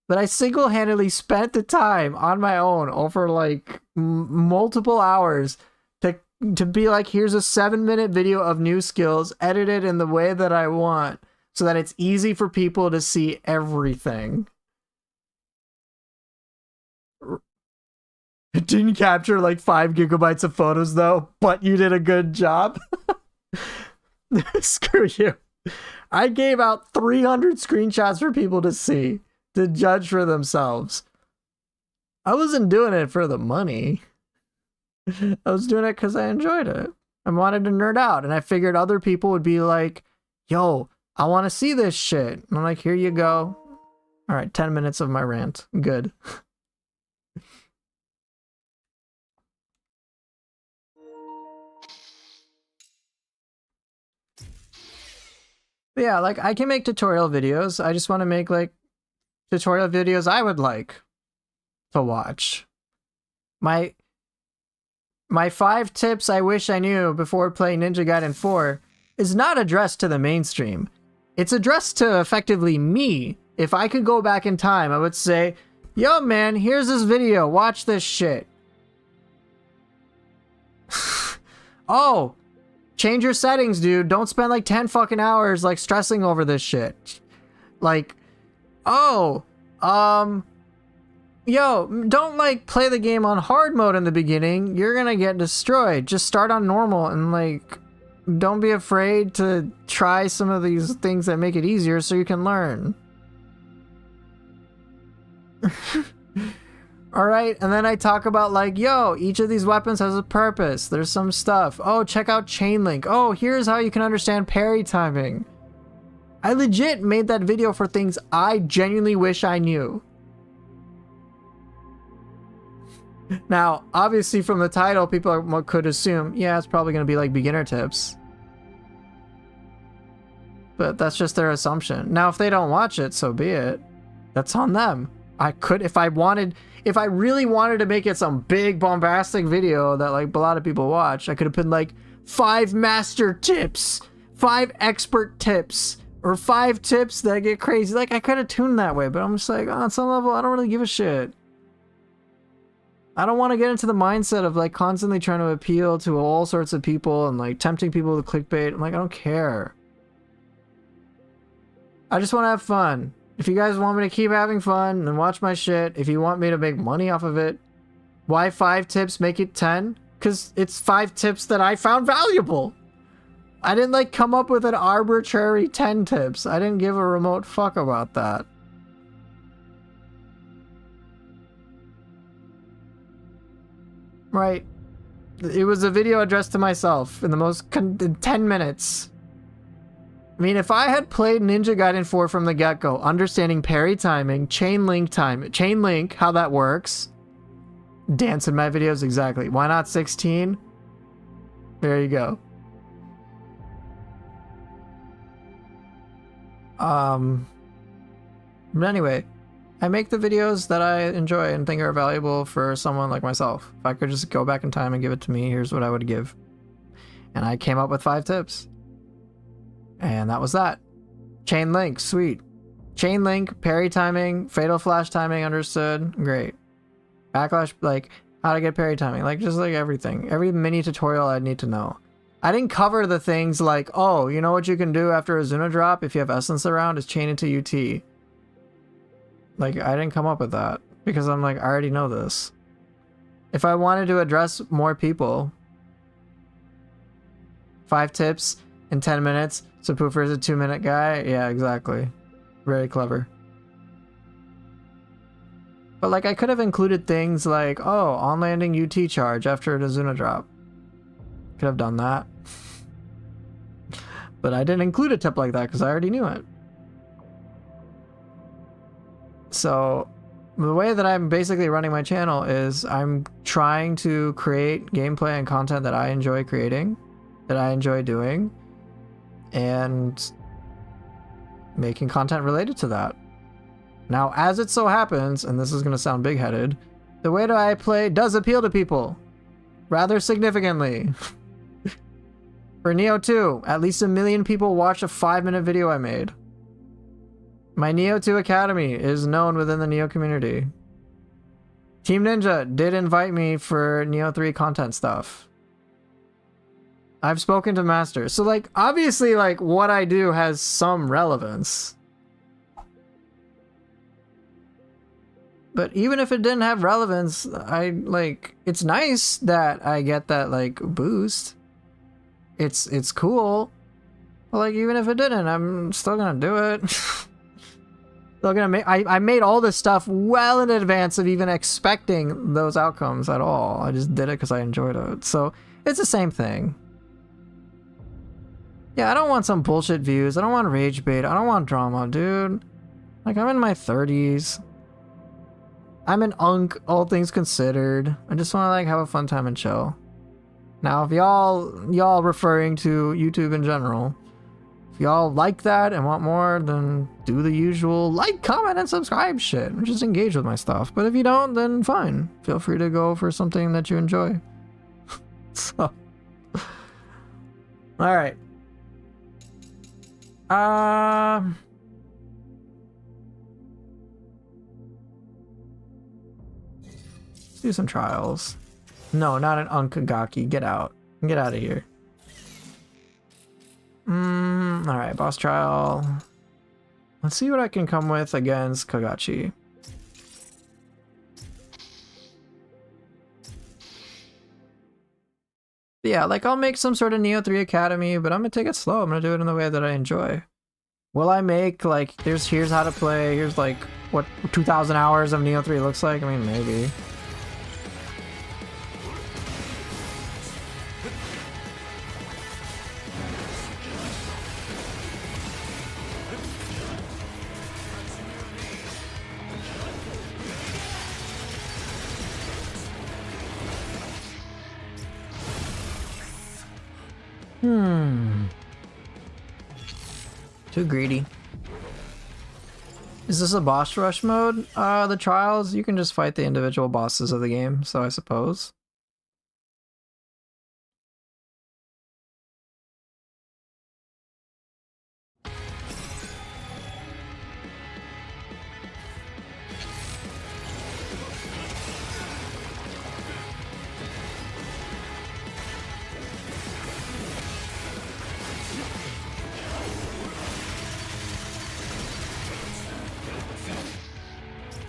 But I single-handedly spent the time on my own over multiple hours to be like, here's a 7-minute video of new skills edited in the way that I want so that it's easy for people to see everything. It didn't capture 5 gigabytes of photos though, but you did a good job. Screw you. I gave out 300 screenshots for people to see, to judge for themselves. I wasn't doing it for the money. I was doing it because I enjoyed it. I wanted to nerd out, and I figured other people would be like, yo, I want to see this shit. And I'm like, here you go. All right, 10 minutes of my rant. Good. Yeah, like I can make tutorial videos. I just want to make like tutorial videos I would like to watch. My 5 tips I wish I knew before playing Ninja Gaiden 4 is not addressed to the mainstream. It's addressed to effectively me. If I could go back in time, I would say, yo man, here's this video, watch this shit. Oh, change your settings, dude. Don't spend like 10 fucking hours like stressing over this shit. Like, oh, yo, don't like play the game on hard mode in the beginning. You're gonna get destroyed. Just start on normal and like, don't be afraid to try some of these things that make it easier so you can learn. Alright, and then I talk about like, yo, each of these weapons has a purpose. There's some stuff. Oh, check out Chain Link. Oh, here's how you can understand parry timing. I legit made that video for things I genuinely wish I knew. Now, obviously from the title, people could assume, yeah, it's probably going to be like beginner tips. But that's just their assumption. Now, if they don't watch it, so be it. That's on them. I could, if I really wanted to make it some big bombastic video that like a lot of people watch, I could have put like 5 master tips, 5 expert tips, or 5 tips that get crazy. Like I could have tuned that way, but I'm just like, on some level, I don't really give a shit. I don't want to get into the mindset of like constantly trying to appeal to all sorts of people and like tempting people to clickbait. I'm like, I don't care. I just want to have fun. If you guys want me to keep having fun and watch my shit, if you want me to make money off of it, why 5 tips make it 10? Because it's 5 tips that I found valuable. I didn't like come up with an arbitrary 10 tips. I didn't give a remote fuck about that. Right. It was a video addressed to myself in the most in 10 minutes. I mean, if I had played Ninja Gaiden 4 from the get-go, understanding parry timing, chain link, how that works, dance in my videos, exactly. Why not 16? There you go. But anyway, I make the videos that I enjoy and think are valuable for someone like myself. If I could just go back in time and give it to me, here's what I would give. And I came up with 5 tips. And that was that. Chain link, sweet. Chain link, parry timing, fatal flash timing, understood, great. Backlash, like how to get parry timing, like just like everything. Every mini tutorial I'd need to know. I didn't cover the things like, oh, you know what you can do after a Zuna drop if you have essence around is chain into UT. Like, I didn't come up with that because I'm like, I already know this. If I wanted to address more people, 5 tips in 10 minutes, so Poofer is a 2-minute guy? Yeah, exactly. Very clever. But like, I could have included things like, oh, on landing UT charge after a Zuna drop. Could have done that. But I didn't include a tip like that because I already knew it. So the way that I'm basically running my channel is I'm trying to create gameplay and content that I enjoy creating, that I enjoy doing, and making content related to that. Now, as it so happens, and this is going to sound big-headed, the way that I play does appeal to people rather significantly. For Nioh 2, at least 1 million people watched a 5-minute video I made. My Nioh 2 Academy is known within the Nioh community. Team Ninja did invite me for Nioh 3 content stuff. I've spoken to Master. So like, obviously like what I do has some relevance. But even if it didn't have relevance, it's nice that I get that like boost. It's cool. But like even if it didn't, I'm still gonna do it. They're gonna make. I made all this stuff well in advance of even expecting those outcomes at all. I just did it because I enjoyed it. So it's the same thing. Yeah, I don't want some bullshit views. I don't want rage bait. I don't want drama, dude. Like, I'm in my 30s. I'm an unk, all things considered. I just want to, like, have a fun time and chill. Now, if y'all referring to YouTube in general, if y'all like that and want more, then do the usual like, comment, and subscribe shit. And just engage with my stuff. But if you don't, then fine. Feel free to go for something that you enjoy. So. Alright. Do some trials. No, not an Unkagaki. Get out. Get out of here. Alright, boss trial. Let's see what I can come with against Kagachi. Yeah, like, I'll make some sort of Neo 3 Academy, but I'm gonna take it slow. I'm gonna do it in the way that I enjoy. Will I make, like, here's how to play, here's, like, what 2,000 hours of Neo 3 looks like? I mean, maybe. Too greedy. Is this a boss rush mode? The trials, you can just fight the individual bosses of the game, so I suppose.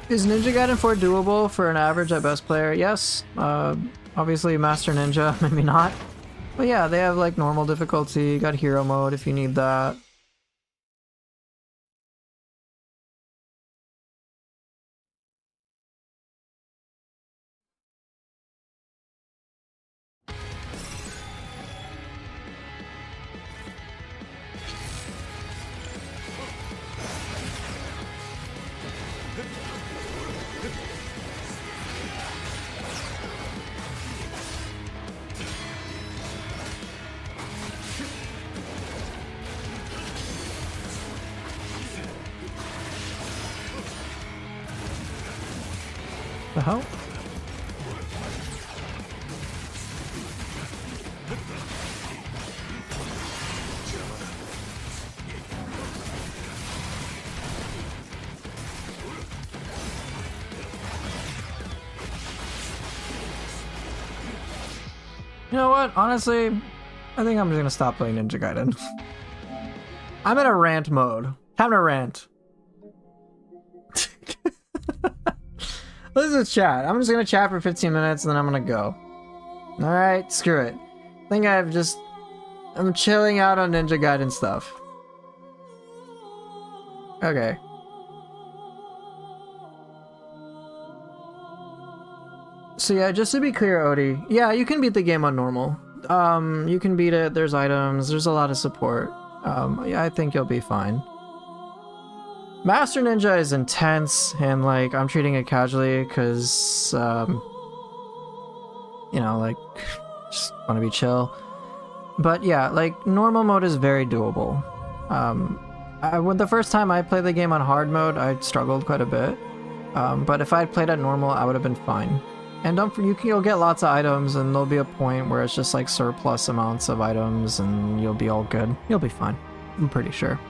Is Ninja Gaiden 4 doable for an average at best player? Yes. Obviously Master Ninja, maybe not. But yeah, they have like normal difficulty, you got hero mode if you need that. The hell? You know what? Honestly, I think I'm just gonna stop playing Ninja Gaiden. I'm in a rant mode. Time to rant. Listen to chat. I'm just gonna chat for 15 minutes and then I'm gonna go. Alright, screw it. I think I'm chilling out on Ninja Gaiden stuff. Okay. So yeah, just to be clear, Odie, yeah, you can beat the game on normal. You can beat it, there's items, there's a lot of support. Yeah, I think you'll be fine. Master Ninja is intense, and like, I'm treating it casually because, you know, like, just want to be chill. But yeah, like, normal mode is very doable. When the first time I played the game on hard mode, I struggled quite a bit. But if I had played at normal, I would have been fine. And you'll get lots of items, and there'll be a point where it's just like surplus amounts of items, and you'll be all good. You'll be fine. I'm pretty sure.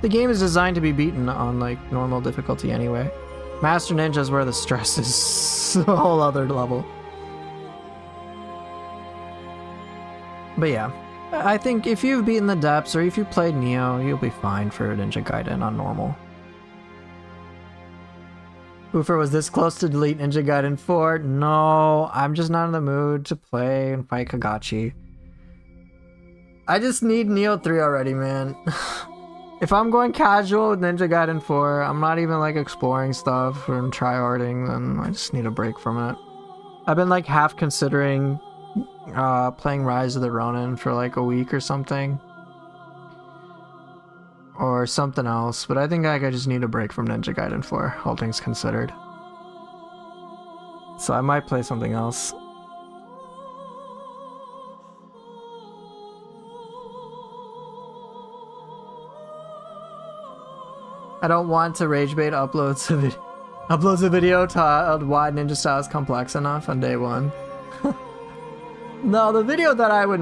The game is designed to be beaten on like normal difficulty anyway. Master Ninja is where the stress is a whole other level. But yeah, I think if you've beaten the depths or if you played Neo, you'll be fine for Ninja Gaiden on normal. Oofer was this close to delete Ninja Gaiden 4? No, I'm just not in the mood to play and fight Kagachi. I just need Neo 3 already, man. If I'm going casual with Ninja Gaiden 4, I'm not even like exploring stuff or tryharding, then I just need a break from it. I've been like half considering playing Rise of the Ronin for like a week or something. Or something else, but I think like I just need a break from Ninja Gaiden 4, all things considered. So I might play something else. I don't want to rage bait uploads a video to why Ninja Style is complex enough on day one. No, the video that I would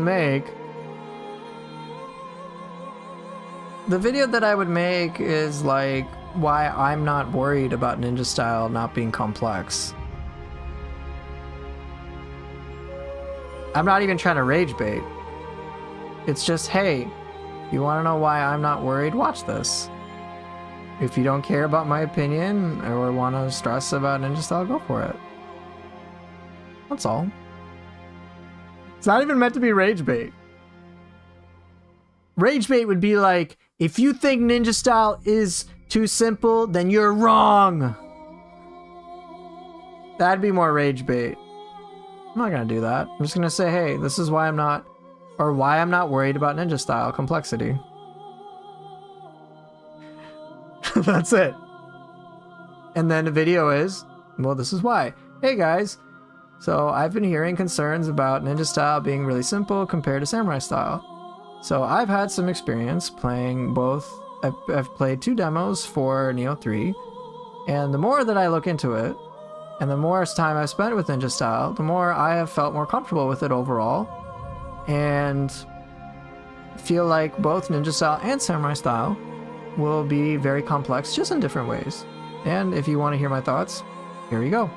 make is like why I'm not worried about Ninja Style not being complex. I'm not even trying to rage bait. It's just, hey, you want to know why I'm not worried? Watch this. If you don't care about my opinion or want to stress about Ninja Style, go for it. That's all. It's not even meant to be rage bait. Rage bait would be like, if you think Ninja Style is too simple, then you're wrong. That'd be more rage bait. I'm not gonna do that. I'm just gonna say, hey, this is why I'm not worried about Ninja Style complexity. That's it. And then the video is, well, this is why. Hey guys, so I've been hearing concerns about Ninja Style being really simple compared to Samurai Style. So I've had some experience playing both. I've played 2 demos for Neo 3, and the more that I look into it, and the more time I've spent with Ninja Style, the more I have felt more comfortable with it overall, and feel like both Ninja Style and Samurai Style will be very complex, just in different ways. And if you want to hear my thoughts, here you go.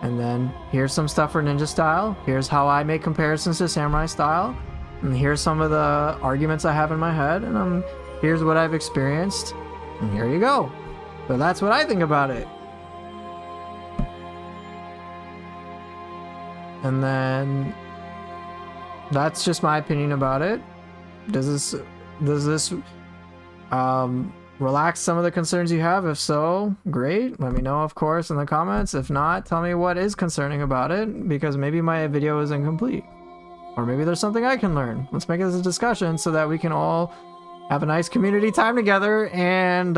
And then here's some stuff for Ninja Style. Here's how I make comparisons to Samurai Style. And here's some of the arguments I have in my head, and here's what I've experienced, and here you go. So that's what I think about it. And then that's just my opinion about it. Does this relax some of the concerns you have? If so, great. Let me know, of course, in the comments. If not, tell me what is concerning about it, because maybe my video is incomplete. Or maybe there's something I can learn. Let's make this a discussion so that we can all have a nice community time together and,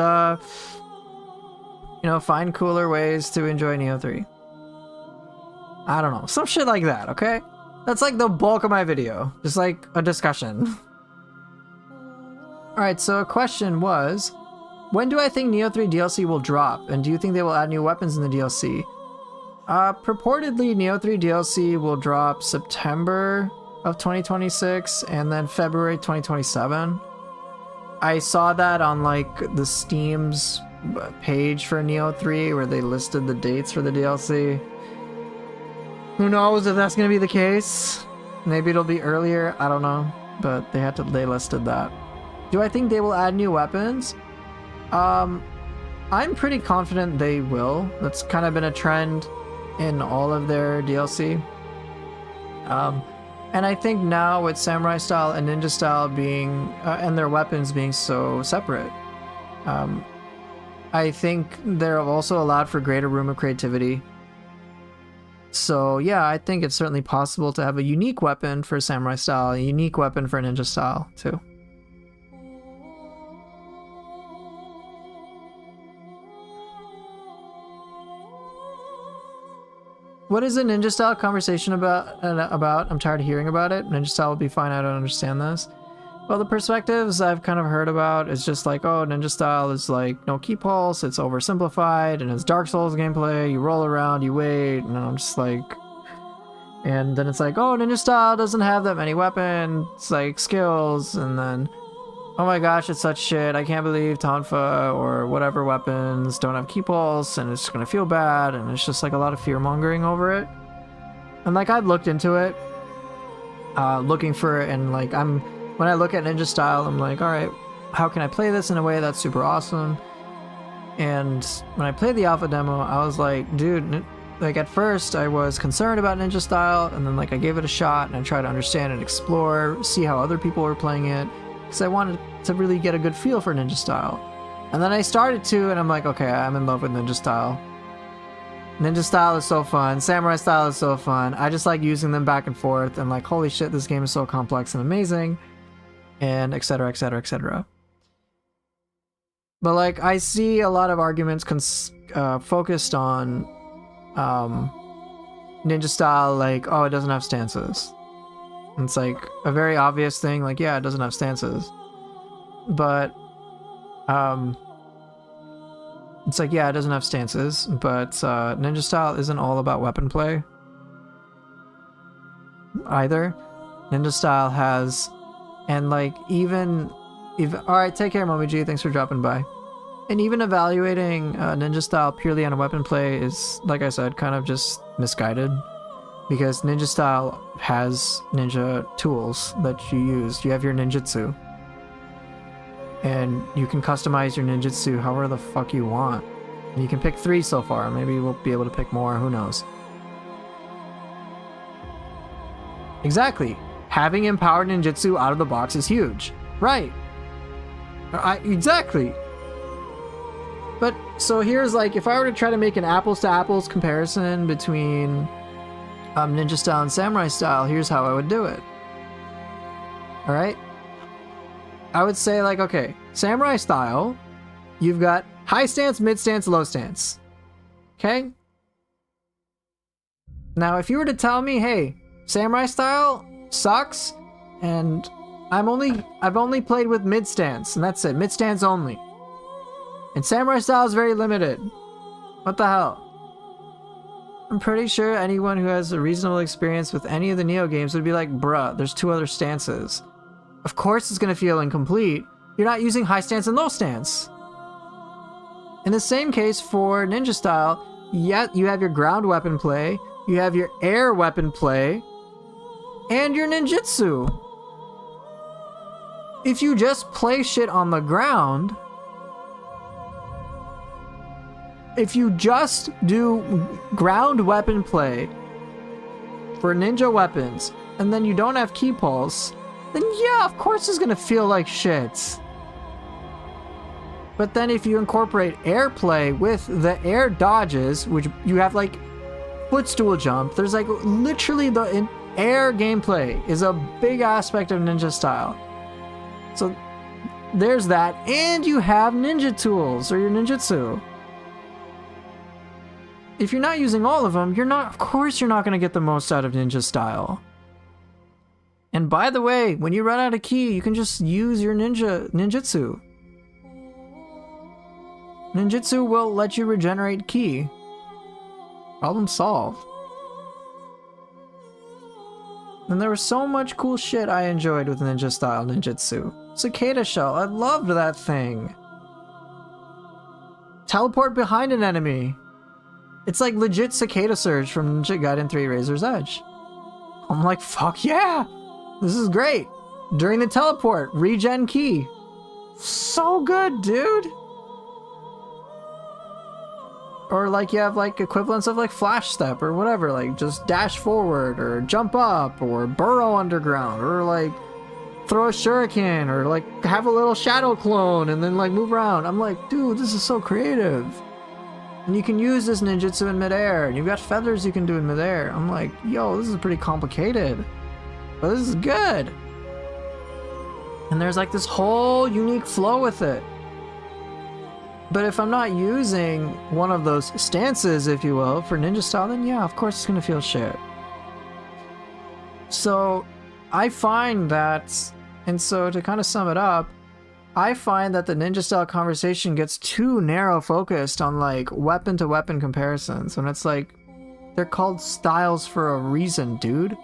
find cooler ways to enjoy Neo 3. I don't know. Some shit like that, okay? That's like the bulk of my video. Just like a discussion. Alright, so a question was, when do I think Neo 3 DLC will drop? And do you think they will add new weapons in the DLC? Purportedly, Neo 3 DLC will drop September of 2026 and then February 2027. I saw that on like the Steam's page for Neo 3 where they listed the dates for the DLC. Who knows if that's gonna be the case? Maybe it'll be earlier, I don't know, but they listed that. Do I think they will add new weapons? I'm pretty confident they will. That's kind of been a trend in all of their DLC. And I think now with Samurai Style and Ninja Style being, and their weapons being so separate, I think they're also allowed for greater room of creativity. So yeah, I think it's certainly possible to have a unique weapon for Samurai Style, a unique weapon for Ninja Style too. What is a Ninja Style conversation about? I'm tired of hearing about it. Ninja Style will be fine, I don't understand this. Well, the perspectives I've kind of heard about is just like, oh, Ninja Style is like no key pulse, it's oversimplified, and it's Dark Souls gameplay, you roll around, you wait, and I'm just like... And then it's like, oh, Ninja Style doesn't have that many weapons, like skills, and then... Oh my gosh, it's such shit, I can't believe Tonfa or whatever weapons don't have key pulse, and it's just gonna feel bad, and it's just like a lot of fear-mongering over it. And like, I've looked into it, looking for it, and like, when I look at Ninja Style, I'm like, alright, how can I play this in a way that's super awesome? And when I played the alpha demo, I was like, dude, like at first I was concerned about Ninja Style, and then like I gave it a shot, and I tried to understand and explore, see how other people were playing it. because I wanted to really get a good feel for ninja style. And then I started to, and I'm like, okay, I'm in love with ninja style. Ninja style is so fun. Samurai style is so fun. I just like using them back and forth, and like, holy shit, this game is so complex and amazing, and etc, etc, etc. But like, I see a lot of arguments focused on ninja style, like, oh, it doesn't have stances. And it's like a very obvious thing, like, yeah, it doesn't have stances. But it's like, yeah, it doesn't have stances, but ninja style isn't all about weapon play either. Ninja style has, and like, even alright, take care, Momiji, thanks for dropping by. And even evaluating ninja style purely on a weapon play is, like I said, kind of just misguided, because ninja style has ninja tools that you use. You have your ninjutsu, and you can customize your ninjutsu however the fuck you want. And you can pick 3 so far. Maybe we'll be able to pick more, who knows. Exactly. Having empowered ninjutsu out of the box is huge. Right. Exactly. But, so here's like, if I were to try to make an apples to apples comparison between ninja style and samurai style, here's how I would do it. Alright? I would say, like, okay, samurai style, you've got high stance, mid stance, low stance. Okay? Now, if you were to tell me, hey, samurai style sucks, and I've only played with mid stance, and that's it, mid stance only. And samurai style is very limited. What the hell? I'm pretty sure anyone who has a reasonable experience with any of the Neo games would be like, bruh, there's 2 other stances. Of course it's gonna feel incomplete. You're not using high stance and low stance. In the same case for ninja style, yeah, you have your ground weapon play, you have your air weapon play, and your ninjutsu. If you just play shit on the ground, if you just do ground weapon play for ninja weapons, and then you don't have ki pulse, then yeah, of course it's gonna feel like shit. But then if you incorporate air play with the air dodges, which you have like footstool jump, there's like literally the air gameplay is a big aspect of ninja style. So there's that, and you have ninja tools or your ninjutsu. If you're not using all of them, of course you're not going to get the most out of ninja style. And by the way, when you run out of ki, you can just use your ninjutsu. Ninjutsu will let you regenerate ki. Problem solved. And there was so much cool shit I enjoyed with ninja style ninjutsu. Cicada shell, I loved that thing. Teleport behind an enemy. It's like legit Cicada Surge from Ninja Gaiden 3 Razor's Edge. I'm like, fuck yeah! This is great! During the teleport, regen ki. So good, dude! Or like you have like equivalents of like flash step or whatever, like just dash forward or jump up or burrow underground or like throw a shuriken or like have a little shadow clone and then like move around. I'm like, dude, this is so creative. And you can use this ninjutsu in midair, and you've got feathers you can do in midair. I'm like, yo, this is pretty complicated, but this is good. And there's like this whole unique flow with it. But if I'm not using one of those stances, if you will, for ninja style, then yeah, of course it's gonna feel shit. So I find that, and so to kind of sum it up, I find that the ninja style conversation gets too narrow focused on like weapon to weapon comparisons, and it's like, they're called styles for a reason, dude.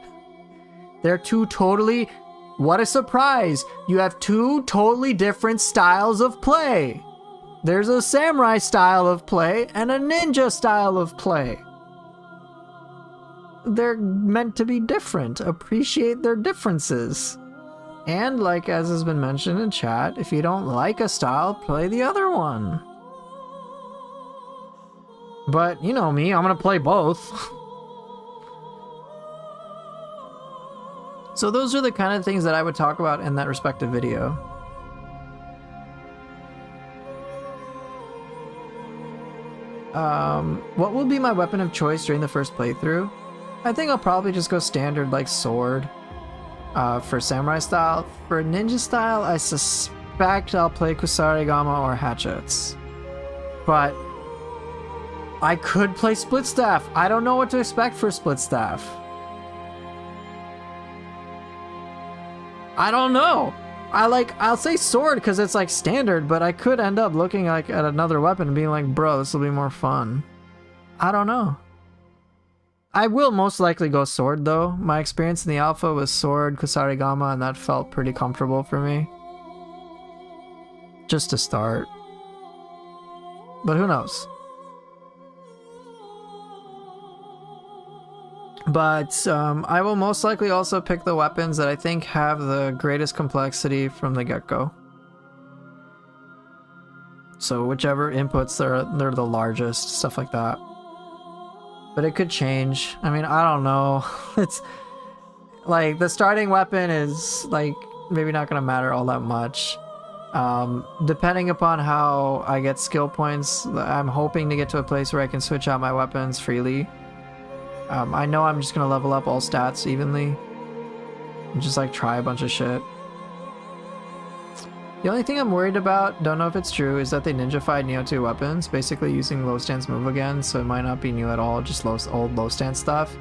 They're two totally, what a surprise, you have 2 totally different styles of play. There's a samurai style of play and a ninja style of play. They're meant to be different. Appreciate their differences. And like as has been mentioned in chat, if you don't like a style, play the other one. But you know me, I'm gonna play both. So those are the kind of things that I would talk about in that respective video. What will be my weapon of choice during the first playthrough? I think I'll probably just go standard like sword for samurai style. For ninja style, I suspect I'll play Kusarigama or hatchets. But I could play split staff. I don't know what to expect for split staff. I don't know. I'll say sword because it's like standard, but I could end up looking like at another weapon and being like, bro, this will be more fun. I don't know. I will most likely go sword though. My experience in the alpha was sword, Kusarigama, and that felt pretty comfortable for me. Just to start. But who knows? But I will most likely also pick the weapons that I think have the greatest complexity from the get-go. So whichever inputs they're the largest, stuff like that. But it could change. I mean, I don't know. It's like the starting weapon is like maybe not gonna matter all that much. Depending upon how I get skill points, I'm hoping to get to a place where I can switch out my weapons freely. I know I'm just gonna level up all stats evenly and just like try a bunch of shit. The only thing I'm worried about, don't know if it's true, is that they ninja-fied Neo 2 weapons, basically using low stance move again, so it might not be new at all, just old low stance stuff.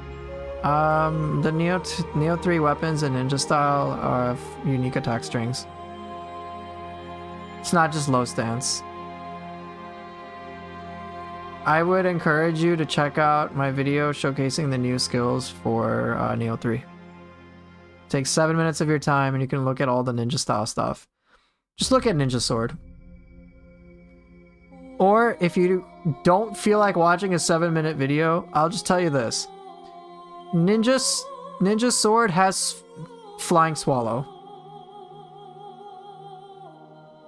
The Neo 3 weapons in ninja style have unique attack strings. It's not just low stance. I would encourage you to check out my video showcasing the new skills for Neo 3. Take 7 minutes of your time and you can look at all the ninja style stuff. Just look at Ninja Sword. Or if you don't feel like watching a 7-minute video, I'll just tell you this. Ninja Sword has Flying Swallow.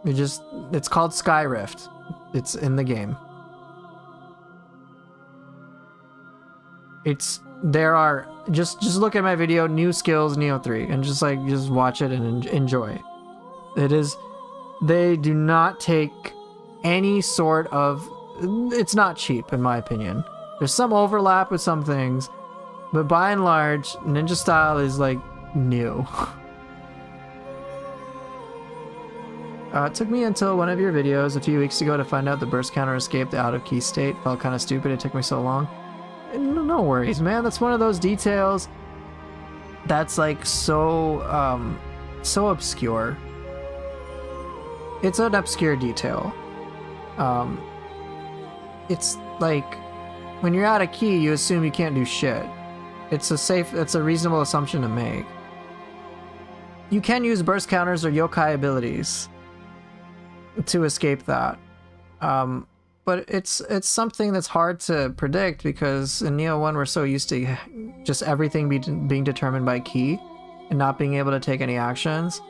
It's called Sky Rift. It's in the game. Just look at my video, new skills Neo 3, and just watch it and enjoy. They do not take any sort of, it's not cheap in my opinion. There's some overlap with some things, but by and large, ninja style is like new. It took me until one of your videos a few weeks ago to find out the burst counter escaped the out of key state. Felt kind of stupid, it took me so long. No worries, man. That's one of those details that's like so obscure. It's an obscure detail. It's like when you're out of key, you assume you can't do shit. It's a reasonable assumption to make. You can use burst counters or yokai abilities to escape that. But it's something that's hard to predict because in Neo 1 we're so used to just everything being determined by key and not being able to take any actions.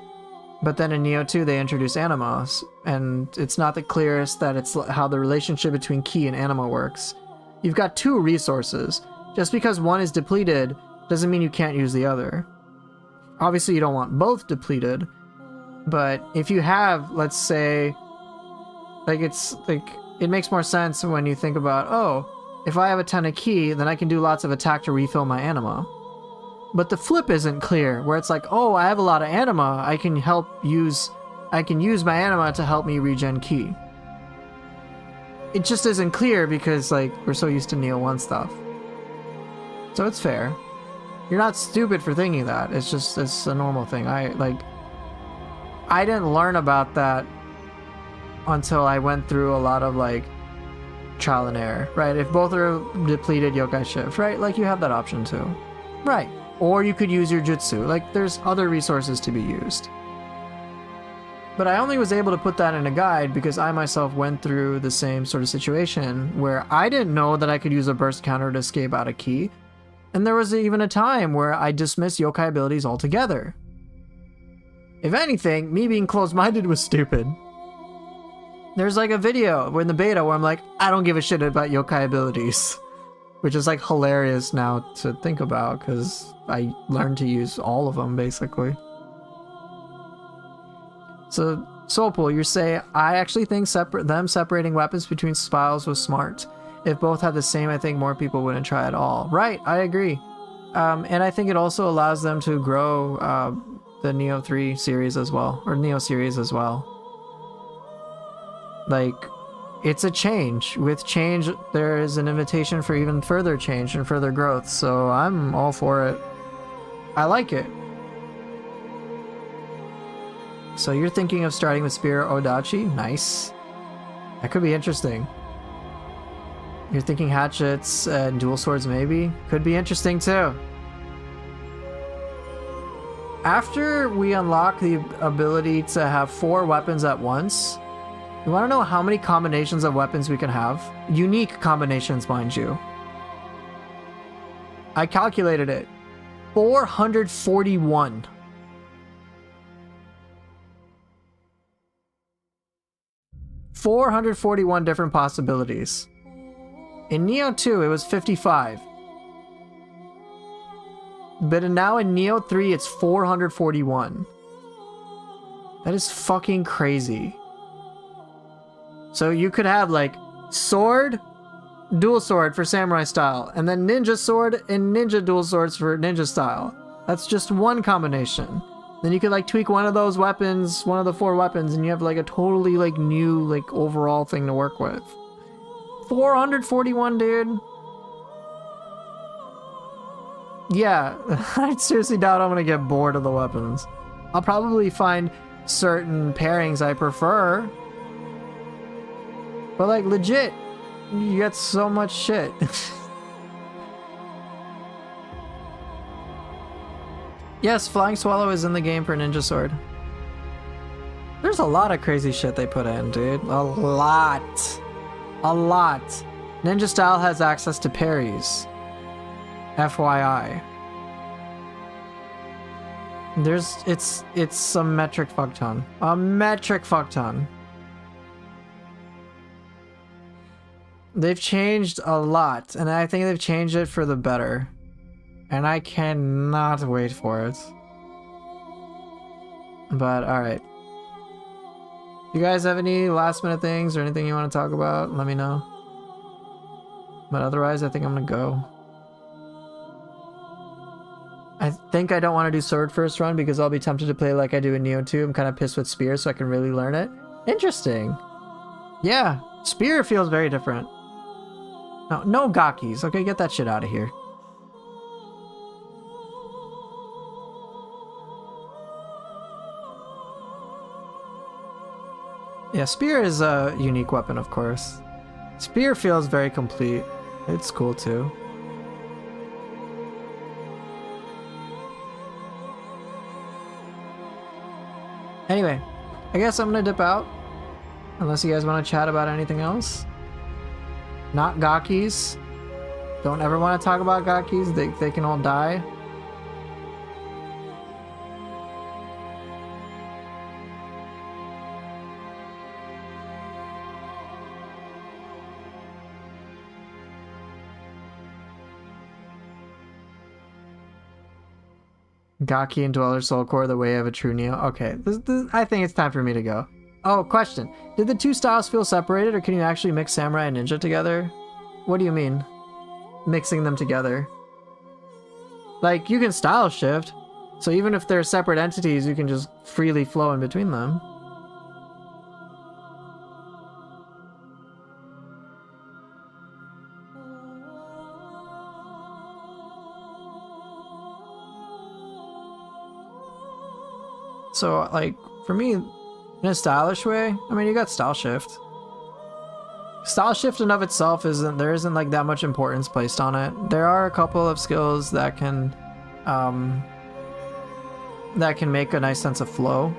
But then in Neo 2 they introduce animas, and it's not the clearest that it's how the relationship between key and anima works. You've got two resources. Just because one is depleted doesn't mean you can't use the other. Obviously you don't want both depleted, but if you have, let's say, it makes more sense when you think about, oh, if I have a ton of key, then I can do lots of attack to refill my anima. But the flip isn't clear, where it's like, oh, I have a lot of anima, I can use my anima to help me regen key. It just isn't clear because like we're so used to Neo 1 stuff. So it's fair. You're not stupid for thinking that. It's a normal thing. I didn't learn about that until I went through a lot of like trial and error, right? If both are depleted, yokai shift, right? Like you have that option too, right? Or you could use your jutsu. Like there's other resources to be used. But I only was able to put that in a guide because I myself went through the same sort of situation where I didn't know that I could use a burst counter to escape out of key. And there was even a time where I dismissed yokai abilities altogether. If anything, me being closed-minded was stupid. There's like a video in the beta where I'm like, I don't give a shit about yokai abilities. Which is like hilarious now to think about because I learned to use all of them basically. So, Soulpool, you say, I actually think separating weapons between styles was smart. If both had the same, I think more people wouldn't try at all. Right, I agree. And I think it also allows them to grow the Neo 3 series as well, or Neo series as well. Like, it's a change. With change, there is an invitation for even further change and further growth, so I'm all for it. I like it. So you're thinking of starting with Spear Odachi? Nice. That could be interesting. You're thinking hatchets and dual swords maybe? Could be interesting too. After we unlock the ability to have 4 weapons at once, you want to know how many combinations of weapons we can have? Unique combinations, mind you. I calculated it. 441. $441 different possibilities. In Neo 2, it was 55. But now in Neo 3, it's 441. That is fucking crazy. So you could have like sword, dual sword for samurai style, and then ninja sword and ninja dual swords for ninja style. That's just one combination. Then you could like tweak one of those weapons, one of the 4 weapons, and you have like a totally like new like overall thing to work with. 441, dude. Yeah, I seriously doubt I'm gonna get bored of the weapons. I'll probably find certain pairings I prefer. But like legit, you get so much shit. Yes, Flying Swallow is in the game for Ninja Sword. There's a lot of crazy shit they put in, dude. A lot. A lot. Ninja Style has access to parries. FYI. It's a metric fuck ton. A metric fuck ton. They've changed a lot, and I think they've changed it for the better. And I cannot wait for it. But, alright. You guys have any last minute things or anything you want to talk about? Let me know. But otherwise, I think I'm gonna go. I think I don't want to do sword first run because I'll be tempted to play like I do in Neo 2. I'm kind of pissed with spear so I can really learn it. Interesting. Yeah, spear feels very different. No Gakis. Okay, get that shit out of here. Yeah, spear is a unique weapon, of course. Spear feels very complete. It's cool too. Anyway, I guess I'm gonna dip out. Unless you guys want to chat about anything else. Not Gakis. Don't ever want to talk about Gakis. They can all die. Gaki and Dweller Soul Core, the way of a true Neo. Okay, I think it's time for me to go. Oh, question. Did the 2 styles feel separated, or can you actually mix Samurai and Ninja together? What do you mean? Mixing them together? Like, you can style shift, so even if they're separate entities, you can just freely flow in between them. So, like, for me, in a stylish way, I mean, you got style shift. Style shift in of itself there isn't like that much importance placed on it. There are a couple of skills that can make a nice sense of flow.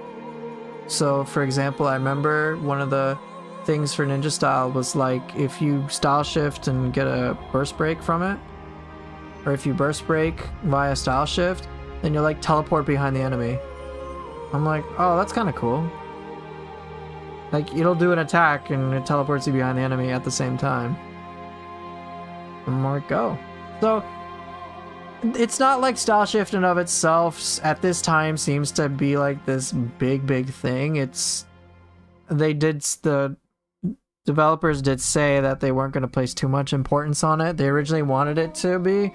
So, for example, I remember one of the things for ninja style was like if you style shift and get a burst break from it, or if you burst break via style shift, then you'll like teleport behind the enemy. I'm like, oh, that's kind of cool. Like, it'll do an attack and it teleports you behind the enemy at the same time. I'm like, go. So, it's not like style shift in of itself at this time seems to be like this big thing. They did the developers did say that they weren't going to place too much importance on it. They originally wanted it to be,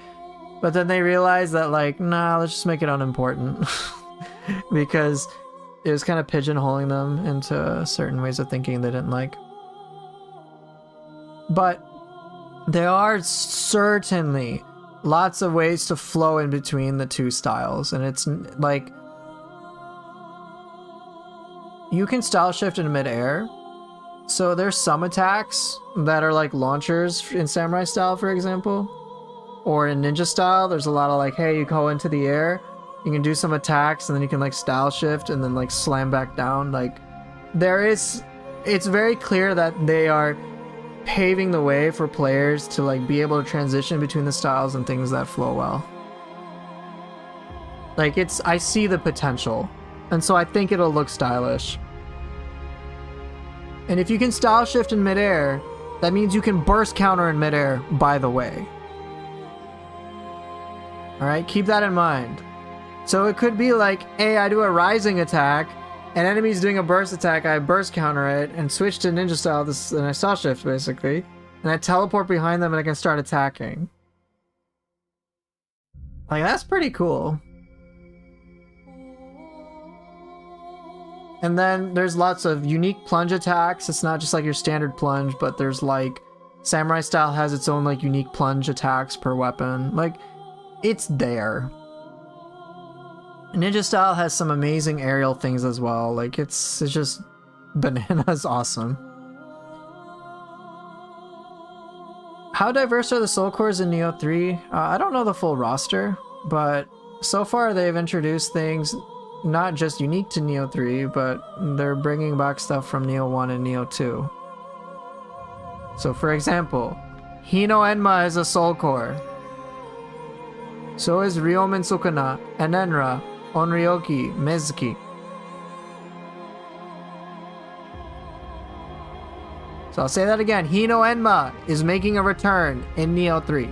but then they realized that, like, nah, let's just make it unimportant. Because it was kind of pigeonholing them into certain ways of thinking they didn't like. But there are certainly lots of ways to flow in between the two styles, and it's like you can style shift in midair. So there's some attacks that are like launchers in samurai style, for example, or in ninja style. There's a lot of like, hey, you go into the air, you can do some attacks, and then you can like style shift and then like slam back down. Like it's very clear that they are paving the way for players to like be able to transition between the styles and things that flow well. Like I see the potential, and so I think it'll look stylish. And if you can style shift in midair, that means you can burst counter in midair, by the way. Alright, keep that in mind. So it could be like, hey, I do a rising attack, and enemy's doing a burst attack, I burst counter it, and switch to ninja style, and I style shift, basically. And I teleport behind them and I can start attacking. Like, that's pretty cool. And then there's lots of unique plunge attacks. It's not just like your standard plunge, but there's like samurai style has its own like unique plunge attacks per weapon. Like, it's there. Ninja style has some amazing aerial things as well. Like, it's just bananas awesome. How diverse are the soul cores in Nioh 3? I don't know the full roster, but so far they've introduced things not just unique to Nioh 3, but they're bringing back stuff from Nioh 1 and Nioh 2. So for example, Hino Enma is a soul core. So is Ryomen Sukuna, Enenra, Onryoki, Mezuki. So I'll say that again, Hino Enma is making a return in Nioh 3.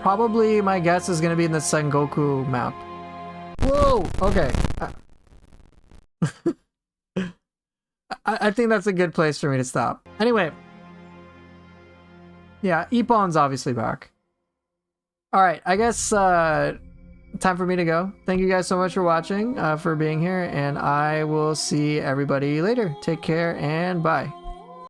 Probably my guess is going to be in the Sengoku map. Whoa! Okay. I think that's a good place for me to stop. Anyway. Yeah, Eppon's obviously back. Alright, I guess time for me to go. Thank you guys so much for watching, for being here, and I will see everybody later. Take care, and bye.